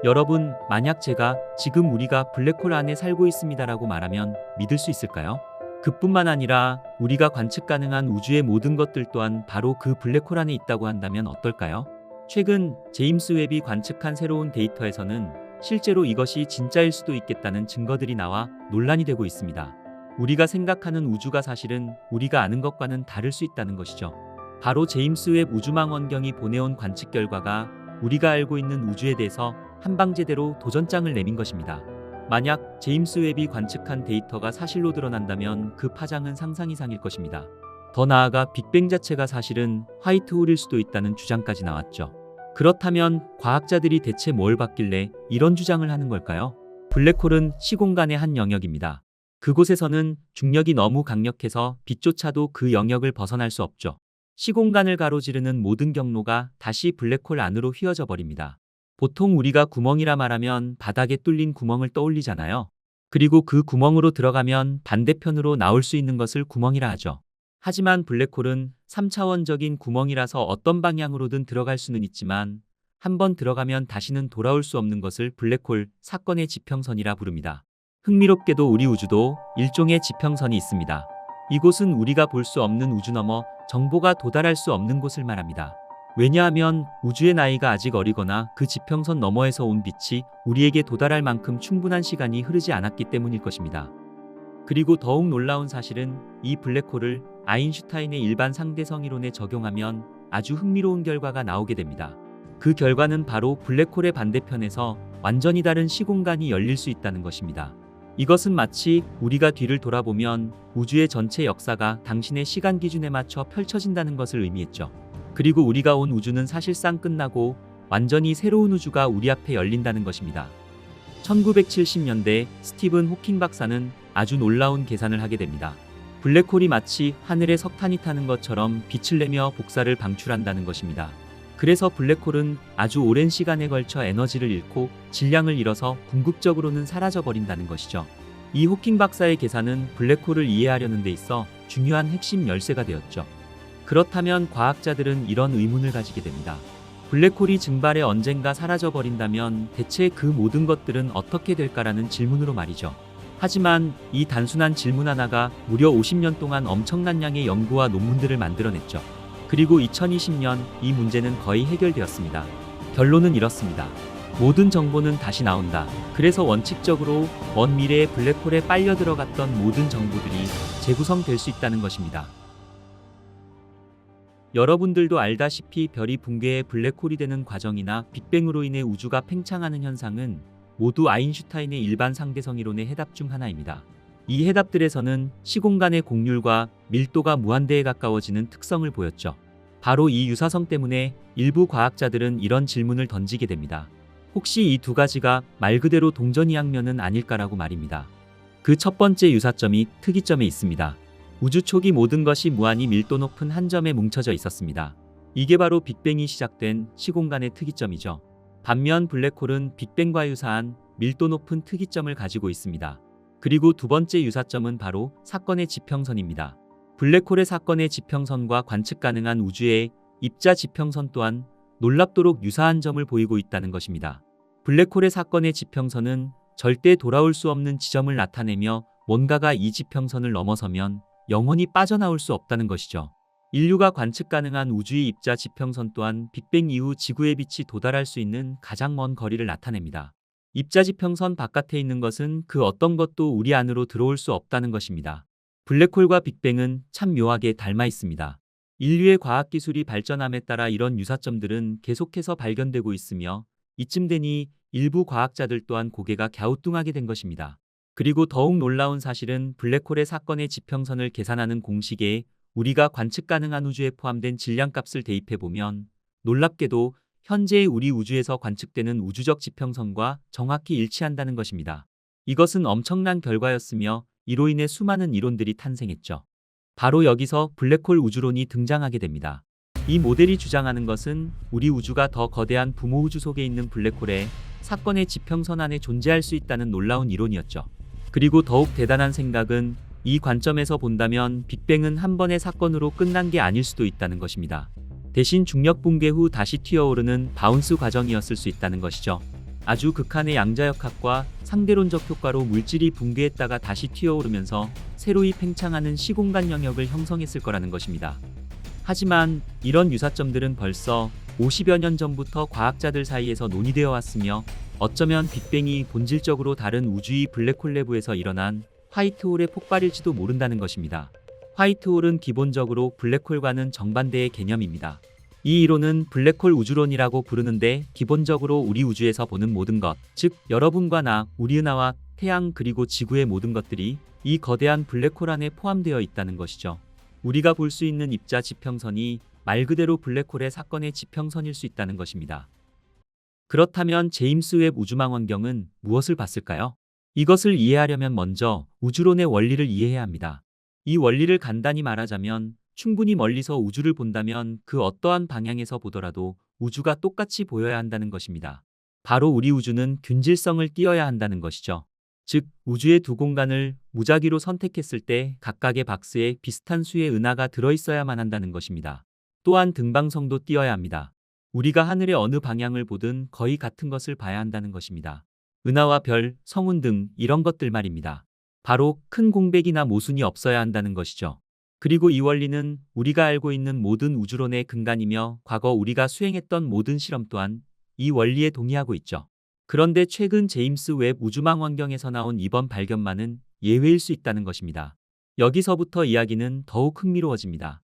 여러분, 만약 제가 지금 우리가 블랙홀 안에 살고 있습니다라고 말하면 믿을 수 있을까요? 그뿐만 아니라 우리가 관측 가능한 우주의 모든 것들 또한 바로 그 블랙홀 안에 있다고 한다면 어떨까요? 최근 제임스 웹이 관측한 새로운 데이터에서는 실제로 이것이 진짜일 수도 있겠다는 증거들이 나와 논란이 되고 있습니다. 우리가 생각하는 우주가 사실은 우리가 아는 것과는 다를 수 있다는 것이죠. 바로 제임스 웹 우주망원경이 보내온 관측 결과가 우리가 알고 있는 우주에 대해서 한방제대로 도전장을 내민 것입니다. 만약 제임스 웹이 관측한 데이터가 사실로 드러난다면 그 파장은 상상 이상일 것입니다. 더 나아가 빅뱅 자체가 사실은 화이트홀일 수도 있다는 주장까지 나왔죠. 그렇다면 과학자들이 대체 뭘 봤길래 이런 주장을 하는 걸까요? 블랙홀은 시공간의 한 영역입니다. 그곳에서는 중력이 너무 강력해서 빛조차도 그 영역을 벗어날 수 없죠. 시공간을 가로지르는 모든 경로가 다시 블랙홀 안으로 휘어져 버립니다. 보통 우리가 구멍이라 말하면 바닥에 뚫린 구멍을 떠올리잖아요. 그리고 그 구멍으로 들어가면 반대편으로 나올 수 있는 것을 구멍이라 하죠. 하지만 블랙홀은 3차원적인 구멍이라서 어떤 방향으로든 들어갈 수는 있지만 한번 들어가면 다시는 돌아올 수 없는 것을 블랙홀 사건의 지평선이라 부릅니다. 흥미롭게도 우리 우주도 일종의 지평선이 있습니다. 이곳은 우리가 볼 수 없는 우주 너머 정보가 도달할 수 없는 곳을 말합니다. 왜냐하면 우주의 나이가 아직 어리거나 그 지평선 너머에서 온 빛이 우리에게 도달할 만큼 충분한 시간이 흐르지 않았기 때문일 것입니다. 그리고 더욱 놀라운 사실은 이 블랙홀을 아인슈타인의 일반 상대성 이론에 적용하면 아주 흥미로운 결과가 나오게 됩니다. 그 결과는 바로 블랙홀의 반대편에서 완전히 다른 시공간이 열릴 수 있다는 것입니다. 이것은 마치 우리가 뒤를 돌아보면 우주의 전체 역사가 당신의 시간 기준에 맞춰 펼쳐진다는 것을 의미했죠. 그리고 우리가 온 우주는 사실상 끝나고 완전히 새로운 우주가 우리 앞에 열린다는 것입니다. 1970년대 스티븐 호킹 박사는 아주 놀라운 계산을 하게 됩니다. 블랙홀이 마치 하늘에 석탄이 타는 것처럼 빛을 내며 복사를 방출한다는 것입니다. 그래서 블랙홀은 아주 오랜 시간에 걸쳐 에너지를 잃고 질량을 잃어서 궁극적으로는 사라져버린다는 것이죠. 이 호킹 박사의 계산은 블랙홀을 이해하려는 데 있어 중요한 핵심 열쇠가 되었죠. 그렇다면 과학자들은 이런 의문을 가지게 됩니다. 블랙홀이 증발해 언젠가 사라져버린다면 대체 그 모든 것들은 어떻게 될까라는 질문으로 말이죠. 하지만 이 단순한 질문 하나가 무려 50년 동안 엄청난 양의 연구와 논문들을 만들어냈죠. 그리고 2020년 이 문제는 거의 해결되었습니다. 결론은 이렇습니다. 모든 정보는 다시 나온다. 그래서 원칙적으로 먼 미래의 블랙홀에 빨려 들어갔던 모든 정보들이 재구성될 수 있다는 것입니다. 여러분들도 알다시피 별이 붕괴해 블랙홀이 되는 과정이나 빅뱅으로 인해 우주가 팽창하는 현상은 모두 아인슈타인의 일반 상대성 이론의 해답 중 하나입니다. 이 해답들에서는 시공간의 곡률과 밀도가 무한대에 가까워지는 특성을 보였죠. 바로 이 유사성 때문에 일부 과학자들은 이런 질문을 던지게 됩니다. 혹시 이 두 가지가 말 그대로 동전이양면은 아닐까라고 말입니다. 그 첫 번째 유사점이 특이점에 있습니다. 우주 초기 모든 것이 무한히 밀도 높은 한 점에 뭉쳐져 있었습니다. 이게 바로 빅뱅이 시작된 시공간의 특이점이죠. 반면 블랙홀은 빅뱅과 유사한 밀도 높은 특이점을 가지고 있습니다. 그리고 두 번째 유사점은 바로 사건의 지평선입니다. 블랙홀의 사건의 지평선과 관측 가능한 우주의 입자 지평선 또한 놀랍도록 유사한 점을 보이고 있다는 것입니다. 블랙홀의 사건의 지평선은 절대 돌아올 수 없는 지점을 나타내며 뭔가가 이 지평선을 넘어서면 영원히 빠져나올 수 없다는 것이죠. 인류가 관측 가능한 우주의 입자 지평선 또한 빅뱅 이후 지구의 빛이 도달할 수 있는 가장 먼 거리를 나타냅니다. 입자 지평선 바깥에 있는 것은 그 어떤 것도 우리 안으로 들어올 수 없다는 것입니다. 블랙홀과 빅뱅은 참 묘하게 닮아 있습니다. 인류의 과학기술이 발전함에 따라 이런 유사점들은 계속해서 발견되고 있으며 이쯤 되니 일부 과학자들 또한 고개가 갸우뚱하게 된 것입니다. 그리고 더욱 놀라운 사실은 블랙홀의 사건의 지평선을 계산하는 공식에 우리가 관측 가능한 우주에 포함된 질량값을 대입해보면 놀랍게도 현재의 우리 우주에서 관측되는 우주적 지평선과 정확히 일치한다는 것입니다. 이것은 엄청난 결과였으며 이로 인해 수많은 이론들이 탄생했죠. 바로 여기서 블랙홀 우주론이 등장하게 됩니다. 이 모델이 주장하는 것은 우리 우주가 더 거대한 부모 우주 속에 있는 블랙홀의 사건의 지평선 안에 존재할 수 있다는 놀라운 이론이었죠. 그리고 더욱 대단한 생각은 이 관점에서 본다면 빅뱅은 한 번의 사건으로 끝난 게 아닐 수도 있다는 것입니다. 대신 중력 붕괴 후 다시 튀어오르는 바운스 과정이었을 수 있다는 것이죠. 아주 극한의 양자역학과 상대론적 효과로 물질이 붕괴했다가 다시 튀어오르면서 새로이 팽창하는 시공간 영역을 형성했을 거라는 것입니다. 하지만 이런 유사점들은 벌써 50여 년 전부터 과학자들 사이에서 논의되어 왔으며, 어쩌면 빅뱅이 본질적으로 다른 우주의 블랙홀 내부에서 일어난 화이트홀의 폭발일지도 모른다는 것입니다. 화이트홀은 기본적으로 블랙홀과는 정반대의 개념입니다. 이 이론은 블랙홀 우주론이라고 부르는데, 기본적으로 우리 우주에서 보는 모든 것, 즉 여러분과 나, 우리 은하와 태양 그리고 지구의 모든 것들이 이 거대한 블랙홀 안에 포함되어 있다는 것이죠. 우리가 볼 수 있는 입자 지평선이 말 그대로 블랙홀의 사건의 지평선일 수 있다는 것입니다. 그렇다면 제임스 웹 우주망원경은 무엇을 봤을까요? 이것을 이해하려면 먼저 우주론의 원리를 이해해야 합니다. 이 원리를 간단히 말하자면, 충분히 멀리서 우주를 본다면 그 어떠한 방향에서 보더라도 우주가 똑같이 보여야 한다는 것입니다. 바로 우리 우주는 균질성을 띄어야 한다는 것이죠. 즉, 우주의 두 공간을 무작위로 선택했을 때 각각의 박스에 비슷한 수의 은하가 들어있어야만 한다는 것입니다. 또한 등방성도 띄어야 합니다. 우리가 하늘의 어느 방향을 보든 거의 같은 것을 봐야 한다는 것입니다. 은하와 별, 성운 등 이런 것들 말입니다. 바로 큰 공백이나 모순이 없어야 한다는 것이죠. 그리고 이 원리는 우리가 알고 있는 모든 우주론의 근간이며, 과거 우리가 수행했던 모든 실험 또한 이 원리에 동의하고 있죠. 그런데 최근 제임스 웹 우주망원경에서 나온 이번 발견만은 예외일 수 있다는 것입니다. 여기서부터 이야기는 더욱 흥미로워집니다.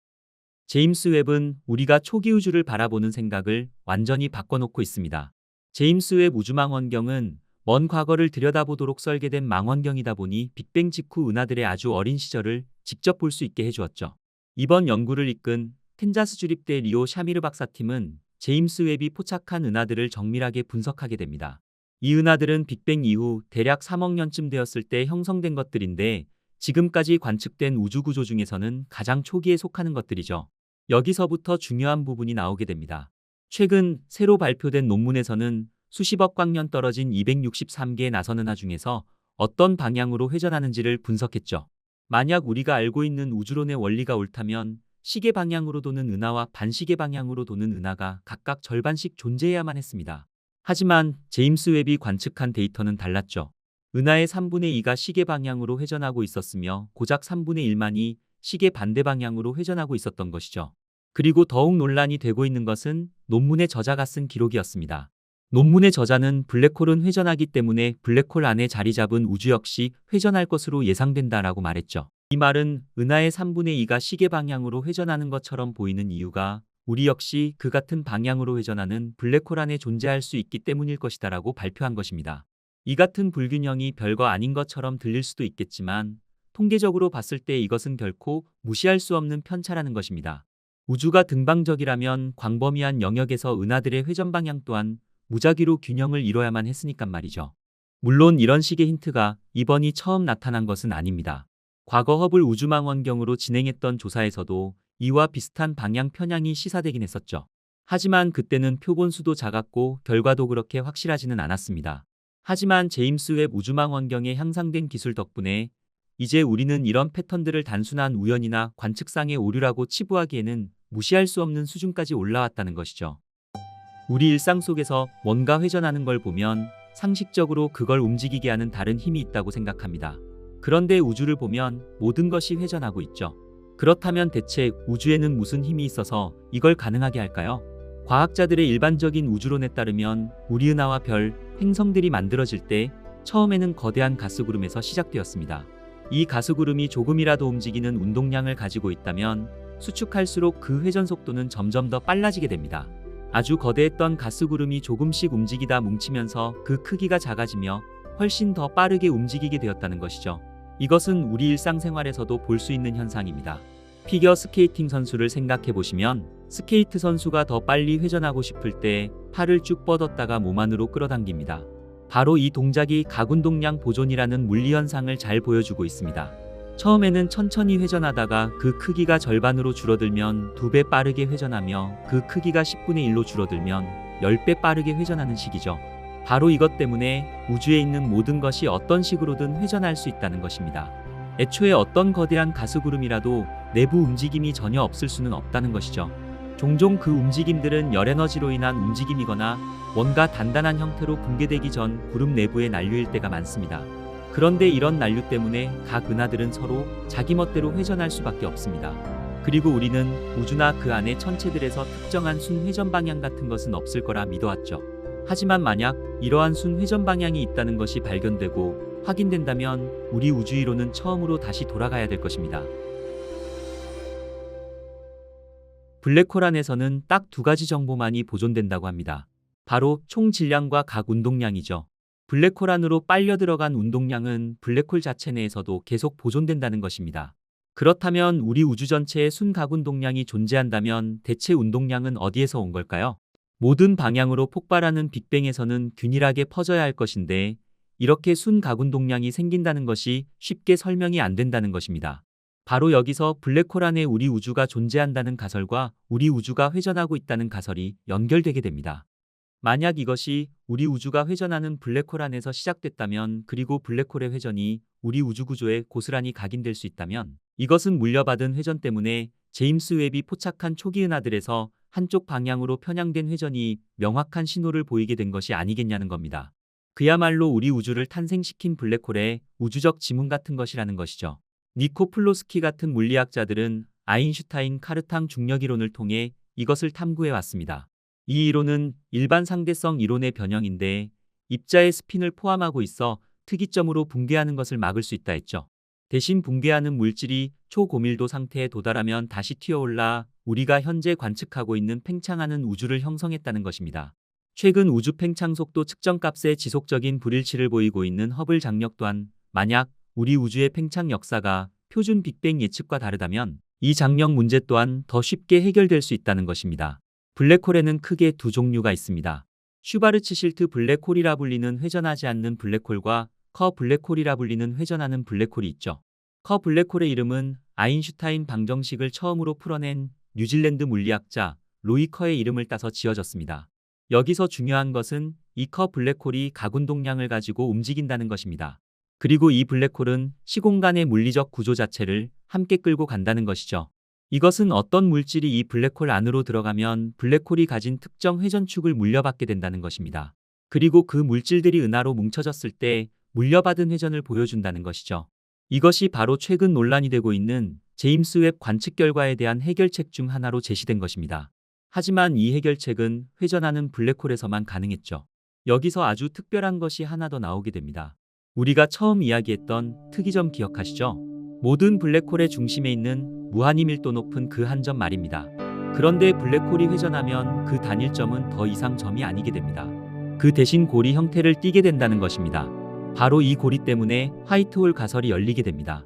제임스 웹은 우리가 초기 우주를 바라보는 생각을 완전히 바꿔놓고 있습니다. 제임스 웹 우주망원경은 먼 과거를 들여다보도록 설계된 망원경이다 보니 빅뱅 직후 은하들의 아주 어린 시절을 직접 볼 수 있게 해주었죠. 이번 연구를 이끈 캔자스 주립대 리오 샤미르 박사팀은 제임스 웹이 포착한 은하들을 정밀하게 분석하게 됩니다. 이 은하들은 빅뱅 이후 대략 3억 년쯤 되었을 때 형성된 것들인데, 지금까지 관측된 우주 구조 중에서는 가장 초기에 속하는 것들이죠. 여기서부터 중요한 부분이 나오게 됩니다. 최근 새로 발표된 논문에서는 수십억 광년 떨어진 263개의 나선 은하 중에서 어떤 방향으로 회전하는지를 분석했죠. 만약 우리가 알고 있는 우주론의 원리가 옳다면 시계 방향으로 도는 은하와 반시계 방향으로 도는 은하가 각각 절반씩 존재해야만 했습니다. 하지만 제임스 웹이 관측한 데이터는 달랐죠. 은하의 3분의 2가 시계 방향으로 회전하고 있었으며, 고작 3분의 1만이 시계 반대 방향으로 회전하고 있었던 것이죠. 그리고 더욱 논란이 되고 있는 것은 논문의 저자가 쓴 기록이었습니다. 논문의 저자는 블랙홀은 회전하기 때문에 블랙홀 안에 자리 잡은 우주 역시 회전할 것으로 예상된다라고 말했죠. 이 말은 은하의 3분의 2가 시계 방향으로 회전하는 것처럼 보이는 이유가 우리 역시 그 같은 방향으로 회전하는 블랙홀 안에 존재할 수 있기 때문일 것이다라고 발표한 것입니다. 이 같은 불균형이 별거 아닌 것처럼 들릴 수도 있겠지만, 통계적으로 봤을 때 이것은 결코 무시할 수 없는 편차라는 것입니다. 우주가 등방적이라면 광범위한 영역에서 은하들의 회전 방향 또한 무작위로 균형을 이뤄야만 했으니깐 말이죠. 물론 이런 식의 힌트가 이번이 처음 나타난 것은 아닙니다. 과거 허블 우주망원경으로 진행했던 조사에서도 이와 비슷한 방향 편향이 시사되긴 했었죠. 하지만 그때는 표본수도 작았고 결과도 그렇게 확실하지는 않았습니다. 하지만 제임스 웹 우주망원경의 향상된 기술 덕분에 이제 우리는 이런 패턴들을 단순한 우연이나 관측상의 오류라고 치부하기에는 무시할 수 없는 수준까지 올라왔다는 것이죠. 우리 일상 속에서 뭔가 회전하는 걸 보면 상식적으로 그걸 움직이게 하는 다른 힘이 있다고 생각합니다. 그런데 우주를 보면 모든 것이 회전하고 있죠. 그렇다면 대체 우주에는 무슨 힘이 있어서 이걸 가능하게 할까요? 과학자들의 일반적인 우주론에 따르면 우리 은하와 별, 행성들이 만들어질 때 처음에는 거대한 가스구름에서 시작되었습니다. 이 가스구름이 조금이라도 움직이는 운동량을 가지고 있다면 수축할수록 그 회전 속도는 점점 더 빨라지게 됩니다. 아주 거대했던 가스구름이 조금씩 움직이다 뭉치면서 그 크기가 작아지며 훨씬 더 빠르게 움직이게 되었다는 것이죠. 이것은 우리 일상생활에서도 볼 수 있는 현상입니다. 피겨 스케이팅 선수를 생각해 보시면 스케이트 선수가 더 빨리 회전하고 싶을 때 팔을 쭉 뻗었다가 몸 안으로 끌어당깁니다. 바로 이 동작이 가운동량 보존이라는 물리현상을 잘 보여주고 있습니다. 처음에는 천천히 회전하다가 그 크기가 절반으로 줄어들면 2배 빠르게 회전하며 그 크기가 10분의 1로 줄어들면 10배 빠르게 회전하는 식이죠. 바로 이것 때문에 우주에 있는 모든 것이 어떤 식으로든 회전할 수 있다는 것입니다. 애초에 어떤 거대한 가스구름이라도 내부 움직임이 전혀 없을 수는 없다는 것이죠. 종종 그 움직임들은 열에너지로 인한 움직임이거나 뭔가 단단한 형태로 붕괴되기 전 구름 내부의 난류일 때가 많습니다. 그런데 이런 난류 때문에 각 은하들은 서로 자기 멋대로 회전할 수밖에 없습니다. 그리고 우리는 우주나 그 안의 천체들에서 특정한 순 회전 방향 같은 것은 없을 거라 믿어왔죠. 하지만 만약 이러한 순 회전 방향이 있다는 것이 발견되고 확인된다면 우리 우주이론은 처음으로 다시 돌아가야 될 것입니다. 블랙홀 안에서는 딱 두 가지 정보만이 보존된다고 합니다. 바로 총 질량과 각 운동량이죠. 블랙홀 안으로 빨려 들어간 운동량은 블랙홀 자체 내에서도 계속 보존된다는 것입니다. 그렇다면 우리 우주 전체에 순 각 운동량이 존재한다면 대체 운동량은 어디에서 온 걸까요? 모든 방향으로 폭발하는 빅뱅에서는 균일하게 퍼져야 할 것인데 이렇게 순 각 운동량이 생긴다는 것이 쉽게 설명이 안 된다는 것입니다. 바로 여기서 블랙홀 안에 우리 우주가 존재한다는 가설과 우리 우주가 회전하고 있다는 가설이 연결되게 됩니다. 만약 이것이 우리 우주가 회전하는 블랙홀 안에서 시작됐다면 그리고 블랙홀의 회전이 우리 우주 구조에 고스란히 각인될 수 있다면 이것은 물려받은 회전 때문에 제임스 웹이 포착한 초기 은하들에서 한쪽 방향으로 편향된 회전이 명확한 신호를 보이게 된 것이 아니겠냐는 겁니다. 그야말로 우리 우주를 탄생시킨 블랙홀의 우주적 지문 같은 것이라는 것이죠. 니코 플로스키 같은 물리학자들은 아인슈타인 카르탕 중력 이론을 통해 이것을 탐구해 왔습니다. 이 이론은 일반 상대성 이론의 변형인데 입자의 스핀을 포함하고 있어 특이점으로 붕괴하는 것을 막을 수 있다 했죠. 대신 붕괴하는 물질이 초고밀도 상태에 도달하면 다시 튀어올라 우리가 현재 관측하고 있는 팽창하는 우주를 형성했다는 것입니다. 최근 우주 팽창 속도 측정 값에 지속적인 불일치를 보이고 있는 허블 장력 또한 만약 우리 우주의 팽창 역사가 표준 빅뱅 예측과 다르다면 이 장력 문제 또한 더 쉽게 해결될 수 있다는 것입니다. 블랙홀에는 크게 두 종류가 있습니다. 슈바르츠실트 블랙홀이라 불리는 회전하지 않는 블랙홀과 커 블랙홀이라 불리는 회전하는 블랙홀이 있죠. 커 블랙홀의 이름은 아인슈타인 방정식을 처음으로 풀어낸 뉴질랜드 물리학자 로이 커의 이름을 따서 지어졌습니다. 여기서 중요한 것은 이 커 블랙홀이 각 운동량을 가지고 움직인다는 것입니다. 그리고 이 블랙홀은 시공간의 물리적 구조 자체를 함께 끌고 간다는 것이죠. 이것은 어떤 물질이 이 블랙홀 안으로 들어가면 블랙홀이 가진 특정 회전축을 물려받게 된다는 것입니다. 그리고 그 물질들이 은하로 뭉쳐졌을 때 물려받은 회전을 보여준다는 것이죠. 이것이 바로 최근 논란이 되고 있는 제임스 웹 관측 결과에 대한 해결책 중 하나로 제시된 것입니다. 하지만 이 해결책은 회전하는 블랙홀에서만 가능했죠. 여기서 아주 특별한 것이 하나 더 나오게 됩니다. 우리가 처음 이야기했던 특이점 기억하시죠? 모든 블랙홀의 중심에 있는 무한히 밀도 높은 그 한 점 말입니다. 그런데 블랙홀이 회전하면 그 단일점은 더 이상 점이 아니게 됩니다. 그 대신 고리 형태를 띠게 된다는 것입니다. 바로 이 고리 때문에 화이트홀 가설이 열리게 됩니다.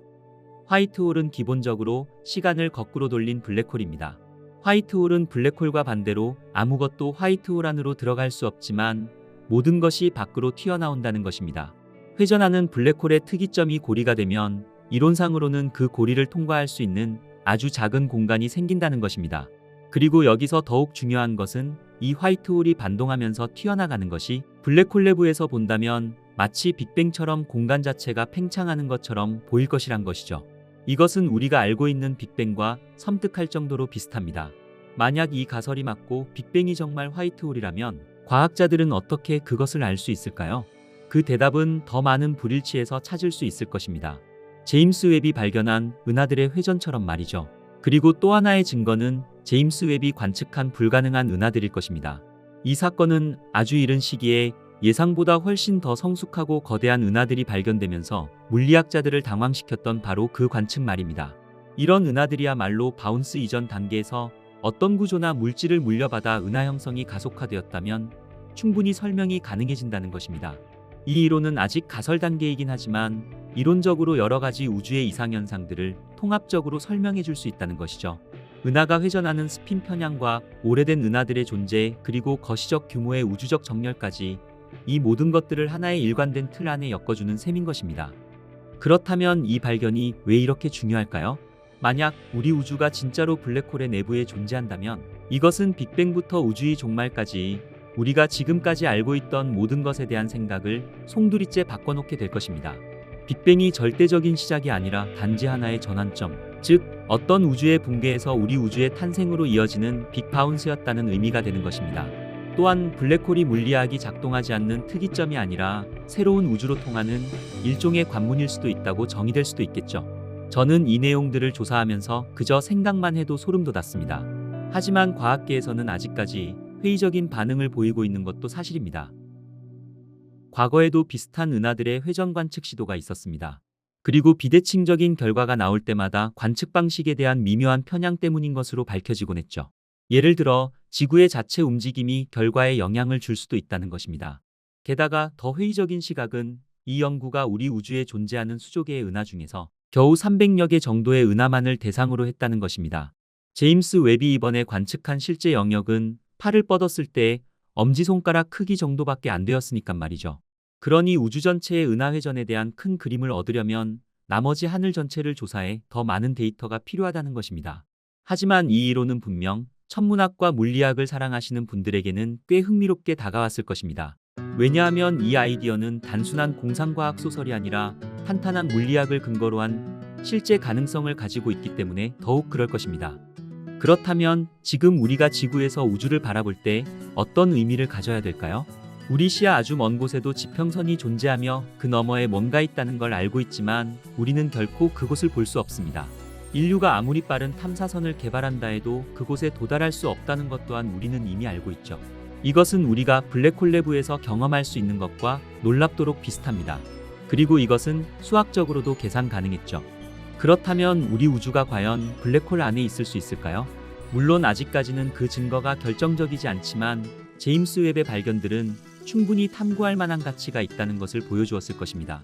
화이트홀은 기본적으로 시간을 거꾸로 돌린 블랙홀입니다. 화이트홀은 블랙홀과 반대로 아무것도 화이트홀 안으로 들어갈 수 없지만 모든 것이 밖으로 튀어나온다는 것입니다. 회전하는 블랙홀의 특이점이 고리가 되면 이론상으로는 그 고리를 통과할 수 있는 아주 작은 공간이 생긴다는 것입니다. 그리고 여기서 더욱 중요한 것은 이 화이트홀이 반동하면서 튀어나가는 것이 블랙홀 내부에서 본다면 마치 빅뱅처럼 공간 자체가 팽창하는 것처럼 보일 것이란 것이죠. 이것은 우리가 알고 있는 빅뱅과 섬뜩할 정도로 비슷합니다. 만약 이 가설이 맞고 빅뱅이 정말 화이트홀이라면 과학자들은 어떻게 그것을 알 수 있을까요? 그 대답은 더 많은 불일치에서 찾을 수 있을 것입니다. 제임스 웹이 발견한 은하들의 회전처럼 말이죠. 그리고 또 하나의 증거는 제임스 웹이 관측한 불가능한 은하들일 것입니다. 이 사건은 아주 이른 시기에 예상보다 훨씬 더 성숙하고 거대한 은하들이 발견되면서 물리학자들을 당황시켰던 바로 그 관측 말입니다. 이런 은하들이야말로 바운스 이전 단계에서 어떤 구조나 물질을 물려받아 은하 형성이 가속화되었다면 충분히 설명이 가능해진다는 것입니다. 이 이론은 아직 가설 단계이긴 하지만 이론적으로 여러 가지 우주의 이상현상들을 통합적으로 설명해 줄 수 있다는 것이죠. 은하가 회전하는 스핀 편향과 오래된 은하들의 존재 그리고 거시적 규모의 우주적 정렬까지 이 모든 것들을 하나의 일관된 틀 안에 엮어주는 셈인 것입니다. 그렇다면 이 발견이 왜 이렇게 중요할까요? 만약 우리 우주가 진짜로 블랙홀의 내부에 존재한다면 이것은 빅뱅부터 우주의 종말까지 우리가 지금까지 알고 있던 모든 것에 대한 생각을 송두리째 바꿔놓게 될 것입니다. 빅뱅이 절대적인 시작이 아니라 단지 하나의 전환점, 즉, 어떤 우주의 붕괴에서 우리 우주의 탄생으로 이어지는 빅바운스였다는 의미가 되는 것입니다. 또한 블랙홀이 물리학이 작동하지 않는 특이점이 아니라 새로운 우주로 통하는 일종의 관문일 수도 있다고 정의될 수도 있겠죠. 저는 이 내용들을 조사하면서 그저 생각만 해도 소름 돋았습니다. 하지만 과학계에서는 아직까지 회의적인 반응을 보이고 있는 것도 사실입니다. 과거에도 비슷한 은하들의 회전 관측 시도가 있었습니다. 그리고 비대칭적인 결과가 나올 때마다 관측 방식에 대한 미묘한 편향 때문인 것으로 밝혀지곤 했죠. 예를 들어 지구의 자체 움직임이 결과에 영향을 줄 수도 있다는 것입니다. 게다가 더 회의적인 시각은 이 연구가 우리 우주에 존재하는 수조 개의 은하 중에서 겨우 300여 개 정도의 은하만을 대상으로 했다는 것입니다. 제임스 웹이 이번에 관측한 실제 영역은 팔을 뻗었을 때 엄지손가락 크기 정도밖에 안 되었으니깐 말이죠. 그러니 우주 전체의 은하 회전에 대한 큰 그림을 얻으려면 나머지 하늘 전체를 조사해 더 많은 데이터가 필요하다는 것입니다. 하지만 이 이론은 분명 천문학과 물리학을 사랑하시는 분들에게는 꽤 흥미롭게 다가왔을 것입니다. 왜냐하면 이 아이디어는 단순한 공상과학 소설이 아니라 탄탄한 물리학을 근거로 한 실제 가능성을 가지고 있기 때문에 더욱 그럴 것입니다. 그렇다면 지금 우리가 지구에서 우주를 바라볼 때 어떤 의미를 가져야 될까요? 우리 시야 아주 먼 곳에도 지평선이 존재하며 그 너머에 뭔가 있다는 걸 알고 있지만 우리는 결코 그곳을 볼 수 없습니다. 인류가 아무리 빠른 탐사선을 개발한다 해도 그곳에 도달할 수 없다는 것 또한 우리는 이미 알고 있죠. 이것은 우리가 블랙홀 내부에서 경험할 수 있는 것과 놀랍도록 비슷합니다. 그리고 이것은 수학적으로도 계산 가능했죠. 그렇다면 우리 우주가 과연 블랙홀 안에 있을 수 있을까요? 물론 아직까지는 그 증거가 결정적이지 않지만 제임스 웹의 발견들은 충분히 탐구할 만한 가치가 있다는 것을 보여주었을 것입니다.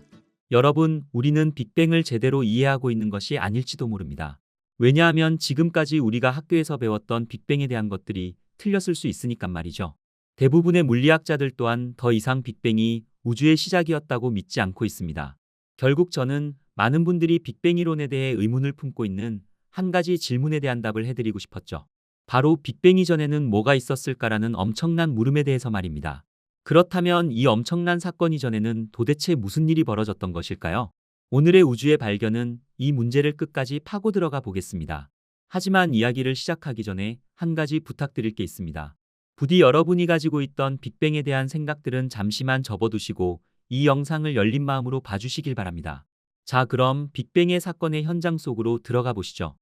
여러분, 우리는 빅뱅을 제대로 이해하고 있는 것이 아닐지도 모릅니다. 왜냐하면 지금까지 우리가 학교에서 배웠던 빅뱅에 대한 것들이 틀렸을 수 있으니까 말이죠. 대부분의 물리학자들 또한 더 이상 빅뱅이 우주의 시작이었다고 믿지 않고 있습니다. 결국 저는 많은 분들이 빅뱅 이론에 대해 의문을 품고 있는 한 가지 질문에 대한 답을 해드리고 싶었죠. 바로 빅뱅 이전에는 뭐가 있었을까라는 엄청난 물음에 대해서 말입니다. 그렇다면 이 엄청난 사건 이전에는 도대체 무슨 일이 벌어졌던 것일까요? 오늘의 우주의 발견은 이 문제를 끝까지 파고 들어가 보겠습니다. 하지만 이야기를 시작하기 전에 한 가지 부탁드릴 게 있습니다. 부디 여러분이 가지고 있던 빅뱅에 대한 생각들은 잠시만 접어두시고 이 영상을 열린 마음으로 봐주시길 바랍니다. 자, 그럼 빅뱅의 사건의 현장 속으로 들어가 보시죠.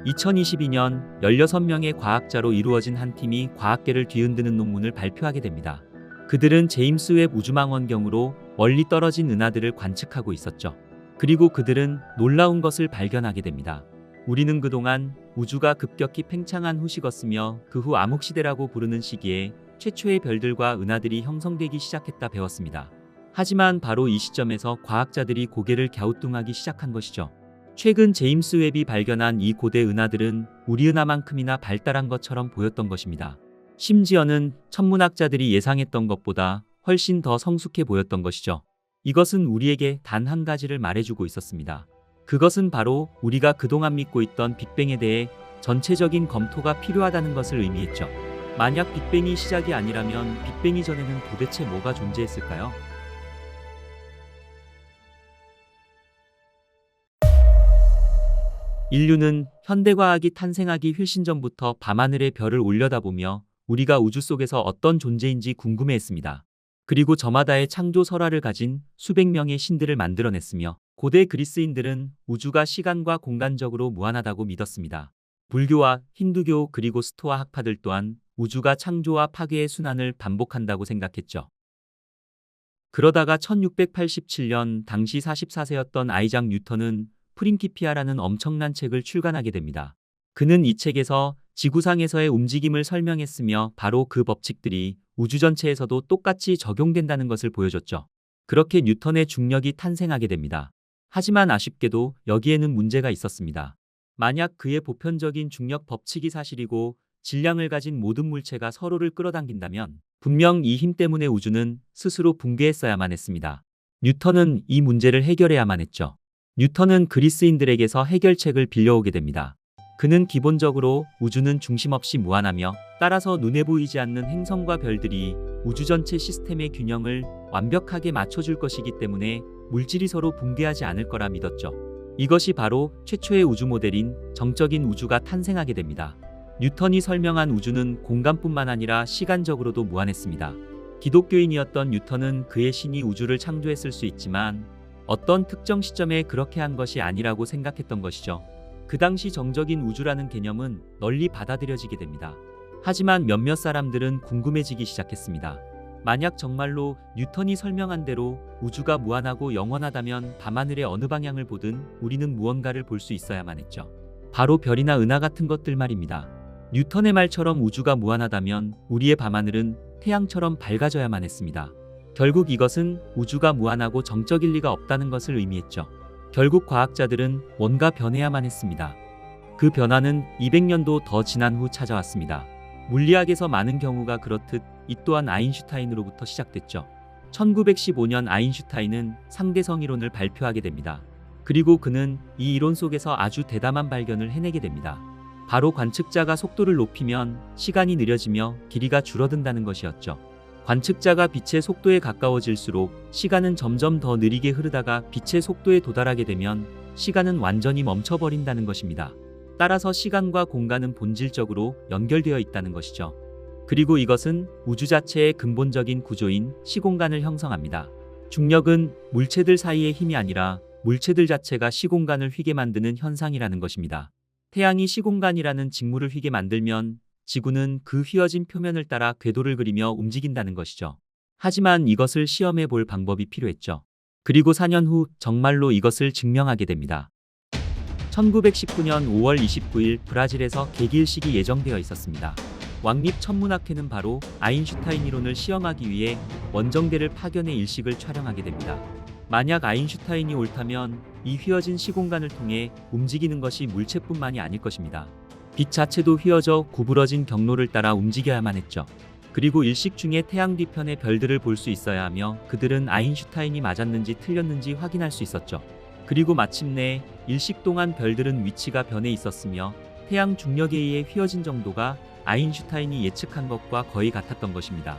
2022년 16명의 과학자로 이루어진 한 팀이 과학계를 뒤흔드는 논문을 발표하게 됩니다. 그들은 제임스 웹 우주망원경으로 멀리 떨어진 은하들을 관측하고 있었죠. 그리고 그들은 놀라운 것을 발견하게 됩니다. 우리는 그동안 우주가 급격히 팽창한 후 식었으며 그 후 암흑시대라고 부르는 시기에 최초의 별들과 은하들이 형성되기 시작했다 배웠습니다. 하지만 바로 이 시점에서 과학자들이 고개를 갸우뚱하기 시작한 것이죠. 최근 제임스 웹이 발견한 이 고대 은하들은 우리 은하만큼이나 발달한 것처럼 보였던 것입니다. 심지어는 천문학자들이 예상했던 것보다 훨씬 더 성숙해 보였던 것이죠. 이것은 우리에게 단 한 가지를 말해주고 있었습니다. 그것은 바로 우리가 그동안 믿고 있던 빅뱅에 대해 전체적인 검토가 필요하다는 것을 의미했죠. 만약 빅뱅이 시작이 아니라면 빅뱅 이전에는 도대체 뭐가 존재했을까요? 인류는 현대과학이 탄생하기 훨씬 전부터 밤하늘의 별을 올려다보며 우리가 우주 속에서 어떤 존재인지 궁금해했습니다. 그리고 저마다의 창조 설화를 가진 수백 명의 신들을 만들어냈으며 고대 그리스인들은 우주가 시간과 공간적으로 무한하다고 믿었습니다. 불교와 힌두교 그리고 스토아 학파들 또한 우주가 창조와 파괴의 순환을 반복한다고 생각했죠. 그러다가 1687년 당시 44세였던 아이작 뉴턴은 프린키피아라는 엄청난 책을 출간하게 됩니다. 그는 이 책에서 지구상에서의 움직임을 설명했으며 바로 그 법칙들이 우주 전체에서도 똑같이 적용된다는 것을 보여줬죠. 그렇게 뉴턴의 중력이 탄생하게 됩니다. 하지만 아쉽게도 여기에는 문제가 있었습니다. 만약 그의 보편적인 중력 법칙이 사실이고 질량을 가진 모든 물체가 서로를 끌어당긴다면 분명 이 힘 때문에 우주는 스스로 붕괴했어야만 했습니다. 뉴턴은 이 문제를 해결해야만 했죠. 뉴턴은 그리스인들에게서 해결책을 빌려오게 됩니다. 그는 기본적으로 우주는 중심 없이 무한하며 따라서 눈에 보이지 않는 행성과 별들이 우주 전체 시스템의 균형을 완벽하게 맞춰줄 것이기 때문에 물질이 서로 붕괴하지 않을 거라 믿었죠. 이것이 바로 최초의 우주 모델인 정적인 우주가 탄생하게 됩니다. 뉴턴이 설명한 우주는 공간뿐만 아니라 시간적으로도 무한했습니다. 기독교인이었던 뉴턴은 그의 신이 우주를 창조했을 수 있지만 어떤 특정 시점에 그렇게 한 것이 아니라고 생각했던 것이죠. 그 당시 정적인 우주라는 개념은 널리 받아들여지게 됩니다. 하지만 몇몇 사람들은 궁금해지기 시작했습니다. 만약 정말로 뉴턴이 설명한 대로 우주가 무한하고 영원하다면 밤하늘의 어느 방향을 보든 우리는 무언가를 볼 수 있어야만 했죠. 바로 별이나 은하 같은 것들 말입니다. 뉴턴의 말처럼 우주가 무한하다면 우리의 밤하늘은 태양처럼 밝아져야만 했습니다. 결국 이것은 우주가 무한하고 정적일 리가 없다는 것을 의미했죠. 결국 과학자들은 뭔가 변해야만 했습니다. 그 변화는 200년도 더 지난 후 찾아왔습니다. 물리학에서 많은 경우가 그렇듯 이 또한 아인슈타인으로부터 시작됐죠. 1915년 아인슈타인은 상대성 이론을 발표하게 됩니다. 그리고 그는 이 이론 속에서 아주 대담한 발견을 해내게 됩니다. 바로 관측자가 속도를 높이면 시간이 느려지며 길이가 줄어든다는 것이었죠. 관측자가 빛의 속도에 가까워질수록 시간은 점점 더 느리게 흐르다가 빛의 속도에 도달하게 되면 시간은 완전히 멈춰버린다는 것입니다. 따라서 시간과 공간은 본질적으로 연결되어 있다는 것이죠. 그리고 이것은 우주 자체의 근본적인 구조인 시공간을 형성합니다. 중력은 물체들 사이의 힘이 아니라 물체들 자체가 시공간을 휘게 만드는 현상이라는 것입니다. 태양이 시공간이라는 직무를 휘게 만들면 지구는 그 휘어진 표면을 따라 궤도를 그리며 움직인다는 것이죠. 하지만 이것을 시험해 볼 방법이 필요했죠. 그리고 4년 후 정말로 이것을 증명하게 됩니다. 1919년 5월 29일 브라질에서 개기일식이 예정되어 있었습니다. 왕립 천문학회는 바로 아인슈타인 이론을 시험하기 위해 원정대를 파견해 일식을 촬영하게 됩니다. 만약 아인슈타인이 옳다면 이 휘어진 시공간을 통해 움직이는 것이 물체뿐만이 아닐 것입니다. 빛 자체도 휘어져 구부러진 경로를 따라 움직여야만 했죠. 그리고 일식 중에 태양 뒤편의 별들을 볼 수 있어야 하며 그들은 아인슈타인이 맞았는지 틀렸는지 확인할 수 있었죠. 그리고 마침내 일식 동안 별들은 위치가 변해 있었으며 태양 중력에 의해 휘어진 정도가 아인슈타인이 예측한 것과 거의 같았던 것입니다.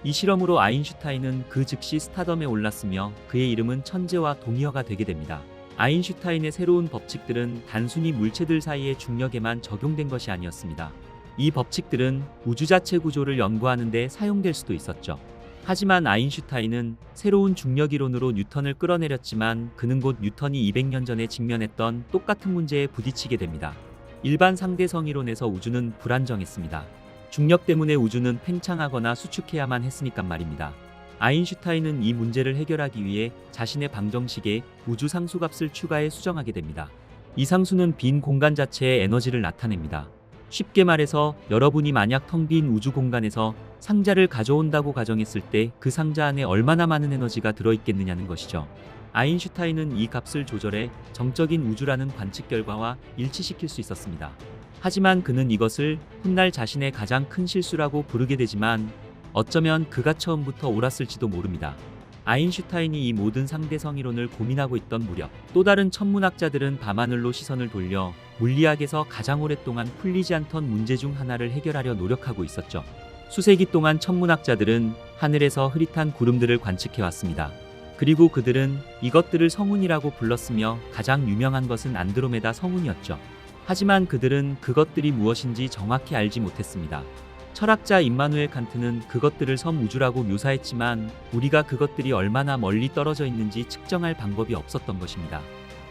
이 실험으로 아인슈타인은 그 즉시 스타덤에 올랐으며 그의 이름은 천재와 동의어가 되게 됩니다. 아인슈타인의 새로운 법칙들은 단순히 물체들 사이의 중력에만 적용된 것이 아니었습니다. 이 법칙들은 우주 자체 구조를 연구하는 데 사용될 수도 있었죠. 하지만 아인슈타인은 새로운 중력 이론으로 뉴턴을 끌어내렸지만 그는 곧 뉴턴이 200년 전에 직면했던 똑같은 문제에 부딪히게 됩니다. 일반 상대성 이론에서 우주는 불안정했습니다. 중력 때문에 우주는 팽창하거나 수축해야만 했으니까 말입니다. 아인슈타인은 이 문제를 해결하기 위해 자신의 방정식에 우주 상수값을 추가해 수정하게 됩니다. 이 상수는 빈 공간 자체의 에너지를 나타냅니다. 쉽게 말해서 여러분이 만약 텅 빈 우주 공간에서 상자를 가져온다고 가정했을 때 그 상자 안에 얼마나 많은 에너지가 들어있겠느냐는 것이죠. 아인슈타인은 이 값을 조절해 정적인 우주라는 관측 결과와 일치시킬 수 있었습니다. 하지만 그는 이것을 훗날 자신의 가장 큰 실수라고 부르게 되지만 어쩌면 그가 처음부터 옳았을지도 모릅니다. 아인슈타인이 이 모든 상대성 이론을 고민하고 있던 무렵 또 다른 천문학자들은 밤하늘로 시선을 돌려 물리학에서 가장 오랫동안 풀리지 않던 문제 중 하나를 해결하려 노력하고 있었죠. 수세기 동안 천문학자들은 하늘에서 흐릿한 구름들을 관측해왔습니다. 그리고 그들은 이것들을 성운이라고 불렀으며 가장 유명한 것은 안드로메다 성운이었죠. 하지만 그들은 그것들이 무엇인지 정확히 알지 못했습니다. 철학자 임마누엘 칸트는 그것들을 섬우주라고 묘사했지만 우리가 그것들이 얼마나 멀리 떨어져 있는지 측정할 방법이 없었던 것입니다.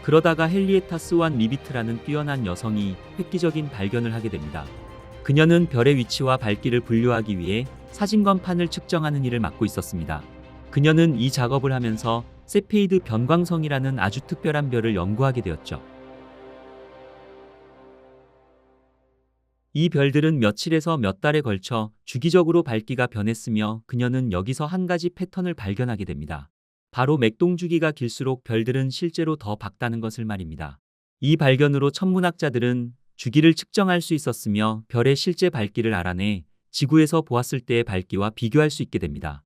그러다가 헨리에타 스완 리비트라는 뛰어난 여성이 획기적인 발견을 하게 됩니다. 그녀는 별의 위치와 밝기를 분류하기 위해 사진관판을 측정하는 일을 맡고 있었습니다. 그녀는 이 작업을 하면서 세페이드 변광성이라는 아주 특별한 별을 연구하게 되었죠. 이 별들은 며칠에서 몇 달에 걸쳐 주기적으로 밝기가 변했으며 그녀는 여기서 한 가지 패턴을 발견하게 됩니다. 바로 맥동주기가 길수록 별들은 실제로 더 밝다는 것을 말입니다. 이 발견으로 천문학자들은 주기를 측정할 수 있었으며 별의 실제 밝기를 알아내 지구에서 보았을 때의 밝기와 비교할 수 있게 됩니다.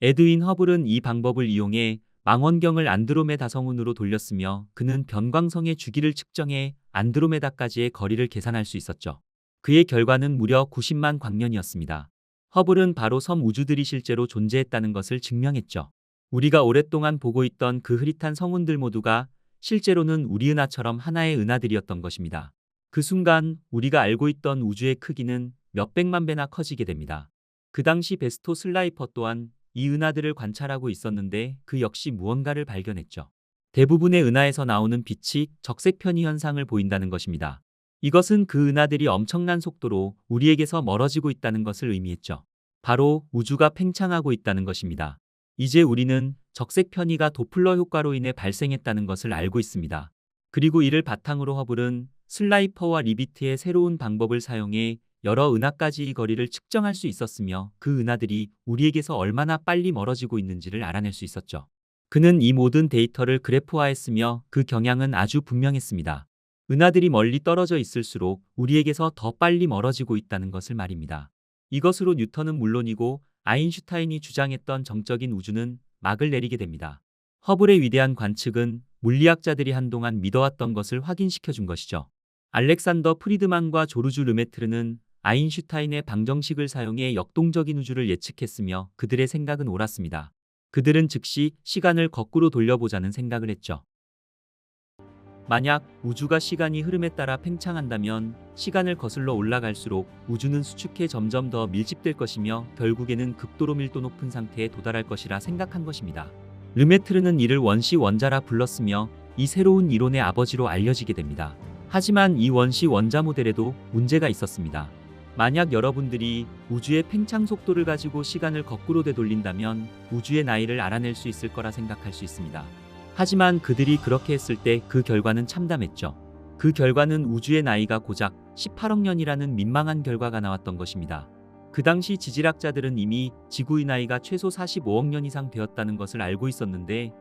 에드윈 허블은 이 방법을 이용해 망원경을 안드로메다 성운으로 돌렸으며 그는 변광성의 주기를 측정해 안드로메다까지의 거리를 계산할 수 있었죠. 그의 결과는 무려 90만 광년이었습니다. 허블은 바로 섬 우주들이 실제로 존재했다는 것을 증명했죠. 우리가 오랫동안 보고 있던 그 흐릿한 성운들 모두가 실제로는 우리 은하처럼 하나의 은하들이었던 것입니다. 그 순간 우리가 알고 있던 우주의 크기는 몇백만 배나 커지게 됩니다. 그 당시 베스토 슬라이퍼 또한 이 은하들을 관찰하고 있었는데 그 역시 무언가를 발견했죠. 대부분의 은하에서 나오는 빛이 적색 편의 현상을 보인다는 것입니다. 이것은 그 은하들이 엄청난 속도로 우리에게서 멀어지고 있다는 것을 의미했죠. 바로 우주가 팽창하고 있다는 것입니다. 이제 우리는 적색 편의가 도플러 효과로 인해 발생했다는 것을 알고 있습니다. 그리고 이를 바탕으로 허블은 슬라이퍼와 리비트의 새로운 방법을 사용해 여러 은하까지 이 거리를 측정할 수 있었으며 그 은하들이 우리에게서 얼마나 빨리 멀어지고 있는지를 알아낼 수 있었죠. 그는 이 모든 데이터를 그래프화했으며 그 경향은 아주 분명했습니다. 은하들이 멀리 떨어져 있을수록 우리에게서 더 빨리 멀어지고 있다는 것을 말입니다. 이것으로 뉴턴은 물론이고 아인슈타인이 주장했던 정적인 우주는 막을 내리게 됩니다. 허블의 위대한 관측은 물리학자들이 한동안 믿어왔던 것을 확인시켜 준 것이죠. 알렉산더 프리드만과 조르주 르메트르는 아인슈타인의 방정식을 사용해 역동적인 우주를 예측했으며 그들의 생각은 옳았습니다. 그들은 즉시 시간을 거꾸로 돌려보자는 생각을 했죠. 만약 우주가 시간이 흐름에 따라 팽창한다면 시간을 거슬러 올라갈수록 우주는 수축해 점점 더 밀집될 것이며 결국에는 극도로 밀도 높은 상태에 도달할 것이라 생각한 것입니다. 르메트르는 이를 원시 원자라 불렀으며 이 새로운 이론의 아버지로 알려지게 됩니다. 하지만 이 원시 원자 모델에도 문제가 있었습니다. 만약 여러분들이 우주의 팽창 속도를 가지고 시간을 거꾸로 되돌린다면 우주의 나이를 알아낼 수 있을 거라 생각할 수 있습니다. 하지만 그들이 그렇게 했을 때 그 결과는 참담했죠. 그 결과는 우주의 나이가 고작 18억 년이라는 민망한 결과가 나왔던 것입니다. 그 당시 지질학자들은 이미 지구의 나이가 최소 45억 년 이상 되었다는 것을 알고 있었는데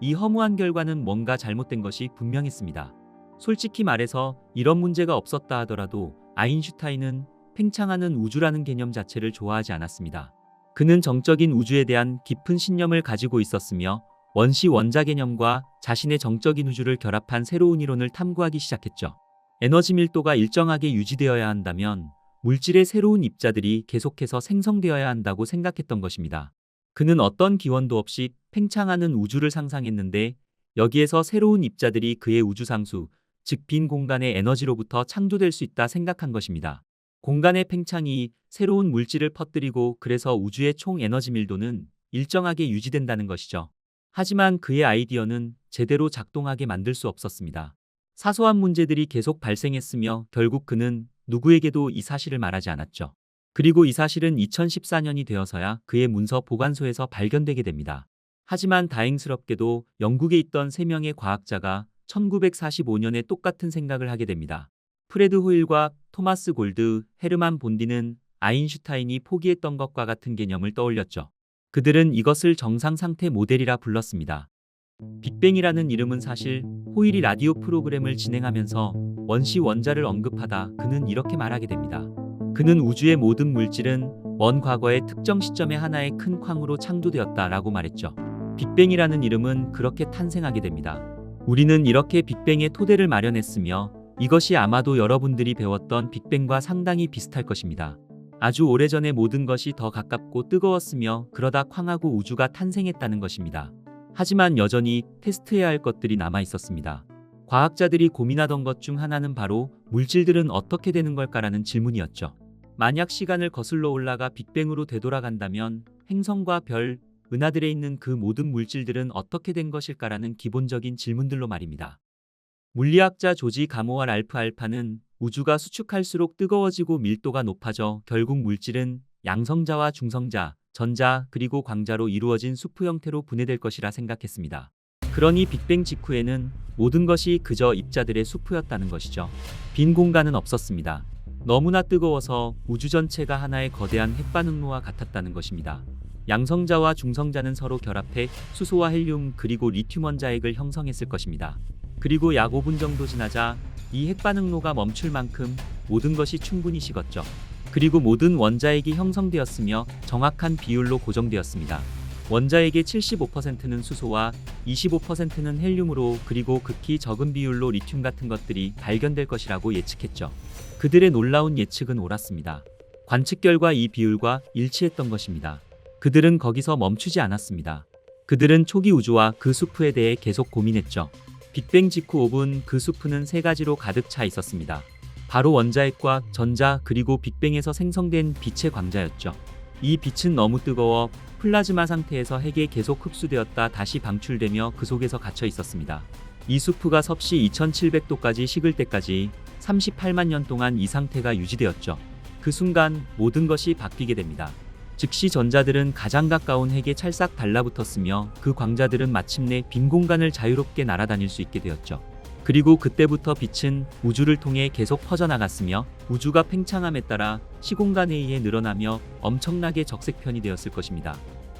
이 허무한 결과는 뭔가 잘못된 것이 분명했습니다. 솔직히 말해서 이런 문제가 없었다 하더라도 아인슈타인은 팽창하는 우주라는 개념 자체를 좋아하지 않았습니다. 그는 정적인 우주에 대한 깊은 신념을 가지고 있었으며 원시 원자 개념과 자신의 정적인 우주를 결합한 새로운 이론을 탐구하기 시작했죠. 에너지 밀도가 일정하게 유지되어야 한다면 물질의 새로운 입자들이 계속해서 생성되어야 한다고 생각했던 것입니다. 그는 어떤 기원도 없이 팽창하는 우주를 상상했는데 여기에서 새로운 입자들이 그의 우주상수, 즉 빈 공간의 에너지로부터 창조될 수 있다 생각한 것입니다. 공간의 팽창이 새로운 물질을 퍼뜨리고 그래서 우주의 총 에너지 밀도는 일정하게 유지된다는 것이죠. 하지만 그의 아이디어는 제대로 작동하게 만들 수 없었습니다. 사소한 문제들이 계속 발생했으며 결국 그는 누구에게도 이 사실을 말하지 않았죠. 그리고 이 사실은 2014년이 되어서야 그의 문서 보관소에서 발견되게 됩니다. 하지만 다행스럽게도 영국에 있던 3명의 과학자가 1945년에 똑같은 생각을 하게 됩니다. 프레드 호일과 토마스 골드, 헤르만 본디는 아인슈타인이 포기했던 것과 같은 개념을 떠올렸죠. 그들은 이것을 정상 상태 모델이라 불렀습니다. 빅뱅이라는 이름은 사실 호일이 라디오 프로그램을 진행하면서 원시 원자를 언급하다 그는 이렇게 말하게 됩니다. 그는 우주의 모든 물질은 먼 과거의 특정 시점의 하나의 큰 쾅으로 창조되었다라고 말했죠. 빅뱅이라는 이름은 그렇게 탄생하게 됩니다. 우리는 이렇게 빅뱅의 토대를 마련했으며 이것이 아마도 여러분들이 배웠던 빅뱅과 상당히 비슷할 것입니다. 아주 오래전에 모든 것이 더 가깝고 뜨거웠으며 그러다 쾅하고 우주가 탄생했다는 것입니다. 하지만 여전히 테스트해야 할 것들이 남아 있었습니다. 과학자들이 고민하던 것 중 하나는 바로 물질들은 어떻게 되는 걸까라는 질문이었죠. 만약 시간을 거슬러 올라가 빅뱅으로 되돌아간다면 행성과 별, 은하들에 있는 그 모든 물질들은 어떻게 된 것일까라는 기본적인 질문들로 말입니다. 물리학자 조지 가모와 랄프 알파는 우주가 수축할수록 뜨거워지고 밀도가 높아져 결국 물질은 양성자와 중성자, 전자 그리고 광자로 이루어진 수프 형태로 분해될 것이라 생각했습니다. 그러니 빅뱅 직후에는 모든 것이 그저 입자들의 수프였다는 것이죠. 빈 공간은 없었습니다. 너무나 뜨거워서 우주 전체가 하나의 거대한 핵반응로와 같았다는 것입니다. 양성자와 중성자는 서로 결합해 수소와 헬륨 그리고 리튬 원자핵을 형성했을 것입니다. 그리고 약 5분 정도 지나자 이 핵반응로가 멈출 만큼 모든 것이 충분히 식었죠. 그리고 모든 원자핵이 형성되었으며 정확한 비율로 고정되었습니다. 원자핵의 75%는 수소와 25%는 헬륨으로 그리고 극히 적은 비율로 리튬 같은 것들이 발견될 것이라고 예측했죠. 그들의 놀라운 예측은 옳았습니다. 관측 결과 이 비율과 일치했던 것입니다. 그들은 거기서 멈추지 않았습니다. 그들은 초기 우주와 그 수프에 대해 계속 고민했죠. 빅뱅 직후 5분 그 수프는 세 가지로 가득 차 있었습니다. 바로 원자핵과 전자 그리고 빅뱅에서 생성된 빛의 광자였죠. 이 빛은 너무 뜨거워 플라즈마 상태에서 핵에 계속 흡수되었다 다시 방출되며 그 속에서 갇혀 있었습니다. 이 수프가 섭씨 2700도까지 식을 때까지 38만 년 동안 이 상태가 유지되었죠. 그 순간 모든 것이 바뀌게 됩니다. 즉시 전자들은 가장 가까운 핵에 찰싹 달라붙었으며 그 광자들은 마침내 빈 공간을 자유롭게 날아다닐 수 있게 되었죠. 그리고 그때부터 빛은 우주를 통해 계속 퍼져나갔으며 우주가 팽창함에 따라 시공간에 의해 늘어나며 엄청나게 적색편이 되었을 것입니다.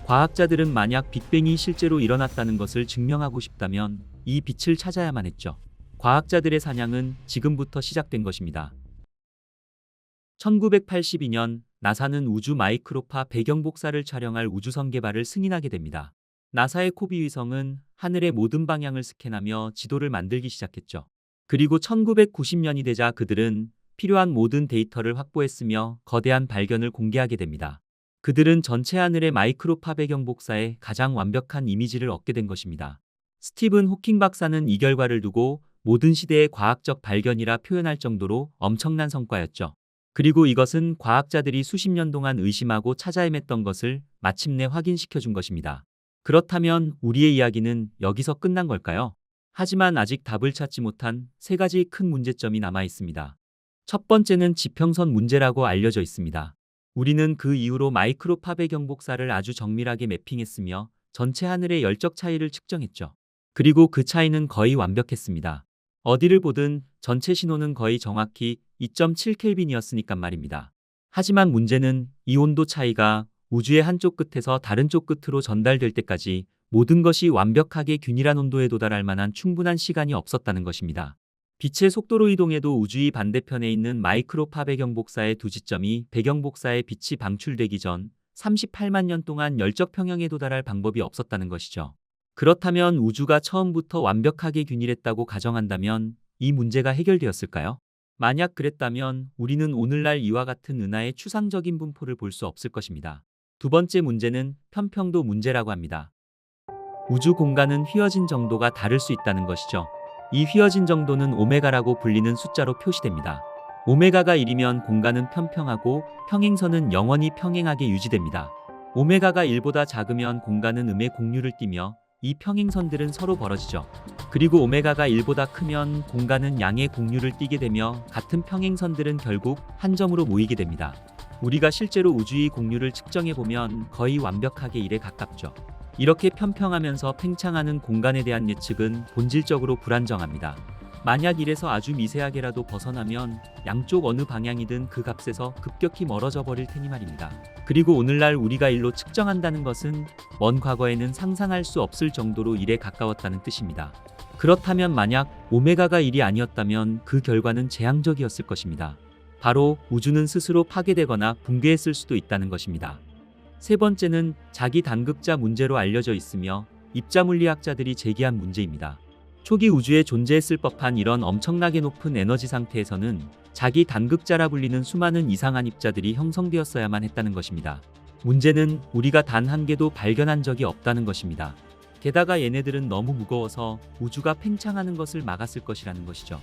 과학자들은 만약 빅뱅이 실제로 일어났다는 것을 증명하고 싶다면 이 빛을 찾아야만 했죠. 과학자들의 사냥은 지금부터 시작된 것입니다. 1982년 나사는 우주 마이크로파 배경 복사를 촬영할 우주선 개발을 승인하게 됩니다. 나사의 코비 위성은 하늘의 모든 방향을 스캔하며 지도를 만들기 시작했죠. 그리고 1990년이 되자 그들은 필요한 모든 데이터를 확보했으며 거대한 발견을 공개하게 됩니다. 그들은 전체 하늘의 마이크로파 배경 복사에 가장 완벽한 이미지를 얻게 된 것입니다. 스티븐 호킹 박사는 이 결과를 두고 모든 시대의 과학적 발견이라 표현할 정도로 엄청난 성과였죠. 그리고 이것은 과학자들이 수십 년 동안 의심하고 찾아 헤맸던 것을 마침내 확인시켜 준 것입니다. 그렇다면 우리의 이야기는 여기서 끝난 걸까요? 하지만 아직 답을 찾지 못한 세 가지 큰 문제점이 남아 있습니다. 첫 번째는 지평선 문제라고 알려져 있습니다. 우리는 그 이후로 마이크로파 배경 복사를 아주 정밀하게 매핑했으며 전체 하늘의 열적 차이를 측정했죠. 그리고 그 차이는 거의 완벽했습니다. 어디를 보든 전체 신호는 거의 정확히 2.7켈빈이었으니까 말입니다. 하지만 문제는 이 온도 차이가 우주의 한쪽 끝에서 다른 쪽 끝으로 전달될 때까지 모든 것이 완벽하게 균일한 온도에 도달할 만한 충분한 시간이 없었다는 것입니다. 빛의 속도로 이동해도 우주의 반대편에 있는 마이크로파 배경 복사의 두 지점이 배경 복사의 빛이 방출되기 전 38만 년 동안 열적 평형에 도달할 방법이 없었다는 것이죠. 그렇다면 우주가 처음부터 완벽하게 균일했다고 가정한다면 이 문제가 해결되었을까요? 만약 그랬다면 우리는 오늘날 이와 같은 은하의 추상적인 분포를 볼 수 없을 것입니다. 두 번째 문제는 편평도 문제라고 합니다. 우주 공간은 휘어진 정도가 다를 수 있다는 것이죠. 이 휘어진 정도는 오메가라고 불리는 숫자로 표시됩니다. 오메가가 1이면 공간은 편평하고 평행선은 영원히 평행하게 유지됩니다. 오메가가 1보다 작으면 공간은 음의 공류를 띠며 이 평행선들은 서로 벌어지죠. 그리고 오메가가 1보다 크면 공간은 양의 공류를 띠게 되며 같은 평행선들은 결국 한 점으로 모이게 됩니다. 우리가 실제로 우주의 공류를 측정해보면 거의 완벽하게 1에 가깝죠. 이렇게 편평하면서 팽창하는 공간에 대한 예측은 본질적으로 불안정합니다. 만약 1에서 아주 미세하게라도 벗어나면 양쪽 어느 방향이든 그 값에서 급격히 멀어져 버릴 테니 말입니다. 그리고 오늘날 우리가 1로 측정한다는 것은 먼 과거에는 상상할 수 없을 정도로 1에 가까웠다는 뜻입니다. 그렇다면 만약 오메가가 1이 아니었다면 그 결과는 재앙적이었을 것입니다. 바로 우주는 스스로 파괴되거나 붕괴했을 수도 있다는 것입니다. 세 번째는 자기 단극자 문제로 알려져 있으며 입자물리학자들이 제기한 문제입니다. 초기 우주에 존재했을 법한 이런 엄청나게 높은 에너지 상태에서는 자기 단극자라 불리는 수많은 이상한 입자들이 형성되었어야만 했다는 것입니다. 문제는 우리가 단 한 개도 발견한 적이 없다는 것입니다. 게다가 얘네들은 너무 무거워서 우주가 팽창하는 것을 막았을 것이라는 것이죠.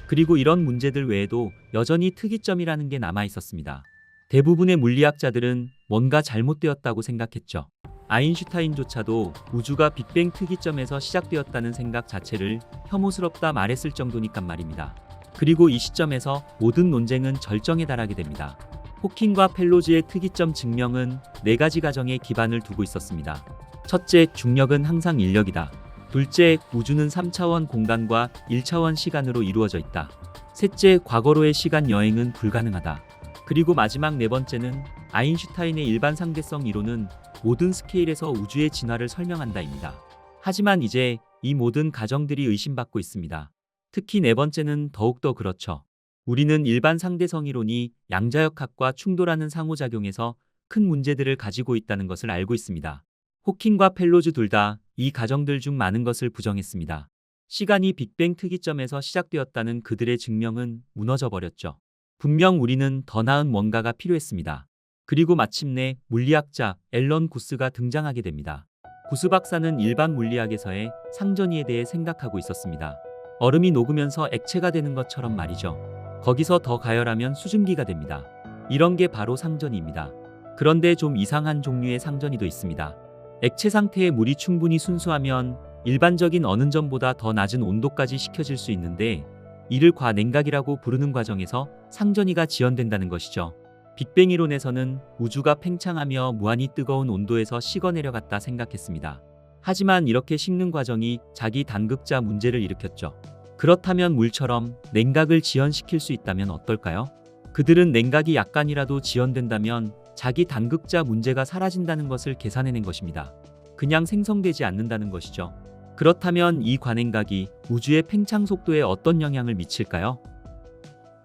그리고 이런 문제들 외에도 여전히 특이점이라는 게 남아 있었습니다. 대부분의 물리학자들은 뭔가 잘못되었다고 생각했죠. 아인슈타인조차도 우주가 빅뱅 특이점에서 시작되었다는 생각 자체를 혐오스럽다 말했을 정도니까 말입니다. 그리고 이 시점에서 모든 논쟁은 절정에 달하게 됩니다. 호킹과 펠로즈의 특이점 증명은 네 가지 가정에 기반을 두고 있었습니다. 첫째, 중력은 항상 인력이다. 둘째, 우주는 3차원 공간과 1차원 시간으로 이루어져 있다. 셋째, 과거로의 시간 여행은 불가능하다. 그리고 마지막 네 번째는 아인슈타인의 일반 상대성 이론은 모든 스케일에서 우주의 진화를 설명한다입니다. 하지만 이제 이 모든 가정들이 의심받고 있습니다. 특히 네 번째는 더욱더 그렇죠. 우리는 일반 상대성 이론이 양자역학과 충돌하는 상호작용에서 큰 문제들을 가지고 있다는 것을 알고 있습니다. 호킹과 펠로즈 둘 다 이 가정들 중 많은 것을 부정했습니다. 시간이 빅뱅 특이점에서 시작되었다는 그들의 증명은 무너져 버렸죠. 분명 우리는 더 나은 뭔가가 필요했습니다. 그리고 마침내 물리학자 앨런 구스가 등장하게 됩니다. 구스 박사는 일반 물리학에서의 상전이에 대해 생각하고 있었습니다. 얼음이 녹으면서 액체가 되는 것처럼 말이죠. 거기서 더 가열하면 수증기가 됩니다. 이런 게 바로 상전이입니다. 그런데 좀 이상한 종류의 상전이도 있습니다. 액체 상태의 물이 충분히 순수하면 일반적인 어는점보다 더 낮은 온도까지 식혀질 수 있는데 이를 과냉각이라고 부르는 과정에서 상전이가 지연된다는 것이죠. 빅뱅 이론에서는 우주가 팽창하며 무한히 뜨거운 온도에서 식어내려갔다 생각했습니다. 하지만 이렇게 식는 과정이 자기 단극자 문제를 일으켰죠. 그렇다면 물처럼 냉각을 지연시킬 수 있다면 어떨까요? 그들은 냉각이 약간이라도 지연된다면 자기 단극자 문제가 사라진다는 것을 계산해낸 것입니다. 그냥 생성되지 않는다는 것이죠. 그렇다면 이 과냉각이 우주의 팽창 속도에 어떤 영향을 미칠까요?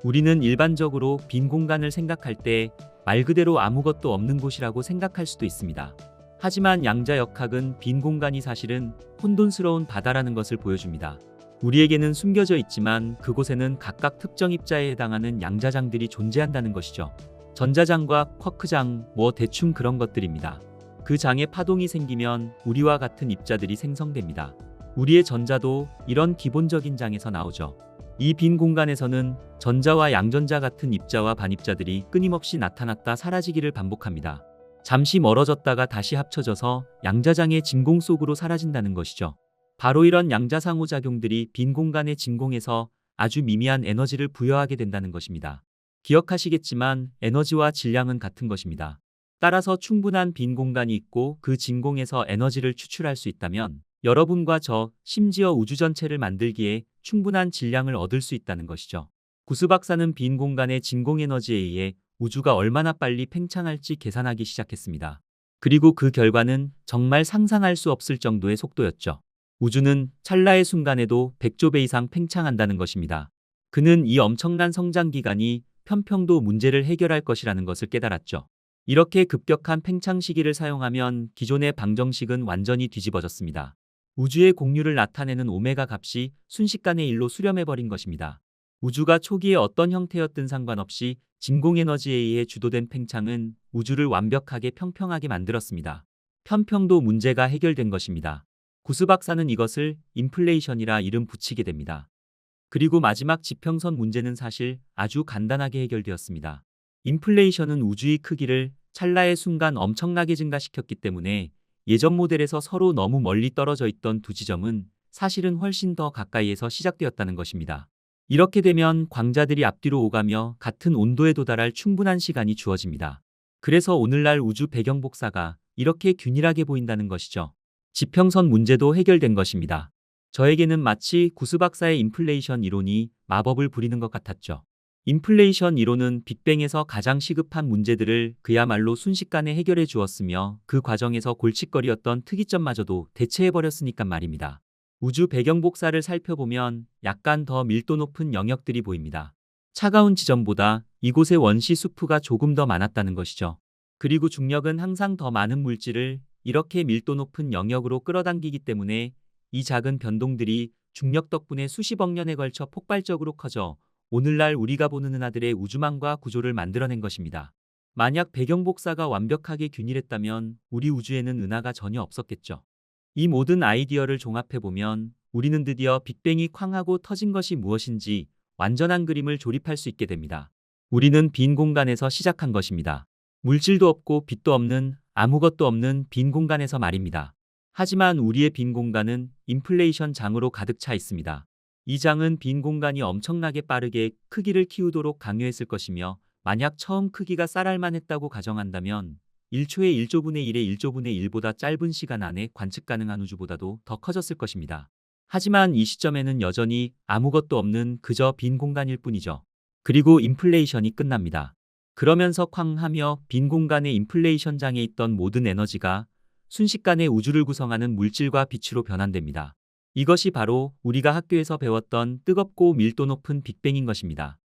우리는 일반적으로 빈 공간을 생각할 때 말 그대로 아무것도 없는 곳이라고 생각할 수도 있습니다. 하지만 양자역학은 빈 공간이 사실은 혼돈스러운 바다라는 것을 보여줍니다. 우리에게는 숨겨져 있지만 그곳에는 각각 특정 입자에 해당하는 양자장들이 존재한다는 것이죠. 전자장과 쿼크장, 대충 그런 것들입니다. 그 장에 파동이 생기면 우리와 같은 입자들이 생성됩니다. 우리의 전자도 이런 기본적인 장에서 나오죠. 이 빈 공간에서는 전자와 양전자 같은 입자와 반입자들이 끊임없이 나타났다 사라지기를 반복합니다. 잠시 멀어졌다가 다시 합쳐져서 양자장의 진공 속으로 사라진다는 것이죠. 바로 이런 양자 상호작용들이 빈 공간의 진공에서 아주 미미한 에너지를 부여하게 된다는 것입니다. 기억하시겠지만 에너지와 질량은 같은 것입니다. 따라서 충분한 빈 공간이 있고 그 진공에서 에너지를 추출할 수 있다면 여러분과 심지어 우주 전체를 만들기에 충분한 질량을 얻을 수 있다는 것이죠. 구스 박사는 빈 공간의 진공 에너지에 의해 우주가 얼마나 빨리 팽창할지 계산하기 시작했습니다. 그리고 그 결과는 정말 상상할 수 없을 정도의 속도였죠. 우주는 찰나의 순간에도 100조 배 이상 팽창한다는 것입니다. 그는 이 엄청난 성장 기간이 편평도 문제를 해결할 것이라는 것을 깨달았죠. 이렇게 급격한 팽창 시기를 사용하면 기존의 방정식은 완전히 뒤집어졌습니다. 우주의 공류를 나타내는 오메가 값이 순식간에 1로 수렴해버린 것입니다. 우주가 초기에 어떤 형태였든 상관없이 진공에너지에 의해 주도된 팽창은 우주를 완벽하게 평평하게 만들었습니다. 편평도 문제가 해결된 것입니다. 구스 박사는 이것을 인플레이션이라 이름 붙이게 됩니다. 그리고 마지막 지평선 문제는 사실 아주 간단하게 해결되었습니다. 인플레이션은 우주의 크기를 찰나의 순간 엄청나게 증가시켰기 때문에 예전 모델에서 서로 너무 멀리 떨어져 있던 두 지점은 사실은 훨씬 더 가까이에서 시작되었다는 것입니다. 이렇게 되면 광자들이 앞뒤로 오가며 같은 온도에 도달할 충분한 시간이 주어집니다. 그래서 오늘날 우주 배경 복사가 이렇게 균일하게 보인다는 것이죠. 지평선 문제도 해결된 것입니다. 저에게는 마치 구스 박사의 인플레이션 이론이 마법을 부리는 것 같았죠. 인플레이션 이론은 빅뱅에서 가장 시급한 문제들을 그야말로 순식간에 해결해 주었으며 그 과정에서 골칫거리였던 특이점마저도 대체해버렸으니까 말입니다. 우주 배경 복사를 살펴보면 약간 더 밀도 높은 영역들이 보입니다. 차가운 지점보다 이곳의 원시 수프가 조금 더 많았다는 것이죠. 그리고 중력은 항상 더 많은 물질을 이렇게 밀도 높은 영역으로 끌어당기기 때문에 이 작은 변동들이 중력 덕분에 수십억 년에 걸쳐 폭발적으로 커져 오늘날 우리가 보는 은하들의 우주망과 구조를 만들어낸 것입니다. 만약 배경 복사가 완벽하게 균일했다면 우리 우주에는 은하가 전혀 없었겠죠. 이 모든 아이디어를 종합해보면 우리는 드디어 빅뱅이 쾅하고 터진 것이 무엇인지 완전한 그림을 조립할 수 있게 됩니다. 우리는 빈 공간에서 시작한 것입니다. 물질도 없고 빛도 없는 아무것도 없는 빈 공간에서 말입니다. 하지만 우리의 빈 공간은 인플레이션 장으로 가득 차 있습니다. 이 장은 빈 공간이 엄청나게 빠르게 크기를 키우도록 강요했을 것이며 만약 처음 크기가 쌀알만 했다고 가정한다면 1초의 1조분의 1의 1조분의 1보다 짧은 시간 안에 관측 가능한 우주보다도 더 커졌을 것입니다. 하지만 이 시점에는 여전히 아무것도 없는 그저 빈 공간일 뿐이죠. 그리고 인플레이션이 끝납니다. 그러면서 쾅 하며 빈 공간의 인플레이션 장에 있던 모든 에너지가 순식간에 우주를 구성하는 물질과 빛으로 변환됩니다. 이것이 바로 우리가 학교에서 배웠던 뜨겁고 밀도 높은 빅뱅인 것입니다.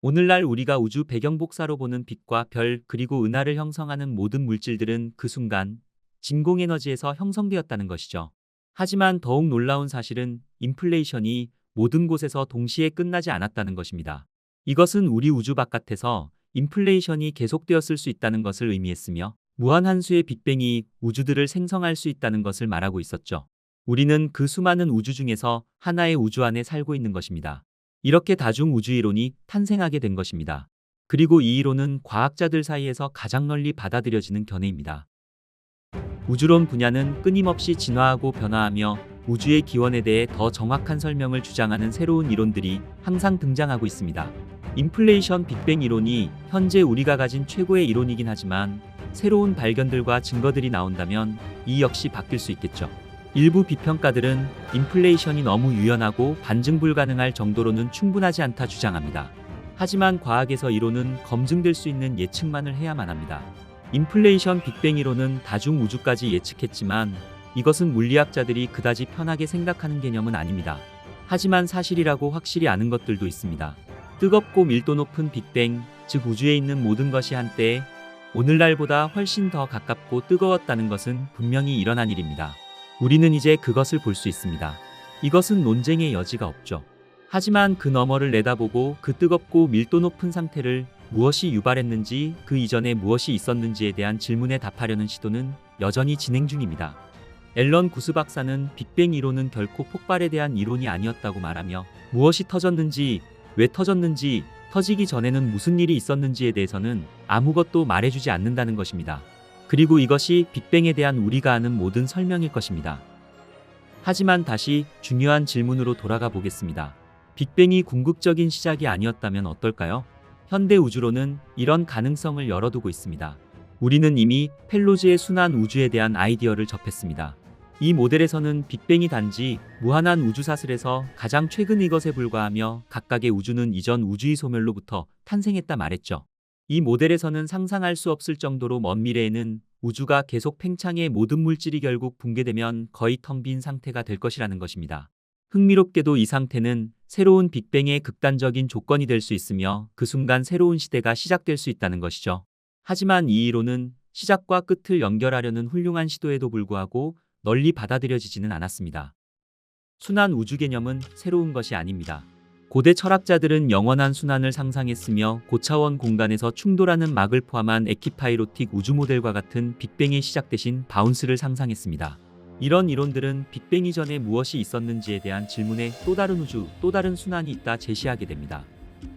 오늘날 우리가 우주 배경 복사로 보는 빛과 별 그리고 은하를 형성하는 모든 물질들은 그 순간 진공에너지에서 형성되었다는 것이죠. 하지만 더욱 놀라운 사실은 인플레이션이 모든 곳에서 동시에 끝나지 않았다는 것입니다. 이것은 우리 우주 바깥에서 인플레이션이 계속되었을 수 있다는 것을 의미했으며 무한한수의 빅뱅이 우주들을 생성할 수 있다는 것을 말하고 있었죠. 우리는 그 수많은 우주 중에서 하나의 우주 안에 살고 있는 것입니다. 이렇게 다중우주 이론이 탄생하게 된 것입니다. 그리고 이 이론은 과학자들 사이에서 가장 널리 받아들여지는 견해입니다. 우주론 분야는 끊임없이 진화하고 변화하며 우주의 기원에 대해 더 정확한 설명을 주장하는 새로운 이론들이 항상 등장하고 있습니다. 인플레이션 빅뱅 이론이 현재 우리가 가진 최고의 이론이긴 하지만 새로운 발견들과 증거들이 나온다면 이 역시 바뀔 수 있겠죠. 일부 비평가들은 인플레이션이 너무 유연하고 반증 불가능할 정도로는 충분하지 않다 주장합니다. 하지만 과학에서 이론은 검증될 수 있는 예측만을 해야만 합니다. 인플레이션 빅뱅 이론은 다중우주까지 예측했지만 이것은 물리학자들이 그다지 편하게 생각하는 개념은 아닙니다. 하지만 사실이라고 확실히 아는 것들도 있습니다. 뜨겁고 밀도 높은 빅뱅, 즉 우주에 있는 모든 것이 한때 오늘날보다 훨씬 더 가깝고 뜨거웠다는 것은 분명히 일어난 일입니다. 우리는 이제 그것을 볼 수 있습니다. 이것은 논쟁의 여지가 없죠. 하지만 그 너머를 내다보고 그 뜨겁고 밀도 높은 상태를 무엇이 유발했는지 그 이전에 무엇이 있었는지에 대한 질문에 답하려는 시도는 여전히 진행 중입니다. 앨런 구스 박사는 빅뱅 이론은 결코 폭발에 대한 이론이 아니었다고 말하며 무엇이 터졌는지, 왜 터졌는지, 터지기 전에는 무슨 일이 있었는지에 대해서는 아무것도 말해주지 않는다는 것입니다. 그리고 이것이 빅뱅에 대한 우리가 아는 모든 설명일 것입니다. 하지만 다시 중요한 질문으로 돌아가 보겠습니다. 빅뱅이 궁극적인 시작이 아니었다면 어떨까요? 현대 우주론은 이런 가능성을 열어두고 있습니다. 우리는 이미 펠로즈의 순환 우주에 대한 아이디어를 접했습니다. 이 모델에서는 빅뱅이 단지 무한한 우주사슬에서 가장 최근 이것에 불과하며 각각의 우주는 이전 우주의 소멸로부터 탄생했다 말했죠. 이 모델에서는 상상할 수 없을 정도로 먼 미래에는 우주가 계속 팽창해 모든 물질이 결국 붕괴되면 거의 텅 빈 상태가 될 것이라는 것입니다. 흥미롭게도 이 상태는 새로운 빅뱅의 극단적인 조건이 될 수 있으며 그 순간 새로운 시대가 시작될 수 있다는 것이죠. 하지만 이 이론은 시작과 끝을 연결하려는 훌륭한 시도에도 불구하고 널리 받아들여지지는 않았습니다. 순환 우주 개념은 새로운 것이 아닙니다. 고대 철학자들은 영원한 순환을 상상했으며 고차원 공간에서 충돌하는 막을 포함한 에키파이로틱 우주 모델과 같은 빅뱅의 시작 대신 바운스를 상상했습니다. 이런 이론들은 빅뱅 이전에 무엇이 있었는지에 대한 질문에 또 다른 우주, 또 다른 순환이 있다 제시하게 됩니다.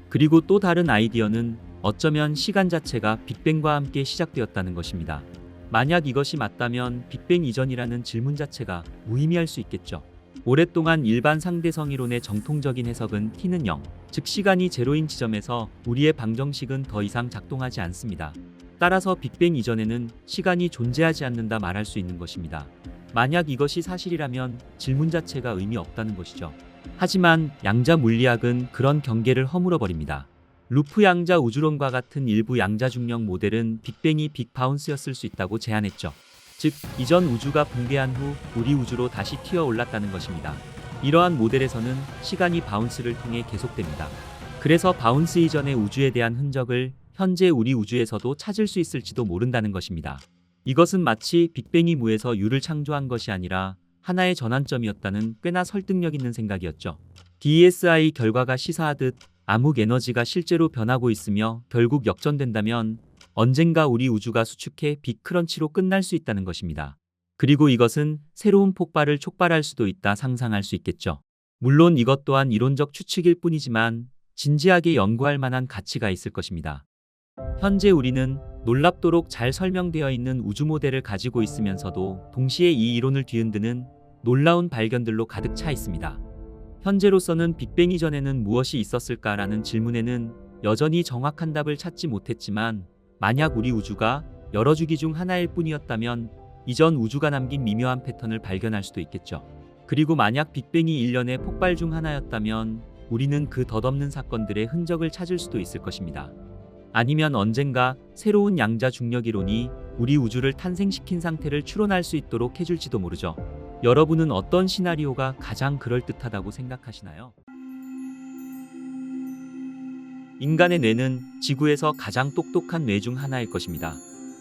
그리고 또 다른 아이디어는 어쩌면 시간 자체가 빅뱅과 함께 시작되었다는 것입니다. 만약 이것이 맞다면 빅뱅 이전이라는 질문 자체가 무의미할 수 있겠죠. 오랫동안 일반 상대성 이론의 정통적인 해석은 t는 0, 즉 시간이 제로인 지점에서 우리의 방정식은 더 이상 작동하지 않습니다. 따라서 빅뱅 이전에는 시간이 존재하지 않는다 말할 수 있는 것입니다. 만약 이것이 사실이라면 질문 자체가 의미 없다는 것이죠. 하지만 양자 물리학은 그런 경계를 허물어버립니다. 루프 양자 우주론과 같은 일부 양자 중력 모델은 빅뱅이 빅바운스였을 수 있다고 제안했죠. 즉, 이전 우주가 붕괴한 후 우리 우주로 다시 튀어 올랐다는 것입니다. 이러한 모델에서는 시간이 바운스를 통해 계속됩니다. 그래서 바운스 이전의 우주에 대한 흔적을 현재 우리 우주에서도 찾을 수 있을지도 모른다는 것입니다. 이것은 마치 빅뱅이 무에서 유를 창조한 것이 아니라 하나의 전환점이었다는 꽤나 설득력 있는 생각이었죠. DSI 결과가 시사하듯 암흑 에너지가 실제로 변하고 있으며 결국 역전된다면 언젠가 우리 우주가 수축해 빅크런치로 끝날 수 있다는 것입니다. 그리고 이것은 새로운 폭발을 촉발할 수도 있다 상상할 수 있겠죠. 물론 이것 또한 이론적 추측일 뿐이지만 진지하게 연구할 만한 가치가 있을 것입니다. 현재 우리는 놀랍도록 잘 설명되어 있는 우주 모델을 가지고 있으면서도 동시에 이 이론을 뒤흔드는 놀라운 발견들로 가득 차 있습니다. 현재로서는 빅뱅 이전에는 무엇이 있었을까라는 질문에는 여전히 정확한 답을 찾지 못했지만 만약 우리 우주가 여러 주기 중 하나일 뿐이었다면 이전 우주가 남긴 미묘한 패턴을 발견할 수도 있겠죠. 그리고 만약 빅뱅이 일련의 폭발 중 하나였다면 우리는 그 덧없는 사건들의 흔적을 찾을 수도 있을 것입니다. 아니면 언젠가 새로운 양자 중력 이론이 우리 우주를 탄생시킨 상태를 추론할 수 있도록 해줄지도 모르죠. 여러분은 어떤 시나리오가 가장 그럴듯하다고 생각하시나요? 인간의 뇌는 지구에서 가장 똑똑한 뇌 중 하나일 것입니다.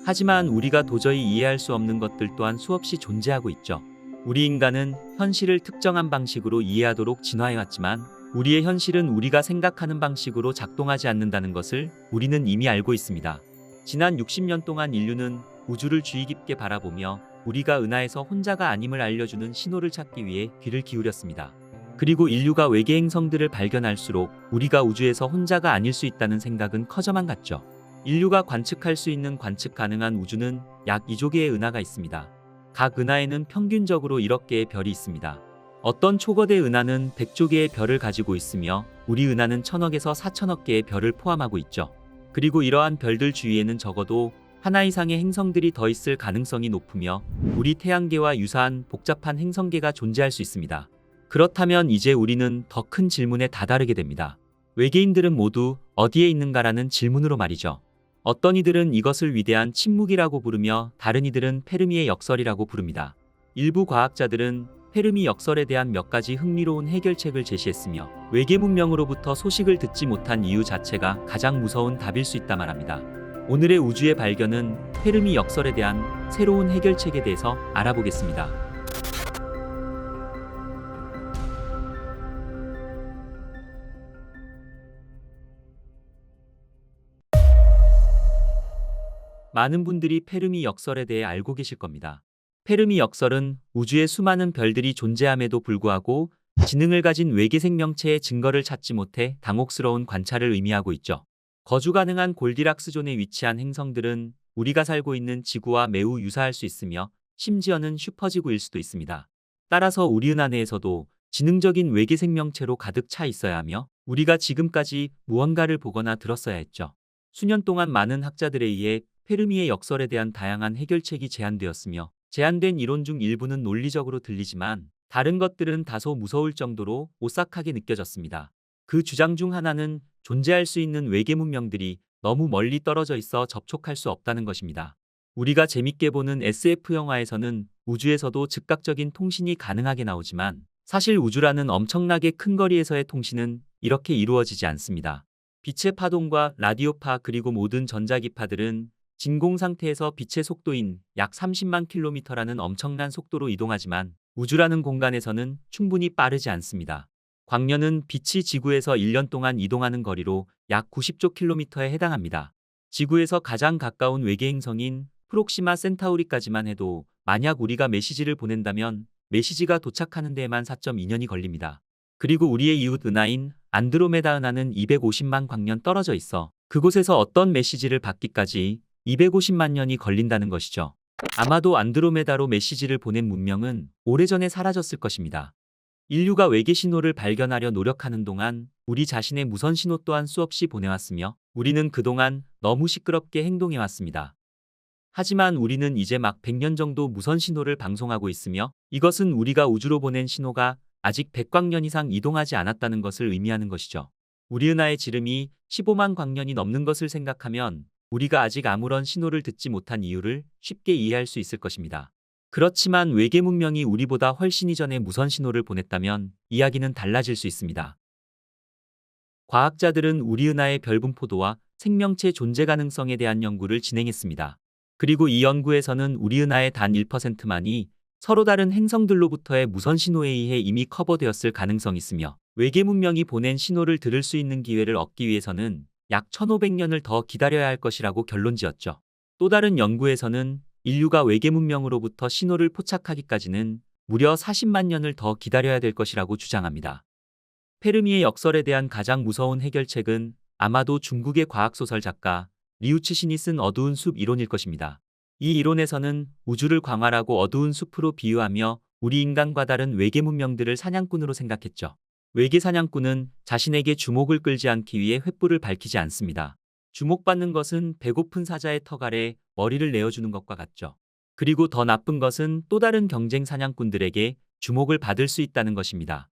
하지만 우리가 도저히 이해할 수 없는 것들 또한 수없이 존재하고 있죠. 우리 인간은 현실을 특정한 방식으로 이해하도록 진화해왔지만 우리의 현실은 우리가 생각하는 방식으로 작동하지 않는다는 것을 우리는 이미 알고 있습니다. 지난 60년 동안 인류는 우주를 주의 깊게 바라보며 우리가 은하에서 혼자가 아님을 알려주는 신호를 찾기 위해 귀를 기울였습니다. 그리고 인류가 외계 행성들을 발견할수록 우리가 우주에서 혼자가 아닐 수 있다는 생각은 커져만 갔죠. 인류가 관측할 수 있는 관측 가능한 우주는 약 2조 개의 은하가 있습니다. 각 은하에는 평균적으로 1억 개의 별이 있습니다. 어떤 초거대 은하는 100조 개의 별을 가지고 있으며 우리 은하는 1000억에서 4000억 개의 별을 포함하고 있죠. 그리고 이러한 별들 주위에는 적어도 하나 이상의 행성들이 더 있을 가능성이 높으며 우리 태양계와 유사한 복잡한 행성계가 존재할 수 있습니다. 그렇다면 이제 우리는 더 큰 질문에 다다르게 됩니다. 외계인들은 모두 어디에 있는가라는 질문으로 말이죠. 어떤 이들은 이것을 위대한 침묵이라고 부르며 다른 이들은 페르미의 역설이라고 부릅니다. 일부 과학자들은 페르미 역설에 대한 몇 가지 흥미로운 해결책을 제시했으며 외계 문명으로부터 소식을 듣지 못한 이유 자체가 가장 무서운 답일 수 있다 말합니다. 오늘의 우주의 발견은 페르미 역설에 대한 새로운 해결책에 대해서 알아보겠습니다. 많은 분들이 페르미 역설에 대해 알고 계실 겁니다. 페르미 역설은 우주에 수많은 별들이 존재함에도 불구하고 지능을 가진 외계 생명체의 증거를 찾지 못해 당혹스러운 관찰을 의미하고 있죠. 거주 가능한 골디락스 존에 위치한 행성들은 우리가 살고 있는 지구와 매우 유사할 수 있으며 심지어는 슈퍼지구일 수도 있습니다. 따라서 우리 은하 내에서도 지능적인 외계 생명체로 가득 차 있어야 하며 우리가 지금까지 무언가를 보거나 들었어야 했죠. 수년 동안 많은 학자들에 의해 페르미의 역설에 대한 다양한 해결책이 제안되었으며 제안된 이론 중 일부는 논리적으로 들리지만 다른 것들은 다소 무서울 정도로 오싹하게 느껴졌습니다. 그 주장 중 하나는 존재할 수 있는 외계 문명들이 너무 멀리 떨어져 있어 접촉할 수 없다는 것입니다. 우리가 재밌게 보는 SF 영화에서는 우주에서도 즉각적인 통신이 가능하게 나오지만 사실 우주라는 엄청나게 큰 거리에서의 통신은 이렇게 이루어지지 않습니다. 빛의 파동과 라디오파 그리고 모든 전자기파들은 진공 상태에서 빛의 속도인 약 30만 킬로미터라는 엄청난 속도로 이동하지만 우주라는 공간에서는 충분히 빠르지 않습니다. 광년은 빛이 지구에서 1년 동안 이동하는 거리로 약 90조 킬로미터에 해당합니다. 지구에서 가장 가까운 외계 행성인 프록시마 센타우리까지만 해도 만약 우리가 메시지를 보낸다면 메시지가 도착하는 데에만 4.2년이 걸립니다. 그리고 우리의 이웃 은하인 안드로메다 은하는 250만 광년 떨어져 있어 그곳에서 어떤 메시지를 받기까지 250만 년이 걸린다는 것이죠. 아마도 안드로메다로 메시지를 보낸 문명은 오래전에 사라졌을 것입니다. 인류가 외계 신호를 발견하려 노력하는 동안 우리 자신의 무선 신호 또한 수없이 보내왔으며 우리는 그동안 너무 시끄럽게 행동해왔습니다. 하지만 우리는 이제 막 100년 정도 무선 신호를 방송하고 있으며 이것은 우리가 우주로 보낸 신호가 아직 100광년 이상 이동하지 않았다는 것을 의미하는 것이죠. 우리 은하의 지름이 15만 광년이 넘는 것을 생각하면 우리가 아직 아무런 신호를 듣지 못한 이유를 쉽게 이해할 수 있을 것입니다. 그렇지만 외계 문명이 우리보다 훨씬 이전에 무선 신호를 보냈다면 이야기는 달라질 수 있습니다. 과학자들은 우리 은하의 별 분포도와 생명체 존재 가능성에 대한 연구를 진행했습니다. 그리고 이 연구에서는 우리 은하의 단 1%만이 서로 다른 행성들로부터의 무선 신호에 의해 이미 커버되었을 가능성이 있으며 외계 문명이 보낸 신호를 들을 수 있는 기회를 얻기 위해서는 약 1500년을 더 기다려야 할 것이라고 결론지었죠. 또 다른 연구에서는 인류가 외계 문명으로부터 신호를 포착하기까지는 무려 40만 년을 더 기다려야 될 것이라고 주장합니다. 페르미의 역설에 대한 가장 무서운 해결책은 아마도 중국의 과학소설 작가 리우치신이 쓴 어두운 숲 이론일 것입니다. 이 이론에서는 우주를 광활하고 어두운 숲으로 비유하며 우리 인간과 다른 외계 문명들을 사냥꾼으로 생각했죠. 외계 사냥꾼은 자신에게 주목을 끌지 않기 위해 횃불을 밝히지 않습니다. 주목받는 것은 배고픈 사자의 턱 아래 머리를 내어주는 것과 같죠. 그리고 더 나쁜 것은 또 다른 경쟁 사냥꾼들에게 주목을 받을 수 있다는 것입니다.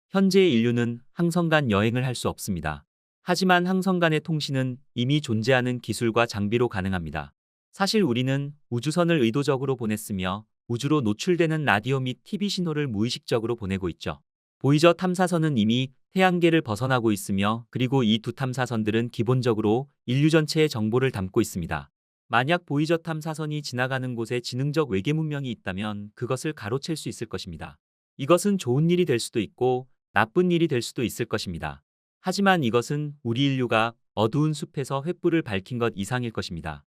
현재의 인류는 항성 간 여행을 할 수 없습니다. 하지만 항성 간의 통신은 이미 존재하는 기술과 장비로 가능합니다. 사실 우리는 우주선을 의도적으로 보냈으며 우주로 노출되는 라디오 및 TV 신호를 무의식적으로 보내고 있죠. 보이저 탐사선은 이미 태양계를 벗어나고 있으며 그리고 이 두 탐사선들은 기본적으로 인류 전체의 정보를 담고 있습니다. 만약 보이저 탐사선이 지나가는 곳에 지능적 외계 문명이 있다면 그것을 가로챌 수 있을 것입니다. 이것은 좋은 일이 될 수도 있고 나쁜 일이 될 수도 있을 것입니다. 하지만 이것은 우리 인류가 어두운 숲에서 횃불을 밝힌 것 이상일 것입니다.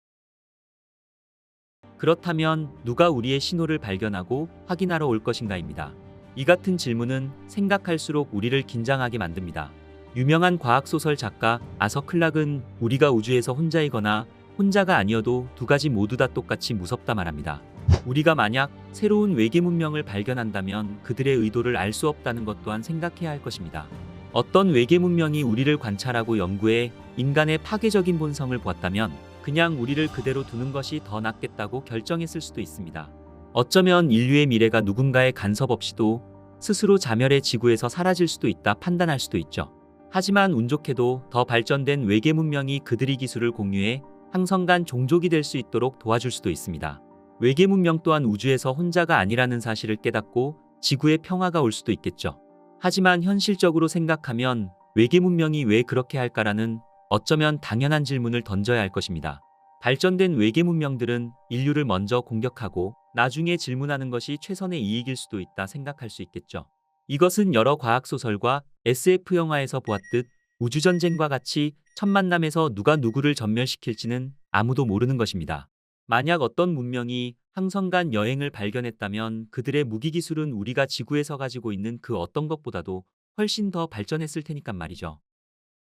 그렇다면 누가 우리의 신호를 발견하고 확인하러 올 것인가입니다. 이 같은 질문은 생각할수록 우리를 긴장하게 만듭니다. 유명한 과학소설 작가 아서 클락은 우리가 우주에서 혼자이거나 혼자가 아니어도 두 가지 모두 다 똑같이 무섭다 말합니다. 우리가 만약 새로운 외계 문명을 발견한다면 그들의 의도를 알 수 없다는 것 또한 생각해야 할 것입니다. 어떤 외계 문명이 우리를 관찰하고 연구해 인간의 파괴적인 본성을 보았다면 그냥 우리를 그대로 두는 것이 더 낫겠다고 결정했을 수도 있습니다. 어쩌면 인류의 미래가 누군가의 간섭 없이도 스스로 자멸의 지구에서 사라질 수도 있다 판단할 수도 있죠. 하지만 운 좋게도 더 발전된 외계 문명이 그들의 기술을 공유해 항성간 종족이 될 수 있도록 도와줄 수도 있습니다. 외계 문명 또한 우주에서 혼자가 아니라는 사실을 깨닫고 지구에 평화가 올 수도 있겠죠. 하지만 현실적으로 생각하면 외계 문명이 왜 그렇게 할까라는 어쩌면 당연한 질문을 던져야 할 것입니다. 발전된 외계 문명들은 인류를 먼저 공격하고 나중에 질문하는 것이 최선의 이익일 수도 있다 생각할 수 있겠죠. 이것은 여러 과학소설과 SF 영화에서 보았듯 우주전쟁과 같이 첫 만남에서 누가 누구를 전멸시킬지는 아무도 모르는 것입니다. 만약 어떤 문명이 항성간 여행을 발견했다면 그들의 무기기술은 우리가 지구에서 가지고 있는 그 어떤 것보다도 훨씬 더 발전했을 테니까 말이죠.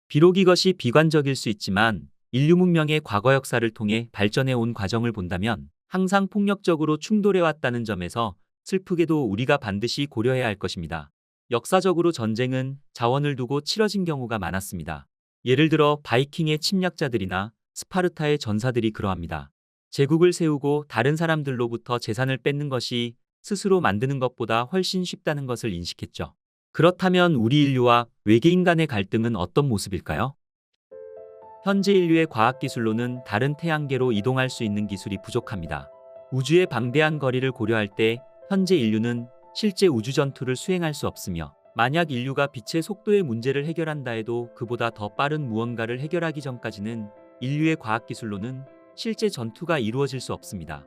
비록 이것이 비관적일 수 있지만 인류 문명의 과거 역사를 통해 발전해 온 과정을 본다면 항상 폭력적으로 충돌해 왔다는 점에서 슬프게도 우리가 반드시 고려해야 할 것입니다. 역사적으로 전쟁은 자원을 두고 치러진 경우가 많았습니다. 예를 들어 바이킹의 침략자들이나 스파르타의 전사들이 그러합니다. 제국을 세우고 다른 사람들로부터 재산을 뺏는 것이 스스로 만드는 것보다 훨씬 쉽다는 것을 인식했죠. 그렇다면 우리 인류와 외계인 간의 갈등은 어떤 모습일까요? 현재 인류의 과학기술로는 다른 태양계로 이동할 수 있는 기술이 부족합니다. 우주의 방대한 거리를 고려할 때 현재 인류는 실제 우주전투를 수행할 수 없으며 만약 인류가 빛의 속도의 문제를 해결한다 해도 그보다 더 빠른 무언가를 해결하기 전까지는 인류의 과학기술로는 실제 전투가 이루어질 수 없습니다.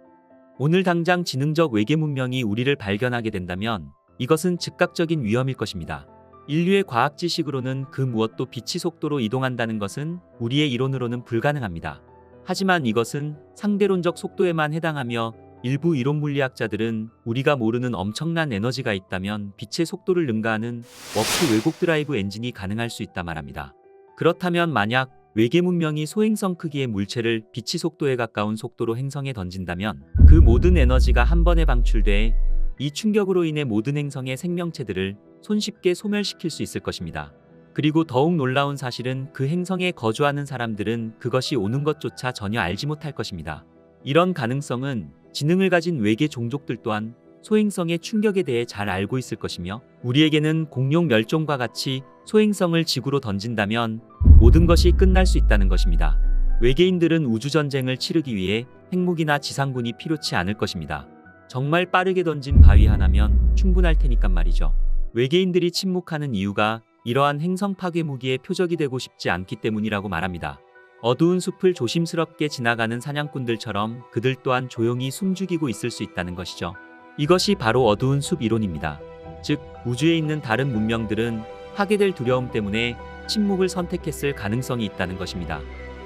오늘 당장 지능적 외계 문명이 우리를 발견하게 된다면 이것은 즉각적인 위험일 것입니다. 인류의 과학 지식으로는 그 무엇도 빛의 속도로 이동한다는 것은 우리의 이론으로는 불가능합니다. 하지만 이것은 상대론적 속도에만 해당하며 일부 이론 물리학자들은 우리가 모르는 엄청난 에너지가 있다면 빛의 속도를 능가하는 워프 왜곡 드라이브 엔진이 가능할 수 있다 말합니다. 그렇다면 만약 외계 문명이 소행성 크기의 물체를 빛의 속도에 가까운 속도로 행성에 던진다면 그 모든 에너지가 한 번에 방출돼 이 충격으로 인해 모든 행성의 생명체들을 손쉽게 소멸시킬 수 있을 것입니다. 그리고 더욱 놀라운 사실은 그 행성에 거주하는 사람들은 그것이 오는 것조차 전혀 알지 못할 것입니다. 이런 가능성은 지능을 가진 외계 종족들 또한 소행성의 충격에 대해 잘 알고 있을 것이며 우리에게는 공룡 멸종과 같이 소행성을 지구로 던진다면 모든 것이 끝날 수 있다는 것입니다. 외계인들은 우주전쟁을 치르기 위해 핵무기나 지상군이 필요치 않을 것입니다. 정말 빠르게 던진 바위 하나면 충분할 테니까 말이죠. 외계인들이 침묵하는 이유가 이러한 행성 파괴 무기의 표적이 되고 싶지 않기 때문이라고 말합니다. 어두운 숲을 조심스럽게 지나가는 사냥꾼들처럼 그들 또한 조용히 숨죽이고 있을 수 있다는 것이죠. 이것이 바로 어두운 숲 이론입니다. 즉, 우주에 있는 다른 문명들은 파괴될 두려움 때문에 침묵을 선택했을 가능성이 있다는 것입니다.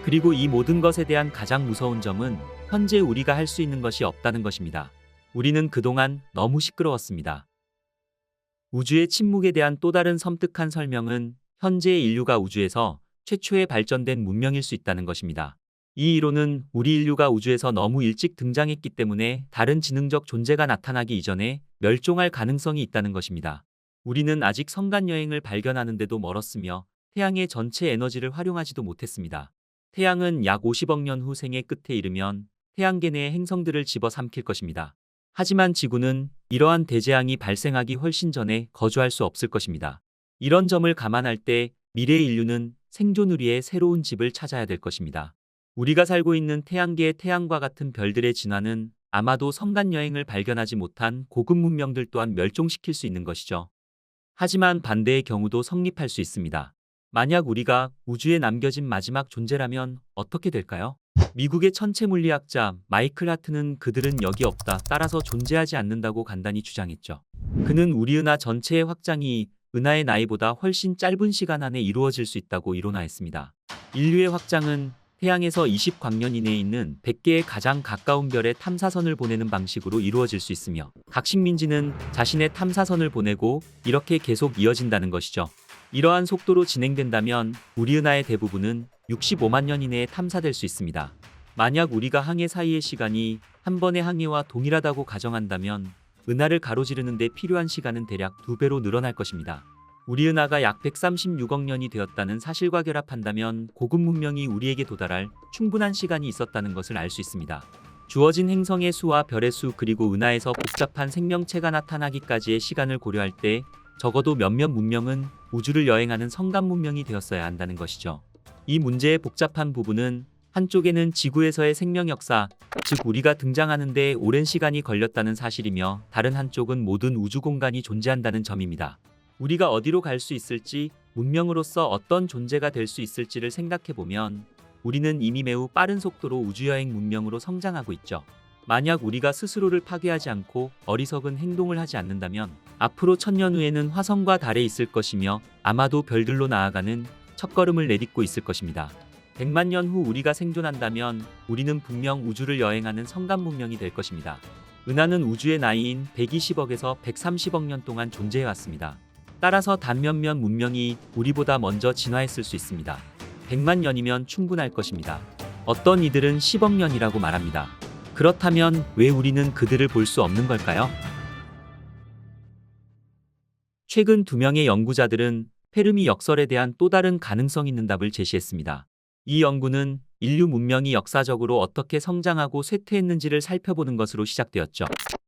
그리고 이 모든 것에 대한 가장 무서운 점은 현재 우리가 할 수 있는 것이 없다는 것입니다. 우리는 그동안 너무 시끄러웠습니다. 우주의 침묵에 대한 또 다른 섬뜩한 설명은 현재의 인류가 우주에서 최초의 발전된 문명일 수 있다는 것입니다. 이 이론은 우리 인류가 우주에서 너무 일찍 등장했기 때문에 다른 지능적 존재가 나타나기 이전에 멸종할 가능성이 있다는 것입니다. 우리는 아직 성간 여행을 발견하는데도 멀었으며 태양의 전체 에너지를 활용하지도 못했습니다. 태양은 약 50억 년 후 생의 끝에 이르면 태양계 내의 행성들을 집어삼킬 것입니다. 하지만 지구는 이러한 대재앙이 발생하기 훨씬 전에 거주할 수 없을 것입니다. 이런 점을 감안할 때 미래의 인류는 생존을 위해 새로운 집을 찾아야 될 것입니다. 우리가 살고 있는 태양계의 태양과 같은 별들의 진화는 아마도 성간 여행을 발견하지 못한 고급 문명들 또한 멸종시킬 수 있는 것이죠. 하지만 반대의 경우도 성립할 수 있습니다. 만약 우리가 우주에 남겨진 마지막 존재라면 어떻게 될까요? 미국의 천체 물리학자 마이클 하트는 그들은 여기 없다, 따라서 존재하지 않는다고 간단히 주장했죠. 그는 우리 은하 전체의 확장이 은하의 나이보다 훨씬 짧은 시간 안에 이루어질 수 있다고 이론화했습니다. 인류의 확장은 태양에서 20광년 이내에 있는 100개의 가장 가까운 별에 탐사선을 보내는 방식으로 이루어질 수 있으며 각 식민지는 자신의 탐사선을 보내고 이렇게 계속 이어진다는 것이죠. 이러한 속도로 진행된다면 우리 은하의 대부분은 65만 년 이내에 탐사될 수 있습니다. 만약 우리가 항해 사이의 시간이 한 번의 항해와 동일하다고 가정한다면 은하를 가로지르는 데 필요한 시간은 대략 2배로 늘어날 것입니다. 우리 은하가 약 136억 년이 되었다는 사실과 결합한다면 고급 문명이 우리에게 도달할 충분한 시간이 있었다는 것을 알 수 있습니다. 주어진 행성의 수와 별의 수 그리고 은하에서 복잡한 생명체가 나타나기까지의 시간을 고려할 때 적어도 몇몇 문명은 우주를 여행하는 성간 문명이 되었어야 한다는 것이죠. 이 문제의 복잡한 부분은 한쪽에는 지구에서의 생명 역사, 즉 우리가 등장하는 데 오랜 시간이 걸렸다는 사실이며 다른 한쪽은 모든 우주 공간이 존재한다는 점입니다. 우리가 어디로 갈 수 있을지, 문명으로서 어떤 존재가 될 수 있을지를 생각해보면 우리는 이미 매우 빠른 속도로 우주여행 문명으로 성장하고 있죠. 만약 우리가 스스로를 파괴하지 않고 어리석은 행동을 하지 않는다면 앞으로 1000년 후에는 화성과 달에 있을 것이며 아마도 별들로 나아가는 첫걸음을 내딛고 있을 것입니다. 100만 년 후 우리가 생존한다면 우리는 분명 우주를 여행하는 성간 문명이 될 것입니다. 은하는 우주의 나이인 120억에서 130억 년 동안 존재해왔습니다. 따라서 단 몇몇 문명이 우리보다 먼저 진화했을 수 있습니다. 100만 년이면 충분할 것입니다. 어떤 이들은 10억 년이라고 말합니다. 그렇다면 왜 우리는 그들을 볼 수 없는 걸까요? 최근 2명의 연구자들은 페르미 역설에 대한 또 다른 가능성 있는 답을 제시했습니다. 이 연구는 인류 문명이 역사적으로 어떻게 성장하고 쇠퇴했는지를 살펴보는 것으로 시작되었죠.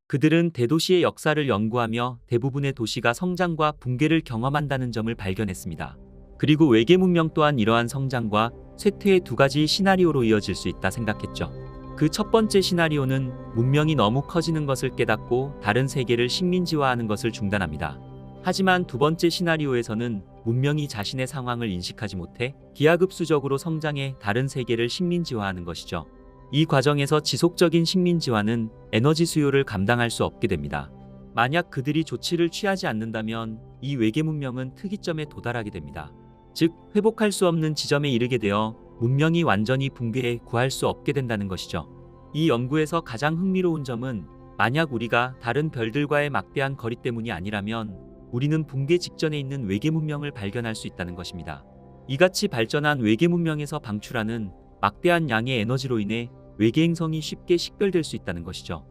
그들은 대도시의 역사를 연구하며 대부분의 도시가 성장과 붕괴를 경험한다는 점을 발견했습니다. 그리고 외계 문명 또한 이러한 성장과 쇠퇴의 2가지 시나리오로 이어질 수 있다 생각했죠. 그 첫 번째 시나리오는 문명이 너무 커지는 것을 깨닫고 다른 세계를 식민지화하는 것을 중단합니다. 하지만 2번째 시나리오에서는 문명이 자신의 상황을 인식하지 못해 기하급수적으로 성장해 다른 세계를 식민지화하는 것이죠. 이 과정에서 지속적인 식민지화는 에너지 수요를 감당할 수 없게 됩니다. 만약 그들이 조치를 취하지 않는다면 이 외계 문명은 특이점에 도달하게 됩니다. 즉, 회복할 수 없는 지점에 이르게 되어 문명이 완전히 붕괴해 구할 수 없게 된다는 것이죠. 이 연구에서 가장 흥미로운 점은 만약 우리가 다른 별들과의 막대한 거리 때문이 아니라면 우리는 붕괴 직전에 있는 외계 문명을 발견할 수 있다는 것입니다. 이같이 발전한 외계 문명에서 방출하는 막대한 양의 에너지로 인해 외계 행성이 쉽게 식별될 수 있다는 것이죠.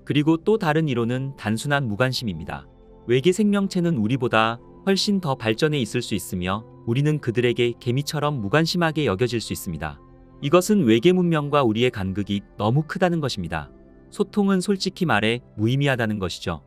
그리고 또 다른 이론은 단순한 무관심입니다. 외계 생명체는 우리보다 훨씬 더 발전해 있을 수 있으며 우리는 그들에게 개미처럼 무관심하게 여겨질 수 있습니다. 이것은 외계 문명과 우리의 간극이 너무 크다는 것입니다. 소통은 솔직히 말해 무의미하다는 것이죠.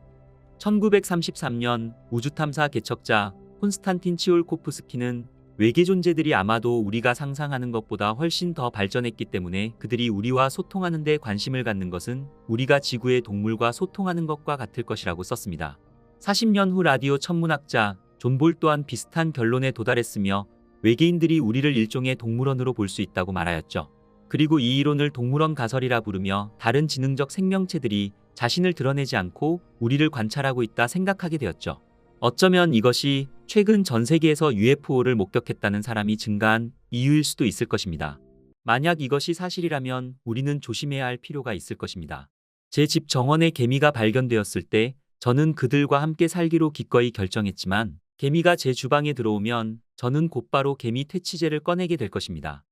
1933년 우주탐사 개척자 콘스탄틴 치올코프스키는 외계 존재들이 아마도 우리가 상상하는 것보다 훨씬 더 발전했기 때문에 그들이 우리와 소통하는 데 관심을 갖는 것은 우리가 지구의 동물과 소통하는 것과 같을 것이라고 썼습니다. 40년 후 라디오 천문학자 존 볼 또한 비슷한 결론에 도달했으며 외계인들이 우리를 일종의 동물원으로 볼 수 있다고 말하였죠. 그리고 이 이론을 동물원 가설이라 부르며 다른 지능적 생명체들이 자신을 드러내지 않고 우리를 관찰하고 있다 생각하게 되었죠. 어쩌면 이것이 최근 전 세계에서 UFO를 목격했다는 사람이 증가한 이유일 수도 있을 것입니다. 만약 이것이 사실이라면 우리는 조심해야 할 필요가 있을 것입니다. 제 집 정원에 개미가 발견되었을 때 저는 그들과 함께 살기로 기꺼이 결정했지만 개미가 제 주방에 들어오면 저는 곧바로 개미 퇴치제를 꺼내게 될 것입니다.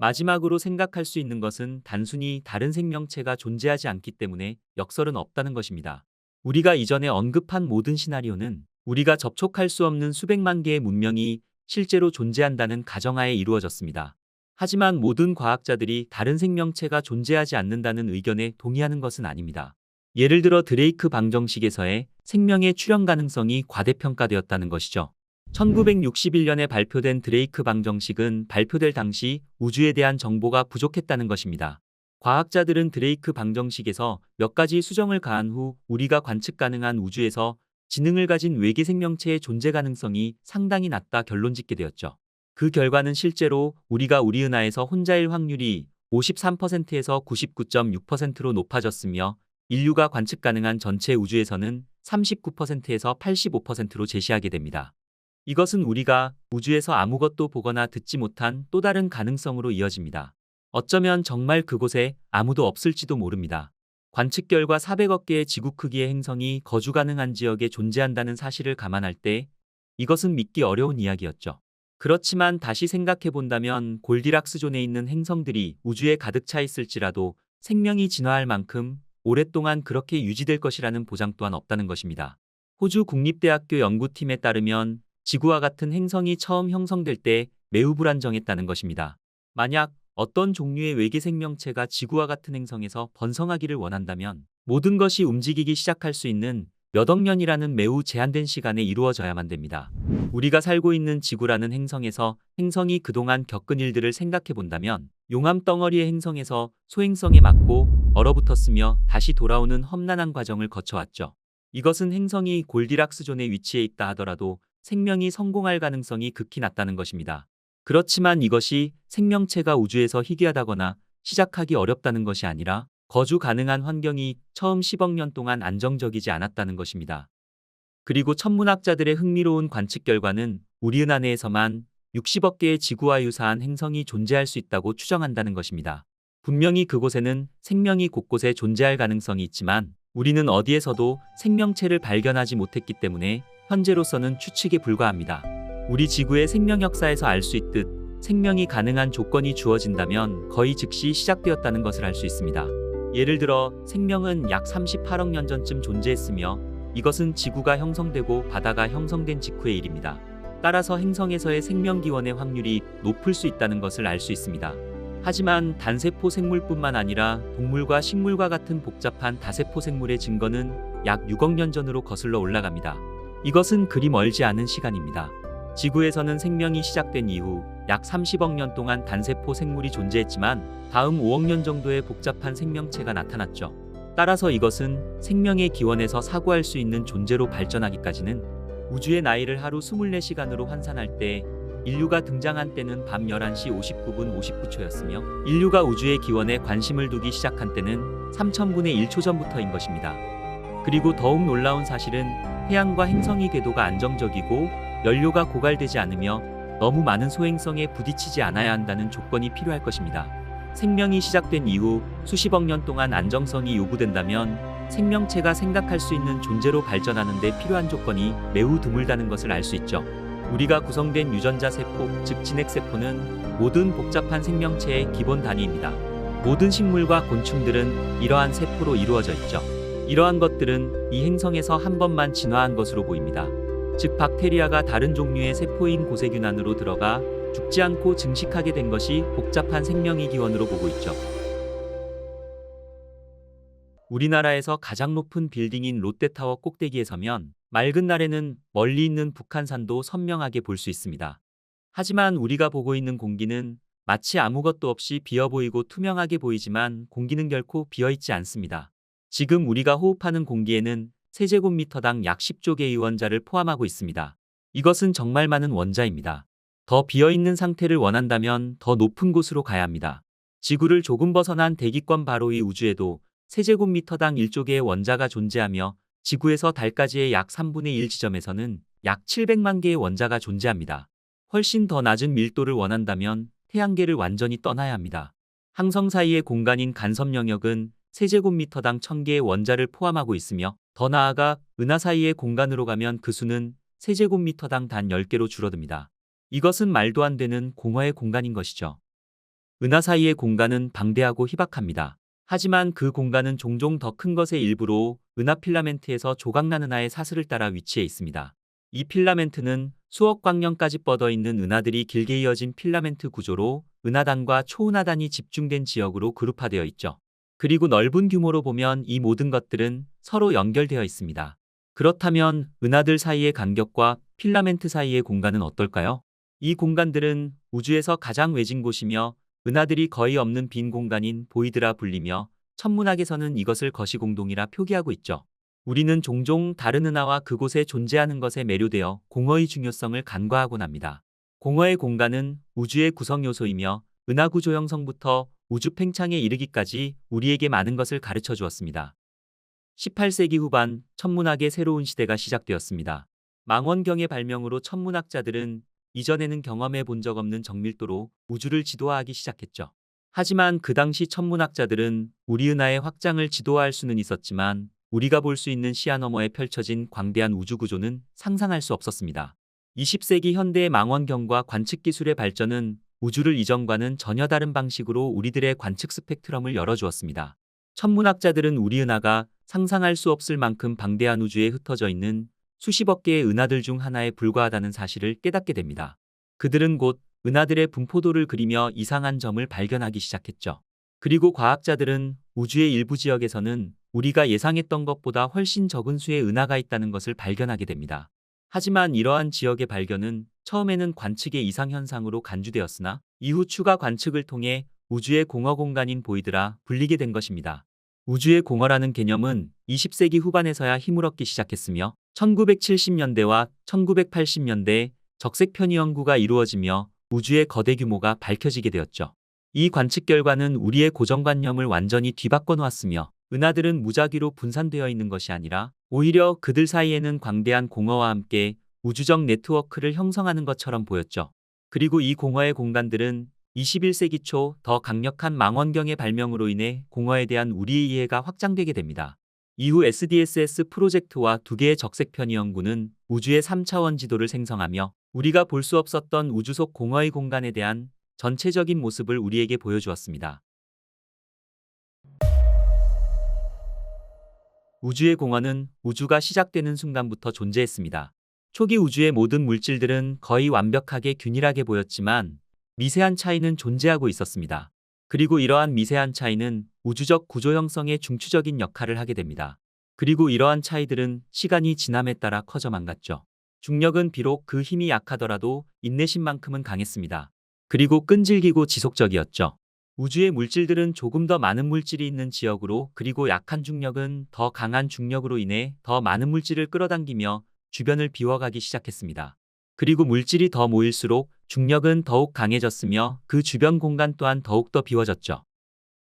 마지막으로 생각할 수 있는 것은 단순히 다른 생명체가 존재하지 않기 때문에 역설은 없다는 것입니다. 우리가 이전에 언급한 모든 시나리오는 우리가 접촉할 수 없는 수백만 개의 문명이 실제로 존재한다는 가정하에 이루어졌습니다. 하지만 모든 과학자들이 다른 생명체가 존재하지 않는다는 의견에 동의하는 것은 아닙니다. 예를 들어 드레이크 방정식에서의 생명의 출현 가능성이 과대평가되었다는 것이죠. 1961년에 발표된 드레이크 방정식은 발표될 당시 우주에 대한 정보가 부족했다는 것입니다. 과학자들은 드레이크 방정식에서 몇 가지 수정을 가한 후 우리가 관측 가능한 우주에서 지능을 가진 외계 생명체의 존재 가능성이 상당히 낮다 결론짓게 되었죠. 그 결과는 실제로 우리가 우리 은하에서 혼자일 확률이 53%에서 99.6%로 높아졌으며 인류가 관측 가능한 전체 우주에서는 39%에서 85%로 제시하게 됩니다. 이것은 우리가 우주에서 아무것도 보거나 듣지 못한 또 다른 가능성으로 이어집니다. 어쩌면 정말 그곳에 아무도 없을지도 모릅니다. 관측 결과 400억 개의 지구 크기의 행성이 거주 가능한 지역에 존재한다는 사실을 감안할 때 이것은 믿기 어려운 이야기였죠. 그렇지만 다시 생각해 본다면 골디락스 존에 있는 행성들이 우주에 가득 차 있을지라도 생명이 진화할 만큼 오랫동안 그렇게 유지될 것이라는 보장 또한 없다는 것입니다. 호주 국립대학교 연구팀에 따르면 지구와 같은 행성이 처음 형성될 때 매우 불안정했다는 것입니다. 만약 어떤 종류의 외계 생명체가 지구와 같은 행성에서 번성하기를 원한다면 모든 것이 움직이기 시작할 수 있는 몇 억 년이라는 매우 제한된 시간에 이루어져야만 됩니다. 우리가 살고 있는 지구라는 행성에서 행성이 그동안 겪은 일들을 생각해 본다면 용암 덩어리의 행성에서 소행성에 맞고 얼어붙었으며 다시 돌아오는 험난한 과정을 거쳐왔죠. 이것은 행성이 골디락스 존에 위치해 있다 하더라도 생명이 성공할 가능성이 극히 낮다는 것입니다. 그렇지만 이것이 생명체가 우주에서 희귀하다거나 시작하기 어렵다는 것이 아니라 거주 가능한 환경이 처음 10억 년 동안 안정적이지 않았다는 것입니다. 그리고 천문학자들의 흥미로운 관측 결과는 우리 은하 내에서만 60억 개의 지구와 유사한 행성이 존재할 수 있다고 추정한다는 것입니다. 분명히 그곳에는 생명이 곳곳에 존재할 가능성이 있지만 우리는 어디에서도 생명체를 발견하지 못했기 때문에 현재로서는 추측에 불과합니다. 우리 지구의 생명 역사에서 알 수 있듯 생명이 가능한 조건이 주어진다면 거의 즉시 시작되었다는 것을 알 수 있습니다. 예를 들어 생명은 약 38억 년 전쯤 존재했으며 이것은 지구가 형성되고 바다가 형성된 직후의 일입니다. 따라서 행성에서의 생명 기원의 확률이 높을 수 있다는 것을 알 수 있습니다. 하지만 단세포 생물뿐만 아니라 동물과 식물과 같은 복잡한 다세포 생물의 증거는 약 6억 년 전으로 거슬러 올라갑니다. 이것은 그리 멀지 않은 시간입니다. 지구에서는 생명이 시작된 이후 약 30억 년 동안 단세포 생물이 존재했지만 다음 5억 년 정도의 복잡한 생명체가 나타났죠. 따라서 이것은 생명의 기원에서 사고할 수 있는 존재로 발전하기까지는 우주의 나이를 하루 24시간으로 환산할 때 인류가 등장한 때는 밤 11시 59분 59초였으며 인류가 우주의 기원에 관심을 두기 시작한 때는 3000분의 1초 전부터인 것입니다. 그리고 더욱 놀라운 사실은 태양과 행성이 궤도가 안정적이고 연료가 고갈되지 않으며 너무 많은 소행성에 부딪히지 않아야 한다는 조건이 필요할 것입니다. 생명이 시작된 이후 수십억 년 동안 안정성이 요구된다면 생명체가 생각할 수 있는 존재로 발전하는 데 필요한 조건이 매우 드물다는 것을 알 수 있죠. 우리가 구성된 유전자 세포, 즉 진핵세포는 모든 복잡한 생명체의 기본 단위입니다. 모든 식물과 곤충들은 이러한 세포로 이루어져 있죠. 이러한 것들은 이 행성에서 한 번만 진화한 것으로 보입니다. 즉 박테리아가 다른 종류의 세포인 고세균 안으로 들어가 죽지 않고 증식하게 된 것이 복잡한 생명의 기원으로 보고 있죠. 우리나라에서 가장 높은 빌딩인 롯데타워 꼭대기에 서면 맑은 날에는 멀리 있는 북한산도 선명하게 볼 수 있습니다. 하지만 우리가 보고 있는 공기는 마치 아무것도 없이 비어 보이고 투명하게 보이지만 공기는 결코 비어 있지 않습니다. 지금 우리가 호흡하는 공기에는 세제곱미터당 약 10조 개의 원자를 포함하고 있습니다. 이것은 정말 많은 원자입니다. 더 비어있는 상태를 원한다면 더 높은 곳으로 가야 합니다. 지구를 조금 벗어난 대기권 바로 위 우주에도 세제곱미터당 1조 개의 원자가 존재하며 지구에서 달까지의 약 3분의 1 지점에서는 약 700만 개의 원자가 존재합니다. 훨씬 더 낮은 밀도를 원한다면 태양계를 완전히 떠나야 합니다. 항성 사이의 공간인 간섭 영역은 세제곱미터당 1000개의 원자를 포함하고 있으며 더 나아가 은하 사이의 공간으로 가면 그 수는 세제곱미터당 단 10개로 줄어듭니다. 이것은 말도 안 되는 공허의 공간인 것이죠. 은하 사이의 공간은 방대하고 희박합니다. 하지만 그 공간은 종종 더 큰 것의 일부로 은하 필라멘트에서 조각난 은하의 사슬을 따라 위치해 있습니다. 이 필라멘트는 수억 광년까지 뻗어 있는 은하들이 길게 이어진 필라멘트 구조로 은하단과 초은하단이 집중된 지역으로 그룹화되어 있죠. 그리고 넓은 규모로 보면 이 모든 것들은 서로 연결되어 있습니다. 그렇다면 은하들 사이의 간격과 필라멘트 사이의 공간은 어떨까요? 이 공간들은 우주에서 가장 외진 곳이며 은하들이 거의 없는 빈 공간인 보이드라 불리며 천문학에서는 이것을 거시공동이라 표기하고 있죠. 우리는 종종 다른 은하와 그곳에 존재하는 것에 매료되어 공허의 중요성을 간과하곤 합니다. 공허의 공간은 우주의 구성 요소이며 은하 구조 형성부터 우주 팽창에 이르기까지 우리에게 많은 것을 가르쳐 주었습니다. 18세기 후반 천문학의 새로운 시대가 시작되었습니다. 망원경의 발명으로 천문학자들은 이전에는 경험해 본 적 없는 정밀도로 우주를 지도하기 시작했죠. 하지만 그 당시 천문학자들은 우리 은하의 확장을 지도할 수는 있었지만 우리가 볼 수 있는 시야 너머에 펼쳐진 광대한 우주 구조는 상상할 수 없었습니다. 20세기 현대의 망원경과 관측 기술의 발전은 우주를 이전과는 전혀 다른 방식으로 우리들의 관측 스펙트럼을 열어주었습니다. 천문학자들은 우리 은하가 상상할 수 없을 만큼 방대한 우주에 흩어져 있는 수십억 개의 은하들 중 하나에 불과하다는 사실을 깨닫게 됩니다. 그들은 곧 은하들의 분포도를 그리며 이상한 점을 발견하기 시작했죠. 그리고 과학자들은 우주의 일부 지역에서는 우리가 예상했던 것보다 훨씬 적은 수의 은하가 있다는 것을 발견하게 됩니다. 하지만 이러한 지역의 발견은 처음에는 관측의 이상현상으로 간주되었으나 이후 추가 관측을 통해 우주의 공허 공간인 보이드라 불리게 된 것입니다. 우주의 공허라는 개념은 20세기 후반에서야 힘을 얻기 시작했으며 1970년대와 1980년대에 적색 편의 연구가 이루어지며 우주의 거대 규모가 밝혀지게 되었죠. 이 관측 결과는 우리의 고정관념을 완전히 뒤바꿔 놓았으며 은하들은 무작위로 분산되어 있는 것이 아니라 오히려 그들 사이에는 광대한 공허와 함께 우주적 네트워크를 형성하는 것처럼 보였죠. 그리고 이 공허의 공간들은 21세기 초 더 강력한 망원경의 발명으로 인해 공허에 대한 우리의 이해가 확장되게 됩니다. 이후 SDSS 프로젝트와 두 개의 적색 편의 연구는 우주의 3차원 지도를 생성하며 우리가 볼 수 없었던 우주 속 공허의 공간에 대한 전체적인 모습을 우리에게 보여주었습니다. 우주의 공허는 우주가 시작되는 순간부터 존재했습니다. 초기 우주의 모든 물질들은 거의 완벽하게 균일하게 보였지만 미세한 차이는 존재하고 있었습니다. 그리고 이러한 미세한 차이는 우주적 구조 형성의 중추적인 역할을 하게 됩니다. 그리고 이러한 차이들은 시간이 지남에 따라 커져만 갔죠. 중력은 비록 그 힘이 약하더라도 인내심만큼은 강했습니다. 그리고 끈질기고 지속적이었죠. 우주의 물질들은 조금 더 많은 물질이 있는 지역으로 그리고 약한 중력은 더 강한 중력으로 인해 더 많은 물질을 끌어당기며 주변을 비워가기 시작했습니다. 그리고 물질이 더 모일수록 중력은 더욱 강해졌으며 그 주변 공간 또한 더욱더 비워졌죠.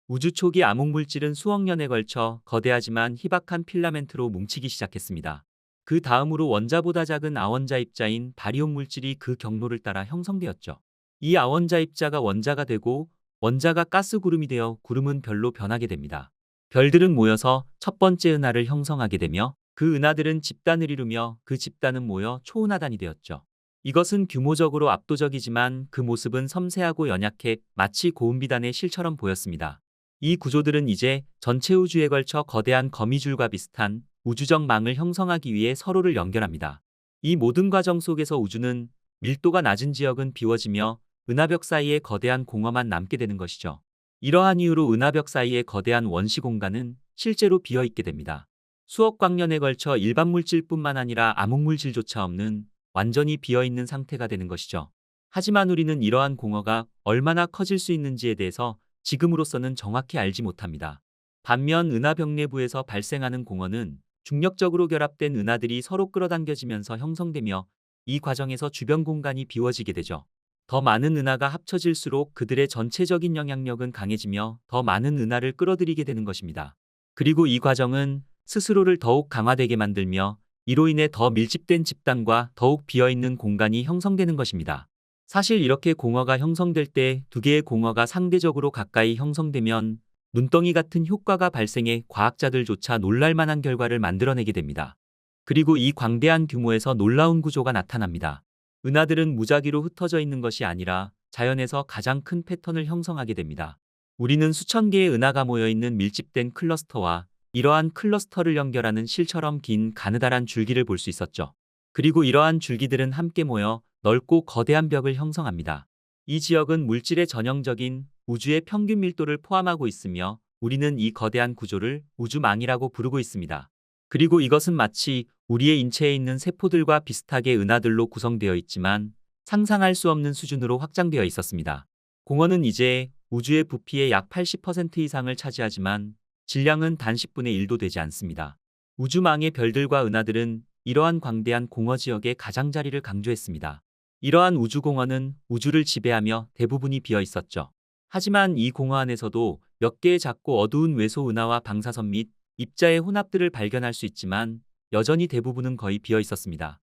우주 초기 암흑물질은 수억 년에 걸쳐 거대하지만 희박한 필라멘트로 뭉치기 시작했습니다. 그 다음으로 원자보다 작은 아원자 입자인 바리온 물질이 그 경로를 따라 형성되었죠. 이 아원자 입자가 원자가 되고 원자가 가스 구름이 되어 구름은 별로 변하게 됩니다. 별들은 모여서 첫 번째 은하를 형성하게 되며 그 은하들은 집단을 이루며 그 집단은 모여 초은하단이 되었죠. 이것은 규모적으로 압도적이지만 그 모습은 섬세하고 연약해 마치 고운비단의 실처럼 보였습니다. 이 구조들은 이제 전체 우주에 걸쳐 거대한 거미줄과 비슷한 우주적 망을 형성하기 위해 서로를 연결합니다. 이 모든 과정 속에서 우주는 밀도가 낮은 지역은 비워지며 은하벽 사이에 거대한 공허만 남게 되는 것이죠. 이러한 이유로 은하벽 사이의 거대한 원시 공간은 실제로 비어 있게 됩니다. 수억 광년에 걸쳐 일반 물질뿐만 아니라 암흑물질조차 없는 완전히 비어있는 상태가 되는 것이죠. 하지만 우리는 이러한 공허가 얼마나 커질 수 있는지에 대해서 지금으로서는 정확히 알지 못합니다. 반면 은하벽 내부에서 발생하는 공허는 중력적으로 결합된 은하들이 서로 끌어당겨지면서 형성되며 이 과정에서 주변 공간이 비워지게 되죠. 더 많은 은하가 합쳐질수록 그들의 전체적인 영향력은 강해지며 더 많은 은하를 끌어들이게 되는 것입니다. 그리고 이 과정은 스스로를 더욱 강화되게 만들며 이로 인해 더 밀집된 집단과 더욱 비어있는 공간이 형성되는 것입니다. 사실 이렇게 공허가 형성될 때 두 개의 공허가 상대적으로 가까이 형성되면 눈덩이 같은 효과가 발생해 과학자들조차 놀랄만한 결과를 만들어내게 됩니다. 그리고 이 광대한 규모에서 놀라운 구조가 나타납니다. 은하들은 무작위로 흩어져 있는 것이 아니라 자연에서 가장 큰 패턴을 형성하게 됩니다. 우리는 수천 개의 은하가 모여있는 밀집된 클러스터와 이러한 클러스터를 연결하는 실처럼 긴 가느다란 줄기를 볼 수 있었죠. 그리고 이러한 줄기들은 함께 모여 넓고 거대한 벽을 형성합니다. 이 지역은 물질의 전형적인 우주의 평균 밀도를 포함하고 있으며 우리는 이 거대한 구조를 우주망이라고 부르고 있습니다. 그리고 이것은 마치 우리의 인체에 있는 세포들과 비슷하게 은하들로 구성되어 있지만 상상할 수 없는 수준으로 확장되어 있었습니다. 공허는 이제 우주의 부피의 약 80% 이상을 차지하지만 질량은 단 10분의 1도 되지 않습니다. 우주망의 별들과 은하들은 이러한 광대한 공허 지역의 가장자리를 강조했습니다. 이러한 우주공허는 우주를 지배하며 대부분이 비어 있었죠. 하지만 이 공허 안에서도 몇 개의 작고 어두운 외소 은하와 방사선 및 입자의 혼합들을 발견할 수 있지만 여전히 대부분은 거의 비어 있었습니다.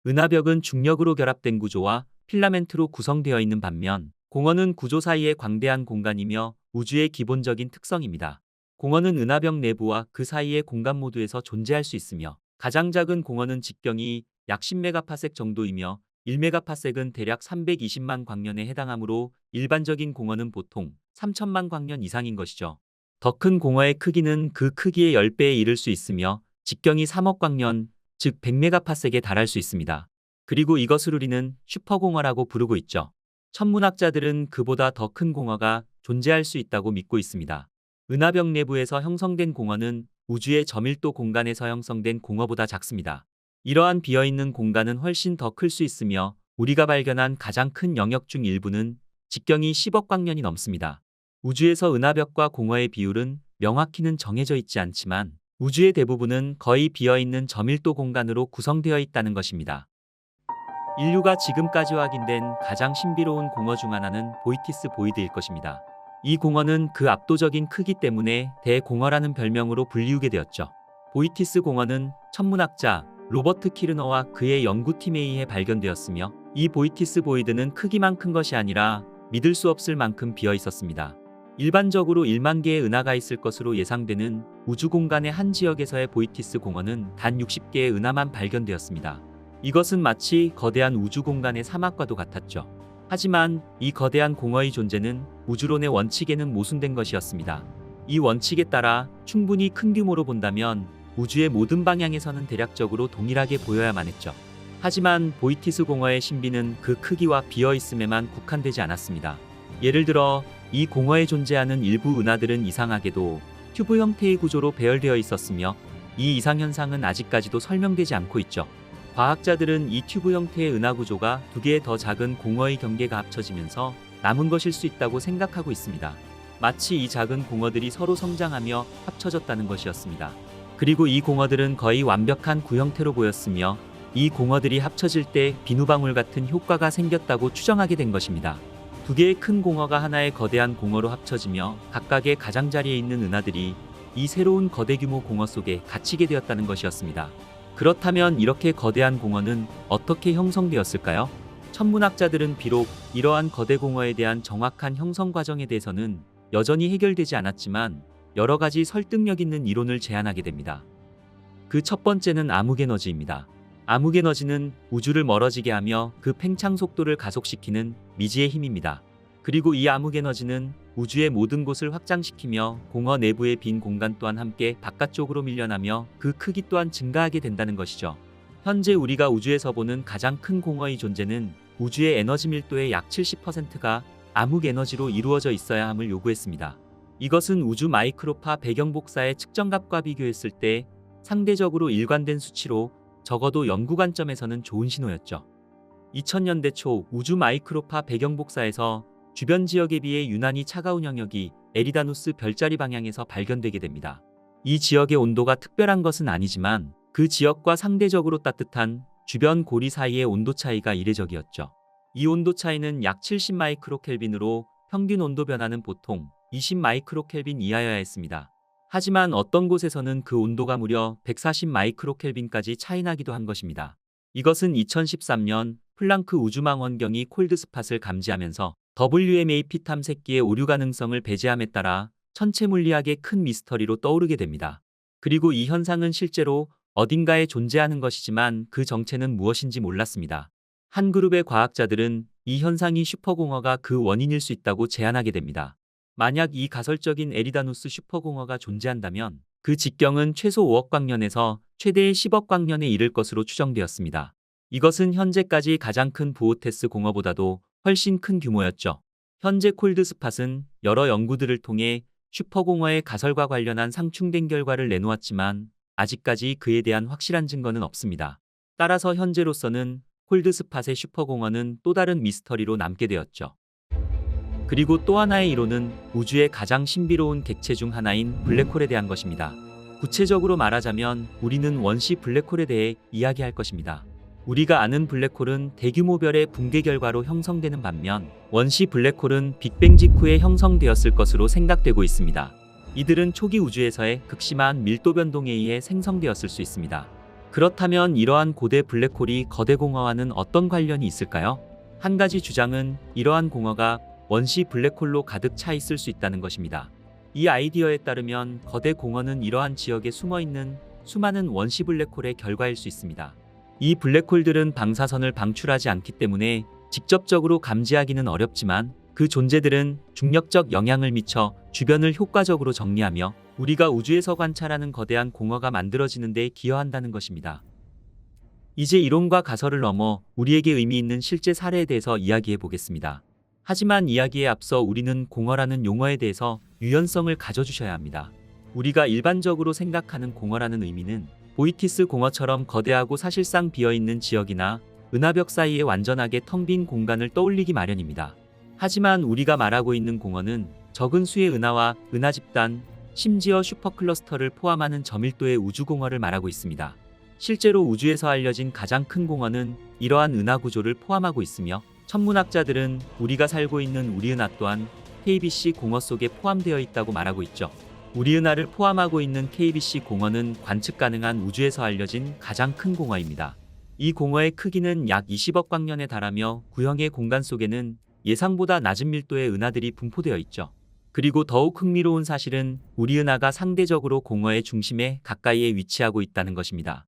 은하벽은 중력으로 결합된 구조와 필라멘트로 구성되어 있는 반면 공허는 구조 사이의 광대한 공간이며 우주의 기본적인 특성입니다. 공허는 은하벽 내부와 그 사이의 공간 모두에서 존재할 수 있으며 가장 작은 공허는 직경이 약 10메가파섹 정도이며 1메가파섹은 대략 320만 광년에 해당하므로 일반적인 공허는 보통 3천만 광년 이상인 것이죠. 더 큰 공허의 크기는 그 크기의 10배에 이를 수 있으며 직경이 3억 광년, 즉 100메가파섹에 달할 수 있습니다. 그리고 이것을 우리는 슈퍼공허라고 부르고 있죠. 천문학자들은 그보다 더 큰 공허가 존재할 수 있다고 믿고 있습니다. 은하벽 내부에서 형성된 공허는 우주의 저밀도 공간에서 형성된 공허보다 작습니다. 이러한 비어있는 공간은 훨씬 더 클 수 있으며 우리가 발견한 가장 큰 영역 중 일부는 직경이 10억 광년이 넘습니다. 우주에서 은하벽과 공허의 비율은 명확히는 정해져 있지 않지만 우주의 대부분은 거의 비어있는 저밀도 공간으로 구성되어 있다는 것입니다. 인류가 지금까지 확인된 가장 신비로운 공허 중 하나는 보이티스 보이드일 것입니다. 이 공허는 그 압도적인 크기 때문에 대공허라는 별명으로 불리우게 되었죠. 보이티스 공허는 천문학자 로버트 키르너와 그의 연구팀에 의해 발견되었으며 이 보이티스 보이드는 크기만 큰 것이 아니라 믿을 수 없을 만큼 비어 있었습니다. 일반적으로 1만 개의 은하가 있을 것으로 예상되는 우주 공간의 한 지역에서의 보이티스 공허는 단 60개의 은하만 발견되었습니다. 이것은 마치 거대한 우주 공간의 사막과도 같았죠. 하지만 이 거대한 공허의 존재는 우주론의 원칙에는 모순된 것이었습니다. 이 원칙에 따라 충분히 큰 규모로 본다면 우주의 모든 방향에서는 대략적으로 동일하게 보여야만 했죠. 하지만 보이티스 공허의 신비는 그 크기와 비어있음에만 국한되지 않았습니다. 예를 들어 이 공허에 존재하는 일부 은하들은 이상하게도 튜브 형태의 구조로 배열되어 있었으며 이 이상현상은 아직까지도 설명되지 않고 있죠. 과학자들은 이 튜브 형태의 은하 구조가 두 개의 더 작은 공허의 경계가 합쳐지면서 남은 것일 수 있다고 생각하고 있습니다. 마치 이 작은 공허들이 서로 성장하며 합쳐졌다는 것이었습니다. 그리고 이 공허들은 거의 완벽한 구형태로 보였으며 이 공허들이 합쳐질 때 비누방울 같은 효과가 생겼다고 추정하게 된 것입니다. 두 개의 큰 공허가 하나의 거대한 공허로 합쳐지며 각각의 가장자리에 있는 은하들이 이 새로운 거대 규모 공허 속에 갇히게 되었다는 것이었습니다. 그렇다면 이렇게 거대한 공허는 어떻게 형성되었을까요? 천문학자들은 비록 이러한 거대 공허에 대한 정확한 형성 과정에 대해서는 여전히 해결되지 않았지만 여러 가지 설득력 있는 이론을 제안하게 됩니다. 그 첫 번째는 암흑에너지입니다. 암흑에너지는 우주를 멀어지게 하며 그 팽창 속도를 가속시키는 미지의 힘입니다. 그리고 이 암흑에너지는 우주의 모든 곳을 확장시키며 공허 내부의 빈 공간 또한 함께 바깥쪽으로 밀려나며 그 크기 또한 증가하게 된다는 것이죠. 현재 우리가 우주에서 보는 가장 큰 공허의 존재는 우주의 에너지 밀도의 약 70%가 암흑에너지로 이루어져 있어야 함을 요구했습니다. 이것은 우주 마이크로파 배경 복사의 측정값과 비교했을 때 상대적으로 일관된 수치로 적어도 연구 관점에서는 좋은 신호였죠. 2000년대 초 우주 마이크로파 배경 복사에서 주변 지역에 비해 유난히 차가운 영역이 에리다누스 별자리 방향에서 발견되게 됩니다. 이 지역의 온도가 특별한 것은 아니지만 그 지역과 상대적으로 따뜻한 주변 고리 사이의 온도 차이가 이례적이었죠. 이 온도 차이는 약 70 마이크로켈빈으로 평균 온도 변화는 보통 20 마이크로켈빈 이하여야 했습니다. 하지만 어떤 곳에서는 그 온도가 무려 140 마이크로켈빈까지 차이나기도 한 것입니다. 이것은 2013년 플랑크 우주망원경이 콜드스팟을 감지하면서 WMAP 탐색기의 오류 가능성을 배제함에 따라 천체 물리학의 큰 미스터리로 떠오르게 됩니다. 그리고 이 현상은 실제로 어딘가에 존재하는 것이지만 그 정체는 무엇인지 몰랐습니다. 한 그룹의 과학자들은 이 현상이 슈퍼공허가 그 원인일 수 있다고 제안하게 됩니다. 만약 이 가설적인 에리다누스 슈퍼공허가 존재한다면 그 직경은 최소 5억 광년에서 최대의 10억 광년에 이를 것으로 추정되었습니다. 이것은 현재까지 가장 큰 보오테스 공허보다도 훨씬 큰 규모였죠. 현재 콜드스팟은 여러 연구들을 통해 슈퍼공허의 가설과 관련한 상충된 결과를 내놓았지만 아직까지 그에 대한 확실한 증거는 없습니다. 따라서 현재로서는 콜드스팟의 슈퍼공허는 또 다른 미스터리로 남게 되었죠. 그리고 또 하나의 이론은 우주의 가장 신비로운 객체 중 하나인 블랙홀에 대한 것입니다. 구체적으로 말하자면 우리는 원시 블랙홀에 대해 이야기할 것입니다. 우리가 아는 블랙홀은 대규모 별의 붕괴 결과로 형성되는 반면 원시 블랙홀은 빅뱅 직후에 형성되었을 것으로 생각되고 있습니다. 이들은 초기 우주에서의 극심한 밀도 변동에 의해 생성되었을 수 있습니다. 그렇다면 이러한 고대 블랙홀이 거대 공허와는 어떤 관련이 있을까요? 한 가지 주장은 이러한 공허가 원시 블랙홀로 가득 차 있을 수 있다는 것입니다. 이 아이디어에 따르면 거대 공허는 이러한 지역에 숨어 있는 수많은 원시 블랙홀의 결과일 수 있습니다. 이 블랙홀들은 방사선을 방출하지 않기 때문에 직접적으로 감지하기는 어렵지만 그 존재들은 중력적 영향을 미쳐 주변을 효과적으로 정리하며 우리가 우주에서 관찰하는 거대한 공허가 만들어지는 데 기여한다는 것입니다. 이제 이론과 가설을 넘어 우리에게 의미 있는 실제 사례에 대해서 이야기해 보겠습니다. 하지만 이야기에 앞서 우리는 공허라는 용어에 대해서 유연성을 가져주셔야 합니다. 우리가 일반적으로 생각하는 공허라는 의미는 보이티스 공허처럼 거대하고 사실상 비어있는 지역이나 은하벽 사이에 완전하게 텅 빈 공간을 떠올리기 마련입니다. 하지만 우리가 말하고 있는 공허는 적은 수의 은하와 은하 집단, 심지어 슈퍼클러스터를 포함하는 저밀도의 우주공허를 말하고 있습니다. 실제로 우주에서 알려진 가장 큰 공허는 이러한 은하 구조를 포함하고 있으며 천문학자들은 우리가 살고 있는 우리 은하 또한 KBC 공허 속에 포함되어 있다고 말하고 있죠. 우리 은하를 포함하고 있는 KBC 공허는 관측 가능한 우주에서 알려진 가장 큰 공허입니다. 이 공허의 크기는 약 20억 광년에 달하며 구형의 공간 속에는 예상보다 낮은 밀도의 은하들이 분포되어 있죠. 그리고 더욱 흥미로운 사실은 우리 은하가 상대적으로 공허의 중심에 가까이에 위치하고 있다는 것입니다.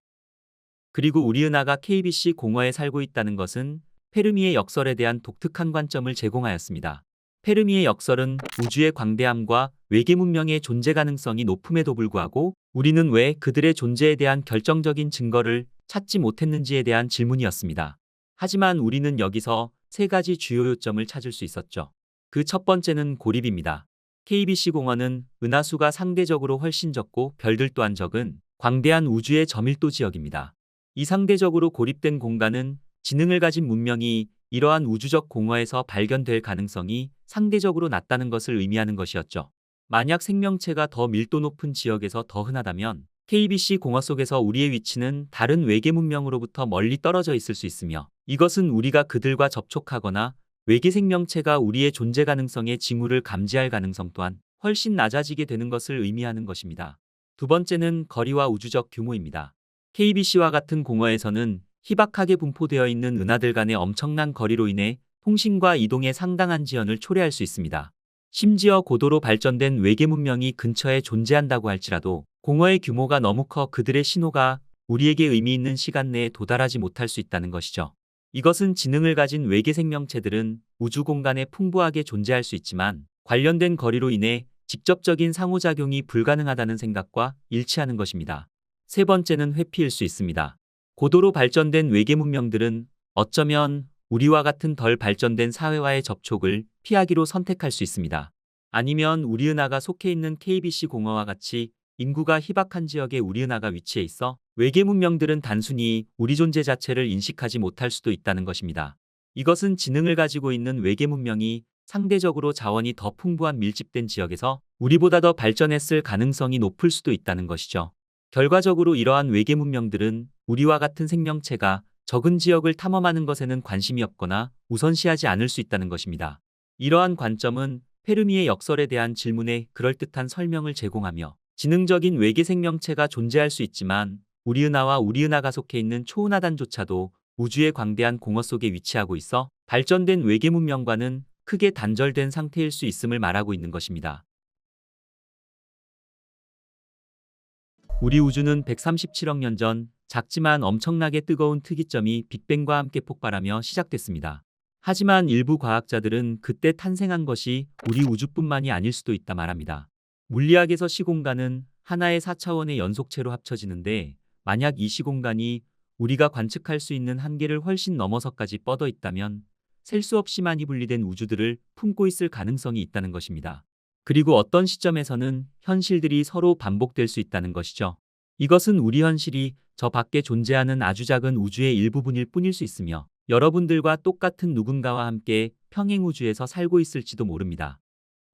그리고 우리 은하가 KBC 공허에 살고 있다는 것은 페르미의 역설에 대한 독특한 관점을 제공하였습니다. 페르미의 역설은 우주의 광대함과 외계 문명의 존재 가능성이 높음에도 불구하고 우리는 왜 그들의 존재에 대한 결정적인 증거를 찾지 못했는지에 대한 질문이었습니다. 하지만 우리는 여기서 세 가지 주요 요점을 찾을 수 있었죠. 그 첫 번째는 고립입니다. KBC 공허는 은하수가 상대적으로 훨씬 적고 별들 또한 적은 광대한 우주의 저밀도 지역입니다. 이 상대적으로 고립된 공간은 지능을 가진 문명이 이러한 우주적 공허에서 발견될 가능성이 상대적으로 낮다는 것을 의미하는 것이었죠. 만약 생명체가 더 밀도 높은 지역에서 더 흔하다면 KBC 공허 속에서 우리의 위치는 다른 외계 문명으로부터 멀리 떨어져 있을 수 있으며 이것은 우리가 그들과 접촉하거나 외계 생명체가 우리의 존재 가능성의 징후를 감지할 가능성 또한 훨씬 낮아지게 되는 것을 의미하는 것입니다. 두 번째는 거리와 우주적 규모입니다. KBC와 같은 공허에서는 희박하게 분포되어 있는 은하들 간의 엄청난 거리로 인해 통신과 이동에 상당한 지연을 초래할 수 있습니다. 심지어 고도로 발전된 외계 문명이 근처에 존재한다고 할지라도 공허의 규모가 너무 커 그들의 신호가 우리에게 의미 있는 시간 내에 도달하지 못할 수 있다는 것이죠. 이것은 지능을 가진 외계 생명체들은 우주 공간에 풍부하게 존재할 수 있지만 관련된 거리로 인해 직접적인 상호작용이 불가능하다는 생각과 일치하는 것입니다. 세 번째는 회피일 수 있습니다. 고도로 발전된 외계 문명들은 어쩌면 우리와 같은 덜 발전된 사회와의 접촉을 피하기로 선택할 수 있습니다. 아니면 우리 은하가 속해 있는 KBC 공허와 같이 인구가 희박한 지역에 우리 은하가 위치해 있어 외계 문명들은 단순히 우리 존재 자체를 인식하지 못할 수도 있다는 것입니다. 이것은 지능을 가지고 있는 외계 문명이 상대적으로 자원이 더 풍부한 밀집된 지역에서 우리보다 더 발전했을 가능성이 높을 수도 있다는 것이죠. 결과적으로 이러한 외계 문명들은 우리와 같은 생명체가 적은 지역을 탐험하는 것에는 관심이 없거나 우선시하지 않을 수 있다는 것입니다. 이러한 관점은 페르미의 역설에 대한 질문에 그럴듯한 설명을 제공하며 지능적인 외계 생명체가 존재할 수 있지만 우리 은하와 우리 은하가 속해 있는 초은하단조차도 우주의 광대한 공허 속에 위치하고 있어 발전된 외계 문명과는 크게 단절된 상태일 수 있음을 말하고 있는 것입니다. 우리 우주는 137억 년 전 작지만 엄청나게 뜨거운 특이점이 빅뱅과 함께 폭발하며 시작됐습니다. 하지만 일부 과학자들은 그때 탄생한 것이 우리 우주뿐만이 아닐 수도 있다 말합니다. 물리학에서 시공간은 하나의 4차원의 연속체로 합쳐지는데 만약 이 시공간이 우리가 관측할 수 있는 한계를 훨씬 넘어서까지 뻗어 있다면 셀 수 없이 많이 분리된 우주들을 품고 있을 가능성이 있다는 것입니다. 그리고 어떤 시점에서는 현실들이 서로 반복될 수 있다는 것이죠. 이것은 우리 현실이 저 밖에 존재하는 아주 작은 우주의 일부분일 뿐일 수 있으며 여러분들과 똑같은 누군가와 함께 평행우주에서 살고 있을지도 모릅니다.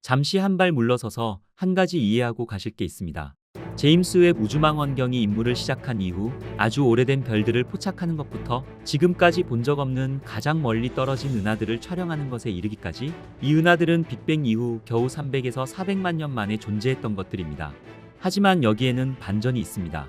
잠시 한 발 물러서서 한 가지 이해하고 가실 게 있습니다. 제임스 웹 우주망 원경이 임무를 시작한 이후 아주 오래된 별들을 포착하는 것부터 지금까지 본 적 없는 가장 멀리 떨어진 은하들을 촬영하는 것에 이르기까지 이 은하들은 빅뱅 이후 겨우 300에서 400만 년 만에 존재했던 것들입니다. 하지만 여기에는 반전이 있습니다.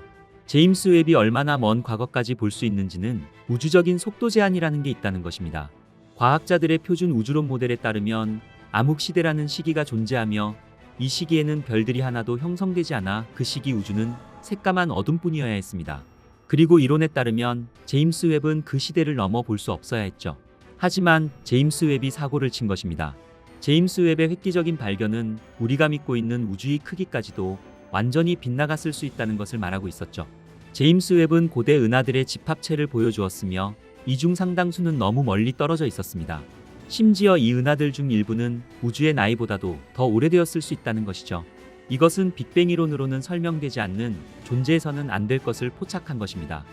제임스 웹이 얼마나 먼 과거까지 볼 수 있는지는 우주적인 속도 제한이라는 게 있다는 것입니다. 과학자들의 표준 우주론 모델에 따르면 암흑시대라는 시기가 존재하며 이 시기에는 별들이 하나도 형성되지 않아 그 시기 우주는 새까만 어둠뿐이어야 했습니다. 그리고 이론에 따르면 제임스 웹은 그 시대를 넘어 볼 수 없어야 했죠. 하지만 제임스 웹이 사고를 친 것입니다. 제임스 웹의 획기적인 발견은 우리가 믿고 있는 우주의 크기까지도 완전히 빗나갔을 수 있다는 것을 말하고 있었죠. 제임스 웹은 고대 은하들의 집합체를 보여주었으며 이 중 상당수는 너무 멀리 떨어져 있었습니다. 심지어 이 은하들 중 일부는 우주의 나이보다도 더 오래되었을 수 있다는 것이죠. 이것은 빅뱅 이론으로는 설명되지 않는 존재해서는 안 될 것을 포착한 것입니다.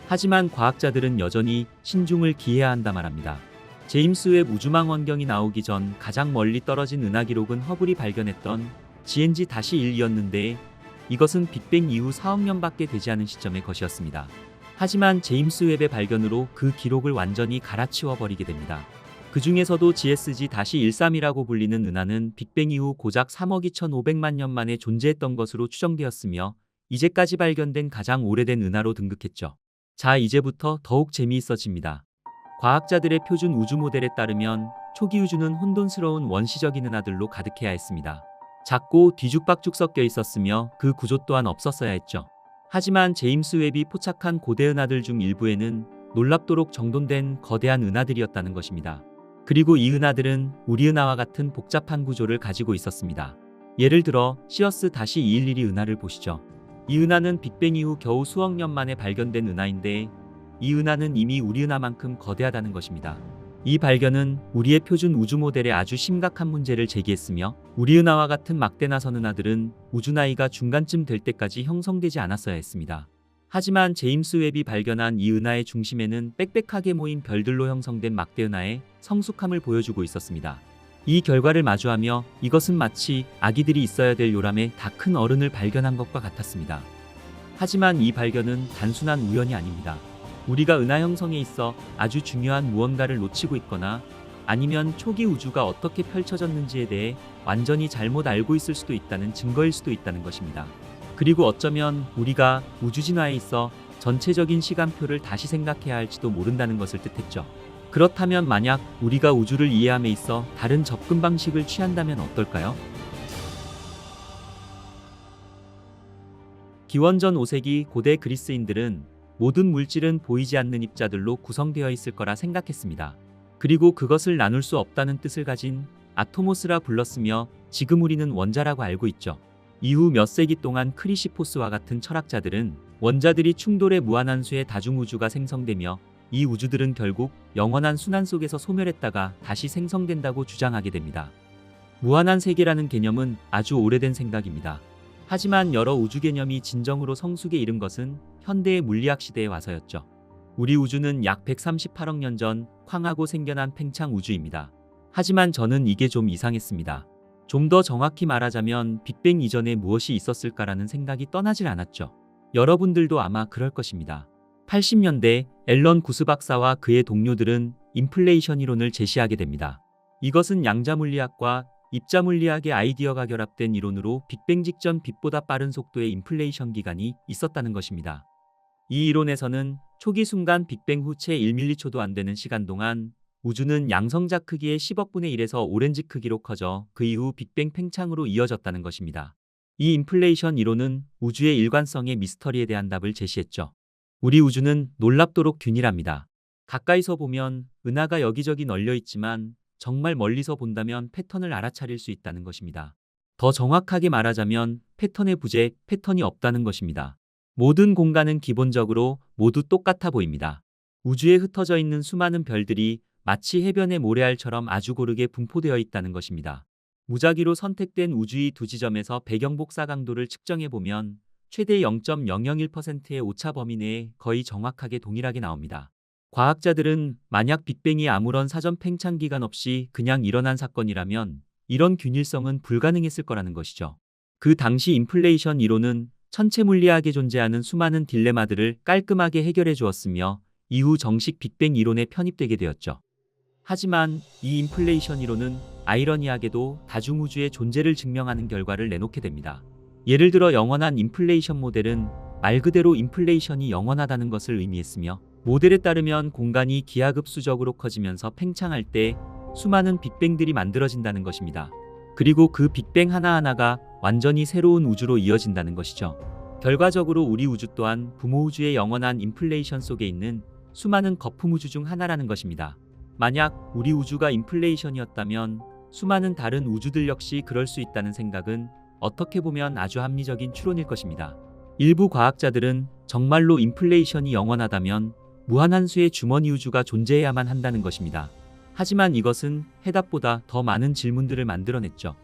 하지만 과학자들은 여전히 신중을 기해야 한다 말합니다. 제임스 웹 우주망 원경이 나오기 전 가장 멀리 떨어진 은하 기록은 허블이 발견했던 GNG-1이었는데 이것은 빅뱅 이후 4억 년밖에 되지 않은 시점의 것이었습니다. 하지만 제임스 웹의 발견으로 그 기록을 완전히 갈아치워 버리게 됩니다. 그 중에서도 GSG-13이라고 불리는 은하는 빅뱅 이후 고작 3억 2,500만 년 만에 존재했던 것으로 추정되었으며 이제까지 발견된 가장 오래된 은하로 등극했죠. 자, 이제부터 더욱 재미있어집니다. 과학자들의 표준 우주 모델에 따르면 초기 우주는 혼돈스러운 원시적인 은하들로 가득해야 했습니다. 작고 뒤죽박죽 섞여 있었으며 그 구조 또한 없었어야 했죠. 하지만 제임스 웹이 포착한 고대 은하들 중 일부에는 놀랍도록 정돈된 거대한 은하들이었다는 것입니다. 그리고 이 은하들은 우리 은하와 같은 복잡한 구조를 가지고 있었습니다. 예를 들어 시어스-211 은하를 보시죠. 이 은하는 빅뱅 이후 겨우 수억 년 만에 발견된 은하인데 이 은하는 이미 우리 은하만큼 거대하다는 것입니다. 이 발견은 우리의 표준 우주 모델에 아주 심각한 문제를 제기했으며 우리 은하와 같은 막대 나선 은하들은 우주 나이가 중간쯤 될 때까지 형성되지 않았어야 했습니다. 하지만 제임스 웹이 발견한 이 은하의 중심에는 빽빽하게 모인 별들로 형성된 막대 은하의 성숙함을 보여주고 있었습니다. 이 결과를 마주하며 이것은 마치 아기들이 있어야 될 요람에 다 큰 어른을 발견한 것과 같았습니다. 하지만 이 발견은 단순한 우연이 아닙니다. 우리가 은하 형성에 있어 아주 중요한 무언가를 놓치고 있거나 아니면 초기 우주가 어떻게 펼쳐졌는지에 대해 완전히 잘못 알고 있을 수도 있다는 증거일 수도 있다는 것입니다. 그리고 어쩌면 우리가 우주 진화에 있어 전체적인 시간표를 다시 생각해야 할지도 모른다는 것을 뜻했죠. 그렇다면 만약 우리가 우주를 이해함에 있어 다른 접근 방식을 취한다면 어떨까요? 기원전 5세기 고대 그리스인들은 모든 물질은 보이지 않는 입자들로 구성되어 있을 거라 생각했습니다. 그리고 그것을 나눌 수 없다는 뜻을 가진 아토모스라 불렀으며 지금 우리는 원자라고 알고 있죠. 이후 몇 세기 동안 크리시포스와 같은 철학자들은 원자들이 충돌해 무한한 수의 다중우주가 생성되며 이 우주들은 결국 영원한 순환 속에서 소멸했다가 다시 생성된다고 주장하게 됩니다. 무한한 세계라는 개념은 아주 오래된 생각입니다. 하지만 여러 우주 개념이 진정으로 성숙에 이른 것은 현대의 물리학 시대에 와서였죠. 우리 우주는 약 138억 년 전 쾅하고 생겨난 팽창 우주입니다. 하지만 저는 이게 좀 이상했습니다. 좀 더 정확히 말하자면 빅뱅 이전에 무엇이 있었을까라는 생각이 떠나질 않았죠. 여러분들도 아마 그럴 것입니다. 80년대 앨런 구스 박사와 그의 동료들은 인플레이션 이론을 제시하게 됩니다. 이것은 양자물리학과 입자물리학의 아이디어가 결합된 이론으로 빅뱅 직전 빛보다 빠른 속도의 인플레이션 기간이 있었다는 것입니다. 이 이론에서는 초기 순간 빅뱅 후 채 1밀리초도 안 되는 시간 동안 우주는 양성자 크기의 10억 분의 1에서 오렌지 크기로 커져 그 이후 빅뱅 팽창으로 이어졌다는 것입니다. 이 인플레이션 이론은 우주의 일관성의 미스터리에 대한 답을 제시했죠. 우리 우주는 놀랍도록 균일합니다. 가까이서 보면 은하가 여기저기 널려 있지만 정말 멀리서 본다면 패턴을 알아차릴 수 있다는 것입니다. 더 정확하게 말하자면 패턴의 부재, 패턴이 없다는 것입니다. 모든 공간은 기본적으로 모두 똑같아 보입니다. 우주에 흩어져 있는 수많은 별들이 마치 해변의 모래알처럼 아주 고르게 분포되어 있다는 것입니다. 무작위로 선택된 우주의 두 지점에서 배경 복사 강도를 측정해보면 최대 0.001%의 오차 범위 내에 거의 정확하게 동일하게 나옵니다. 과학자들은 만약 빅뱅이 아무런 사전 팽창 기간 없이 그냥 일어난 사건이라면 이런 균일성은 불가능했을 거라는 것이죠. 그 당시 인플레이션 이론은 천체 물리학에 존재하는 수많은 딜레마들을 깔끔하게 해결해 주었으며 이후 정식 빅뱅 이론에 편입되게 되었죠. 하지만 이 인플레이션 이론은 아이러니하게도 다중우주의 존재를 증명하는 결과를 내놓게 됩니다. 예를 들어 영원한 인플레이션 모델은 말 그대로 인플레이션이 영원하다는 것을 의미했으며, 모델에 따르면 공간이 기하급수적으로 커지면서 팽창할 때 수많은 빅뱅들이 만들어진다는 것입니다. 그리고 그 빅뱅 하나하나가 완전히 새로운 우주로 이어진다는 것이죠. 결과적으로 우리 우주 또한 부모 우주의 영원한 인플레이션 속에 있는 수많은 거품 우주 중 하나라는 것입니다. 만약 우리 우주가 인플레이션이었다면 수많은 다른 우주들 역시 그럴 수 있다는 생각은 어떻게 보면 아주 합리적인 추론일 것입니다. 일부 과학자들은 정말로 인플레이션이 영원하다면 무한한 수의 주머니 우주가 존재해야만 한다는 것입니다. 하지만 이것은 해답보다 더 많은 질문들을 만들어냈죠.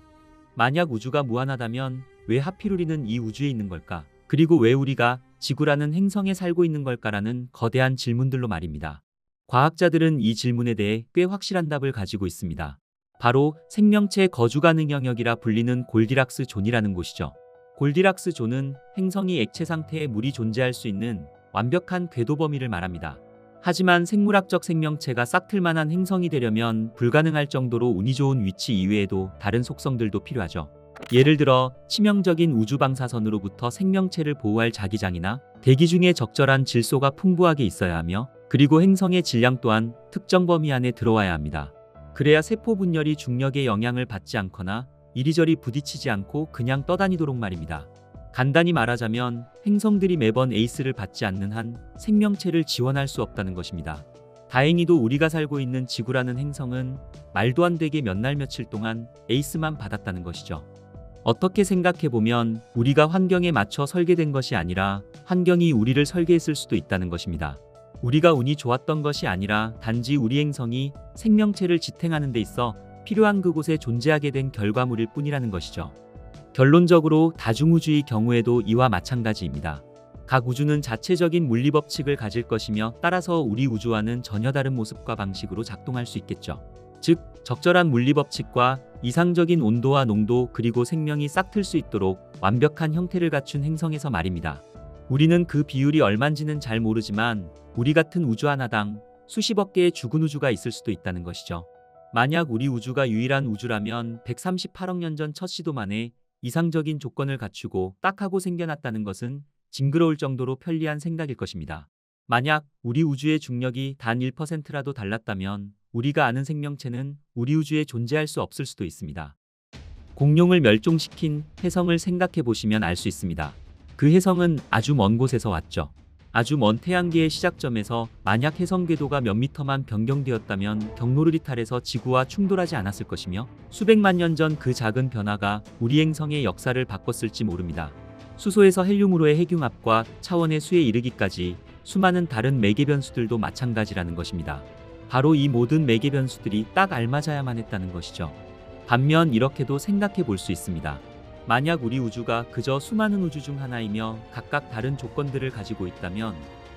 만약 우주가 무한하다면 왜 하필 우리는 이 우주에 있는 걸까? 그리고 왜 우리가 지구라는 행성에 살고 있는 걸까라는 거대한 질문들로 말입니다. 과학자들은 이 질문에 대해 꽤 확실한 답을 가지고 있습니다. 바로 생명체 거주 가능 영역이라 불리는 골디락스 존이라는 곳이죠. 골디락스 존은 행성이 액체 상태의 물이 존재할 수 있는 완벽한 궤도 범위를 말합니다. 하지만 생물학적 생명체가 싹틀 만한 행성이 되려면 불가능할 정도로 운이 좋은 위치 이외에도 다른 속성들도 필요하죠. 예를 들어 치명적인 우주 방사선으로부터 생명체를 보호할 자기장이나 대기 중에 적절한 질소가 풍부하게 있어야 하며, 그리고 행성의 질량 또한 특정 범위 안에 들어와야 합니다. 그래야 세포 분열이 중력의 영향을 받지 않거나 이리저리 부딪히지 않고 그냥 떠다니도록 말입니다. 간단히 말하자면 행성들이 매번 에이스를 받지 않는 한 생명체를 지원할 수 없다는 것입니다. 다행히도 우리가 살고 있는 지구라는 행성은 말도 안 되게 몇 날 며칠 동안 에이스만 받았다는 것이죠. 어떻게 생각해보면 우리가 환경에 맞춰 설계된 것이 아니라 환경이 우리를 설계했을 수도 있다는 것입니다. 우리가 운이 좋았던 것이 아니라 단지 우리 행성이 생명체를 지탱하는 데 있어 필요한 그곳에 존재하게 된 결과물일 뿐이라는 것이죠. 결론적으로 다중우주의 경우에도 이와 마찬가지입니다. 각 우주는 자체적인 물리법칙을 가질 것이며, 따라서 우리 우주와는 전혀 다른 모습과 방식으로 작동할 수 있겠죠. 즉, 적절한 물리법칙과 이상적인 온도와 농도, 그리고 생명이 싹틀 수 있도록 완벽한 형태를 갖춘 행성에서 말입니다. 우리는 그 비율이 얼만지는 잘 모르지만 우리 같은 우주 하나당 수십억 개의 죽은 우주가 있을 수도 있다는 것이죠. 만약 우리 우주가 유일한 우주라면 138억 년 전 첫 시도 만에 이상적인 조건을 갖추고 딱 하고 생겨났다는 것은 징그러울 정도로 편리한 생각일 것입니다. 만약 우리 우주의 중력이 단 1%라도 달랐다면 우리가 아는 생명체는 우리 우주에 존재할 수 없을 수도 있습니다. 공룡을 멸종시킨 혜성을 생각해 보시면 알 수 있습니다. 그 혜성은 아주 먼 곳에서 왔죠. 아주 먼 태양계의 시작점에서 만약 혜성 궤도가 몇 미터만 변경되었다면 경로를 이탈해서 지구와 충돌하지 않았을 것이며, 수백만 년 전 그 작은 변화가 우리 행성의 역사를 바꿨을지 모릅니다. 수소에서 헬륨으로의 핵융합과 차원의 수에 이르기까지 수많은 다른 매개 변수들도 마찬가지라는 것입니다. 바로 이 모든 매개 변수들이 딱 알맞아야만 했다는 것이죠. 반면 이렇게도 생각해 볼 수 있습니다. 만약 우리 우주가 그저 수많은 우주 중 하나이며 각각 다른 조건들을 가지고 있다면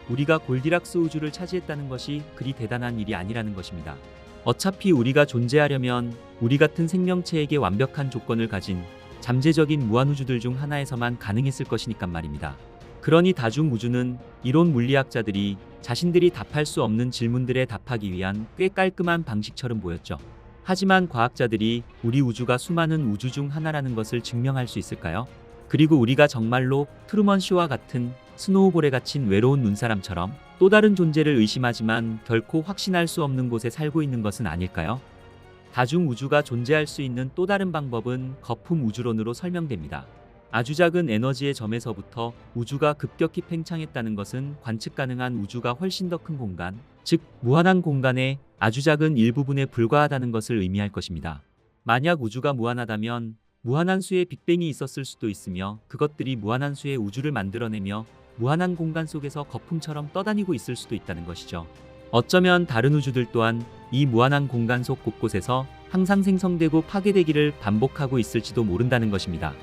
우리가 골디락스 우주를 차지했다는 것이 그리 대단한 일이 아니라는 것입니다. 어차피 우리가 존재하려면 우리 같은 생명체에게 완벽한 조건을 가진 잠재적인 무한우주들 중 하나에서만 가능했을 것이니까 말입니다. 그러니 다중우주는 이론 물리학자들이 자신들이 답할 수 없는 질문들에 답하기 위한 꽤 깔끔한 방식처럼 보였죠. 하지만 과학자들이 우리 우주가 수많은 우주 중 하나라는 것을 증명할 수 있을까요? 그리고 우리가 정말로 트루먼 쇼와 같은 스노우볼에 갇힌 외로운 눈사람처럼 또 다른 존재를 의심하지만 결코 확신할 수 없는 곳에 살고 있는 것은 아닐까요? 다중우주가 존재할 수 있는 또 다른 방법은 거품 우주론으로 설명됩니다. 아주 작은 에너지의 점에서부터 우주가 급격히 팽창했다는 것은 관측 가능한 우주가 훨씬 더 큰 공간, 즉 무한한 공간의 아주 작은 일부분에 불과하다는 것을 의미할 것입니다. 만약 우주가 무한하다면 무한한 수의 빅뱅이 있었을 수도 있으며, 그것들이 무한한 수의 우주를 만들어내며 무한한 공간 속에서 거품처럼 떠다니고 있을 수도 있다는 것이죠. 어쩌면 다른 우주들 또한 이 무한한 공간 속 곳곳에서 항상 생성되고 파괴되기를 반복하고 있을지도 모른다는 것입니다.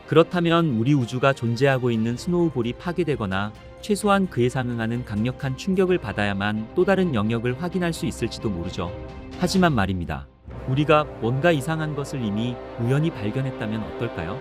그렇다면 우리 우주가 존재하고 있는 스노우볼이 파괴되거나 최소한 그에 상응하는 강력한 충격을 받아야만 또 다른 영역을 확인할 수 있을지도 모르죠. 하지만 말입니다. 우리가 뭔가 이상한 것을 이미 우연히 발견했다면 어떨까요?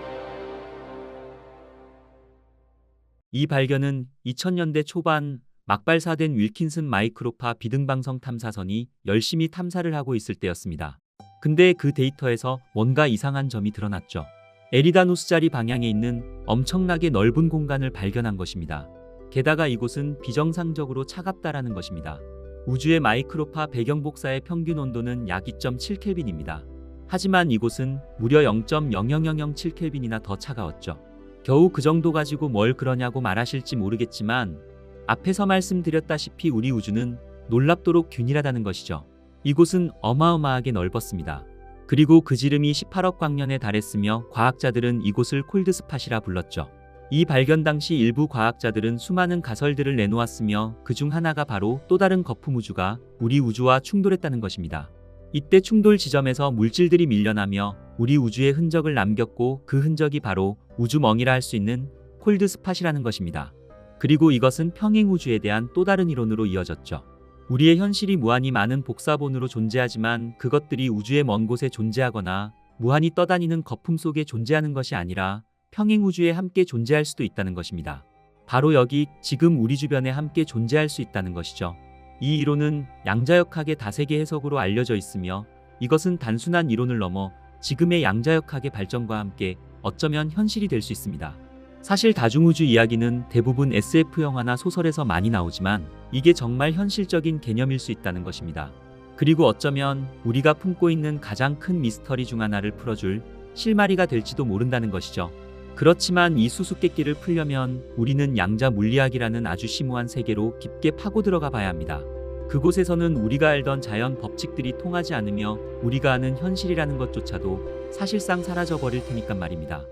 이 발견은 2000년대 초반 막 발사된 윌킨슨 마이크로파 비등방성 탐사선이 열심히 탐사를 하고 있을 때였습니다. 근데 그 데이터에서 뭔가 이상한 점이 드러났죠. 에리다노스 자리 방향에 있는 엄청나게 넓은 공간을 발견한 것입니다. 게다가 이곳은 비정상적으로 차갑다라는 것입니다. 우주의 마이크로파 배경 복사의 평균 온도는 약 2.7켈빈입니다. 하지만 이곳은 무려 0.00007켈빈이나 더 차가웠죠. 겨우 그 정도 가지고 뭘 그러냐고 말하실지 모르겠지만 앞에서 말씀드렸다시피 우리 우주는 놀랍도록 균일하다는 것이죠. 이곳은 어마어마하게 넓었습니다. 그리고 그 지름이 18억 광년에 달했으며 과학자들은 이곳을 콜드스팟이라 불렀죠. 이 발견 당시 일부 과학자들은 수많은 가설들을 내놓았으며 그중 하나가 바로 또 다른 거품 우주가 우리 우주와 충돌했다는 것입니다. 이때 충돌 지점에서 물질들이 밀려나며 우리 우주의 흔적을 남겼고 그 흔적이 바로 우주멍이라 할 수 있는 콜드스팟이라는 것입니다. 그리고 이것은 평행우주에 대한 또 다른 이론으로 이어졌죠. 우리의 현실이 무한히 많은 복사본으로 존재하지만 그것들이 우주의 먼 곳에 존재하거나 무한히 떠다니는 거품 속에 존재하는 것이 아니라 평행우주에 함께 존재할 수도 있다는 것입니다. 바로 여기 지금 우리 주변에 함께 존재할 수 있다는 것이죠. 이 이론은 양자역학의 다세계 해석으로 알려져 있으며 이것은 단순한 이론을 넘어 지금의 양자역학의 발전과 함께 어쩌면 현실이 될 수 있습니다. 사실 다중우주 이야기는 대부분 SF 영화나 소설에서 많이 나오지만 이게 정말 현실적인 개념일 수 있다는 것입니다. 그리고 어쩌면 우리가 품고 있는 가장 큰 미스터리 중 하나를 풀어줄 실마리가 될지도 모른다는 것이죠. 그렇지만 이 수수께끼를 풀려면 우리는 양자 물리학이라는 아주 심오한 세계로 깊게 파고 들어가 봐야 합니다. 그곳에서는 우리가 알던 자연 법칙들이 통하지 않으며 우리가 아는 현실이라는 것조차도 사실상 사라져 버릴 테니까 말입니다.